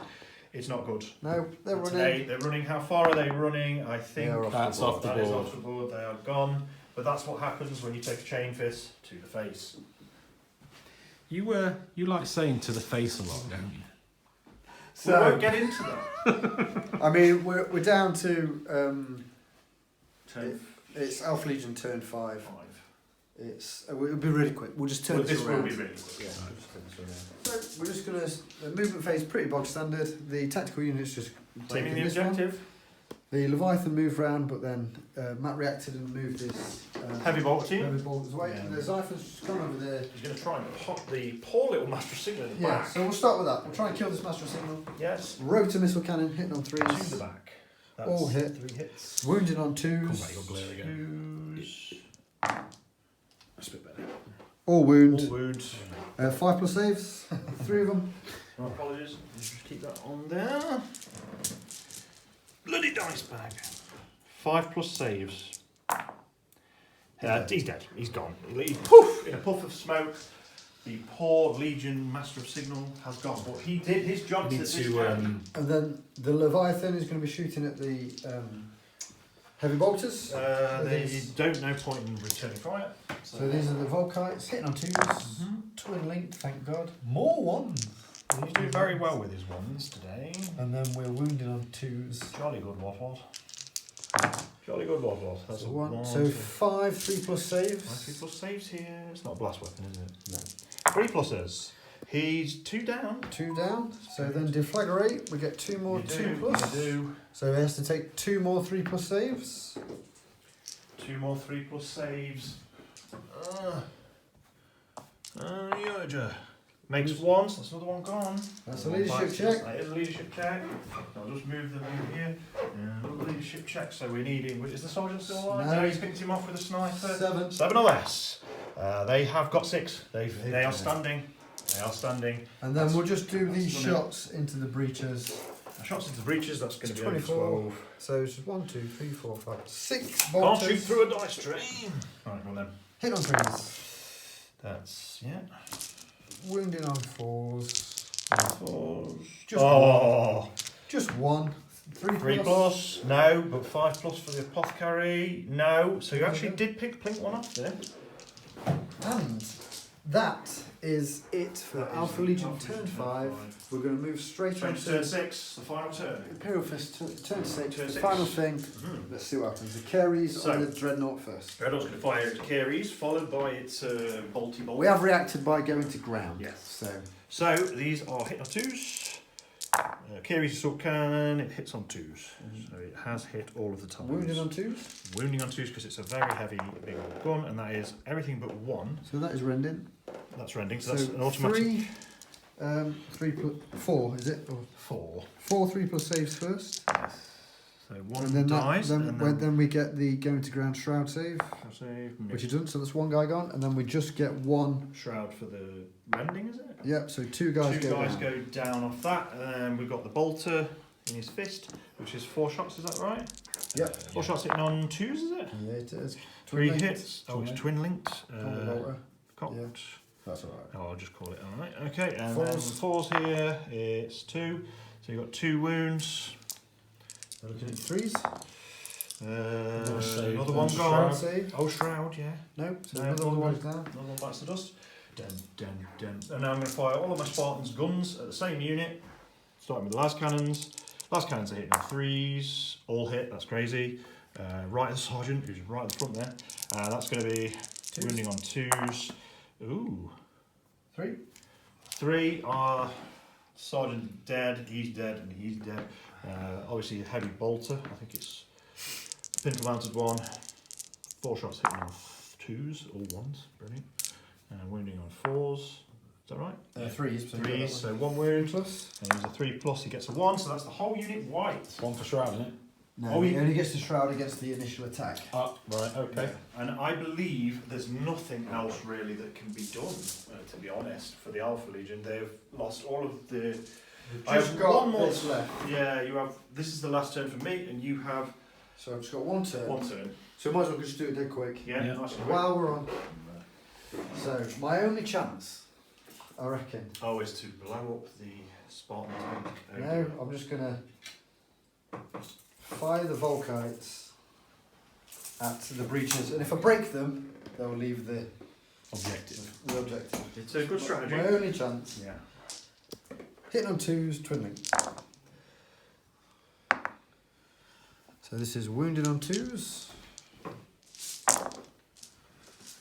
it's not good. No, they're That's running. an 8. They're running. How far are they running? I think They're off That's the board. off the that is board. off the board. They are gone. But that's what happens when you take a chain fist to the face. You like saying to the face a lot, don't you? We won't get into that. I mean, we're down to Turn it's Alpha Legion turn 5. 5. It's it'll be really quick. We'll just turn Well, this this will around. be really quick. Yeah. So we're just gonna the movement phase pretty bog standard. The tactical units just Claiming taking the this one. objective. The Leviathan moved round, but then Matt reacted and moved his Heavy bolt team. heavy bolters away. Yeah. The Xiphon's just gone over there. He's going to try and pop the poor little Master Signal in the Yeah, back. so we'll start with that. We'll try and kill this Master Signal. Yes. Rotor missile cannon hitting on To the 3s. back. That's All hit. 3 hits. Wounded on Come 2s. back, you'll glare again. 2s. That's a bit better. All wound. All wounds. 5+ saves. 3 of them. My apologies. Just keep that on there. Bloody dice bag. 5+ saves. He's dead. He's gone. He poof in a puff of smoke. The poor Legion Master of Signal has gone. But he did his job You to need this to. And then the Leviathan is going to be shooting at the heavy bolters. They don't no point in returning fire. So these are the Volkites hitting on 2s. Twin linked, thank God. More 1s. He's doing very well with his ones today. And then we're wounded on 2s. Jolly good waffles. Jolly good waffles. That's So a 1. So 5 3+ saves. 3+ saves here. It's not a blast weapon, is it? No. 3 pluses. He's 2 down. 2 down. So then deflagrate, we get 2 more You 2+. do. So he has to take 2 more 3+ saves. 2 more 3+ saves. Yoja. Makes 1, so that's another 1 gone. That's a leadership check. That is a leadership check. I'll just move them over here. Another leadership check, so we need him. Is the sergeant still alive? No. No, he's picked him off with a sniper. 7. 7 or less. They have got 6. They are standing. They are standing. And then we'll just do these that's gonna- shots into the breaches. Shots into the breaches, that's going to It's be over 24. 12. So it's just 1, 2, 3, 4, 5, 6 Can't bolters. shoot through a dice train. Right, well then. Hit on 3s. That's, yeah. Wounding on 4s. Just Oh, Just 1. 3+. 3+, no, but 5+ for the apothecary, no. So you actually did plink 1 off there. And that is it for That is Alpha Legion Alpha turn Legion 5. turn 5. We're going to move straight on Turn to 6, the final turn. Imperial Fist turn 6. Turn The 6. final thing. Mm-hmm. Let's see what happens. The carries So- on the Dreadnought first. Dreadnought's going to fire its carries, followed by its bolty bolt. We have reacted by going to ground. Yes. So So these are hit on 2s. Carries assault cannon, it hits on 2s. So it has hit all of the times. wounded on 2s. Wounding on 2s because it's a very heavy big old gun, and that is everything but 1. So that is rending. That's rending, so that's an automatic 4, is it? Or 4. 4 3+ saves first. So 1 And then dies, then we get the going to ground shroud save, save, which he doesn't. So that's 1 guy gone, and then we just get 1. shroud for the rending, is it? Yep. So 2 guys 2 go guys down. go down off that, and then we've got the bolter in his fist, which is 4 shots, is that right? Yep. 4 shots hitting on 2s, is it? Yeah, it is. 3 linked. hits. Oh, it's twin linked. Bolter. Cocked. Yeah. That's alright. Oh, I'll just call it alright. Okay, and 4s. then 4s here. It's 2. So you've got 2 wounds. We're looking at 3s. Another save. one Shroud gone. save. Oh, shroud, yeah. No. So No, another one goes down. Another one bites the dust. And now I'm going to fire all of my Spartans' guns at the same unit, starting with the las cannons. Las cannons are hitting on 3s, all hit, that's crazy. Right of the sergeant, who's right at the front there. That's going to be wounding on 2s. Ooh. 3. 3 are sergeant dead, and he's dead. Obviously a heavy bolter, I think it's pintle mounted one. 4 shots hitting on 2s, all 1s, brilliant. Wounding on 4s, is that right? 3s. 3s, so 1 wound. Plus. And he's a 3+, he gets a 1, so that's the whole unit white. 1 for shroud, isn't it? No, he only gets the shroud against the initial attack. Oh, right, okay. And I believe there's nothing else really that can be done, to be honest, for the Alpha Legion. They've lost all of the... I have one more left. Yeah, you have... This is the last turn for me, and you have... So I've just got 1 turn. 1 turn. So might as well just do it dead quick. Yeah, Yeah. nice and quick. While we're on. So, my only chance, I reckon. Oh, is to blow up the Spartan tank. No, I'm just going to fire the Volkites at the breaches, and if I break them, they'll leave the Objective. objective. It's a good strategy. My only chance. Yeah. Hitting on 2s, twiddling. So this is wounded on 2s.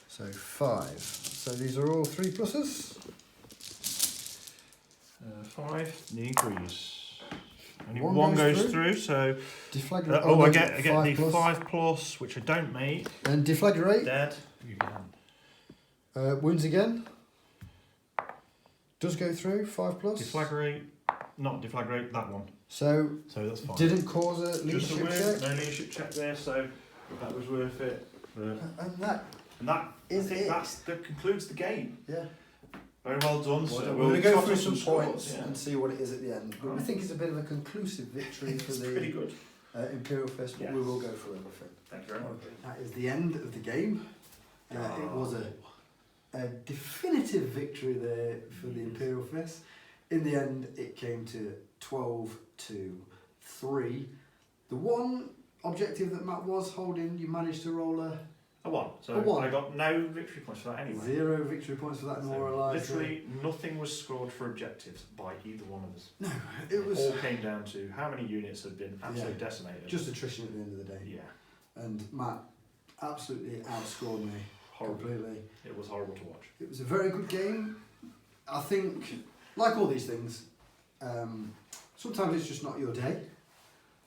So 5. So these are all 3 pluses. 5, the increase. Only One one goes goes through, so... Deflagrate. I get the 5+. 5+, which I don't make. And deflagrate. Dead. Wounds again. Does go through, 5+. Deflagrate. Not deflagrate, that one. So So that's fine. didn't cause a Just a leadership wound, check. no leadership check there, so that was worth it. And that And that, is I think it. that concludes the game. Yeah. Very well done. So We're we'll going to go top through up some scores, points and see what it is at the end. But we think it's a bit of a conclusive victory for It's pretty the good. Imperial Fist, but Yes. we will go through everything. Thank you very much. That is the end of the game. It was a definitive victory there for the Imperial Fist. In the end, it came to 12-3. The one objective that Matt was holding, you managed to roll a A 1. So A 1. I got no victory points for that anyway. 0 victory points for that So demoralised. literally nothing was scored for objectives by either one of us. No, it was all came down to how many units had been absolutely decimated. just attrition at the end of the day. Yeah, And Matt absolutely outscored me horrible. completely. It was horrible to watch. It was a very good game. I think, like all these things, sometimes it's just not your day.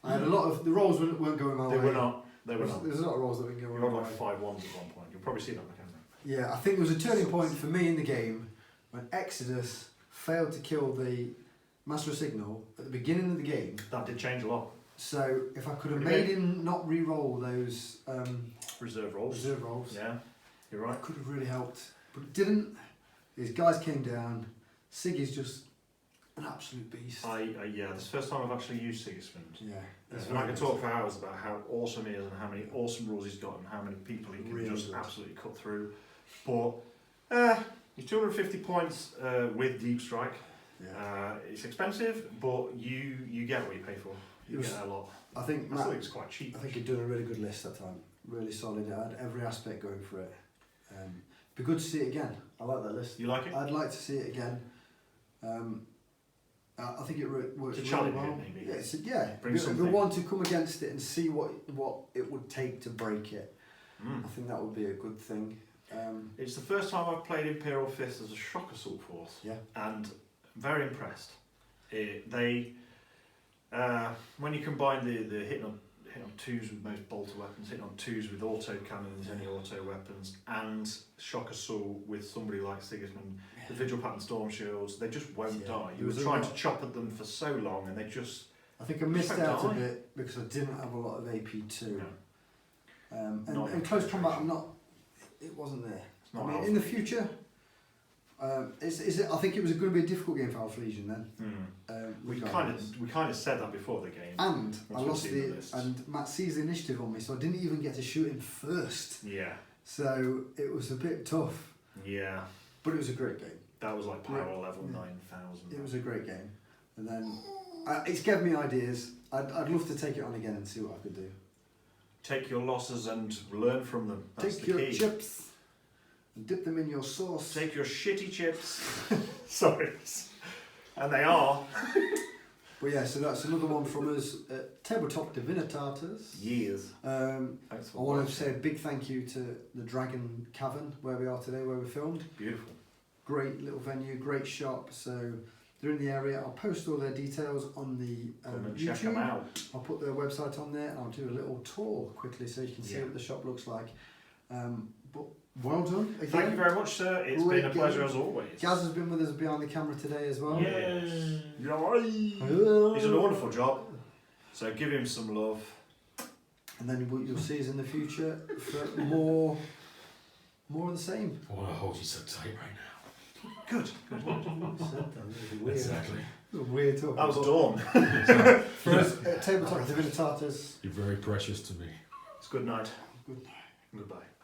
I had a lot of the rolls weren't going my way. They were not. They were not. There's a lot of rolls that didn't go You my got way. like 5 1s at one point. You'll probably see that on the camera. Yeah, I think there was a turning point for me in the game when Exodus failed to kill the Master of Signal at the beginning of the game. That did change a lot. So if I could have What do you made him not re-roll those Reserve rolls. reserve rolls, Yeah, you're right. that could have really helped. But it didn't. His guys came down. Siggy's just an absolute beast. Yeah, this is the first time I've actually used Sigismund. Yeah. And I can talk for hours about how awesome he is and how many awesome rules he's got and how many people he can Really just good. absolutely cut through. But he's 250 points with Deep Strike. Yeah. It's expensive, but you get what you pay for. You It was- get a lot. I think I Matt, think it's quite cheap. I think he'd done a really good list that time. Really solid. It had every aspect going for it. Be good to see it again. I like that list. You like it? I'd like to see it again. I think it works To really challenge well. it, maybe. Yeah, Bring the something. one to come against it and see what it would take to break it. Mm. I think that would be a good thing. It's the first time I've played Imperial Fists as a shock assault force. Yeah. And very impressed. When you combine the hitting on 2s with most bolter weapons, hitting on 2s with auto cannons, any auto weapons, and shock assault with somebody like Sigismund, the Vigil Pattern Storm Shields, they just won't Yeah. die. There You were was a trying lot- to chop at them for so long and they just... I think I missed Don't out a die. bit because I didn't have a lot of AP2. No. Not And close combat, it wasn't there. It's not I mean, Alpha in the Legion. future, I think it was going to be a difficult game for Alpha Legion then. We regardless. kind of said that before the game. And I we've lost seen the the list. and Matt seized the initiative on me, so I didn't even get to shoot him first. Yeah, So it was a bit tough, yeah. but it was a great game. That was like power Yeah. level Yeah. 9,000. It was a great game, and then it's given me ideas. I'd love to take it on again and see what I could do. Take your losses and learn from them. That's Take the your key. chips and dip them in your sauce. Take your shitty chips. Sorry. And they are. But yeah, so that's another one from us at Tabletop Divinitatis. Years. Thanks for I want to say a big thank you to the Dragon Cavern, where we are today, where we filmed. Beautiful. Great little venue, great shop. So they're in the area. I'll post all their details on the Come and YouTube. check them out. I'll put their website on there and I'll do a little tour quickly so you can see what the shop looks like. But well done again. Thank you very much, sir. It's been a pleasure as always. Gaz has been with us behind the camera today as well. Yes. He's done a wonderful job. So give him some love. And then what you'll see is in the future for more of the same. I want to hold you so tight right now. Good. Weird. Exactly. Weird talk. That was Dawn. For us at Tabletop Divinitatis. You're very precious to me. It's good night. Good night. Goodbye.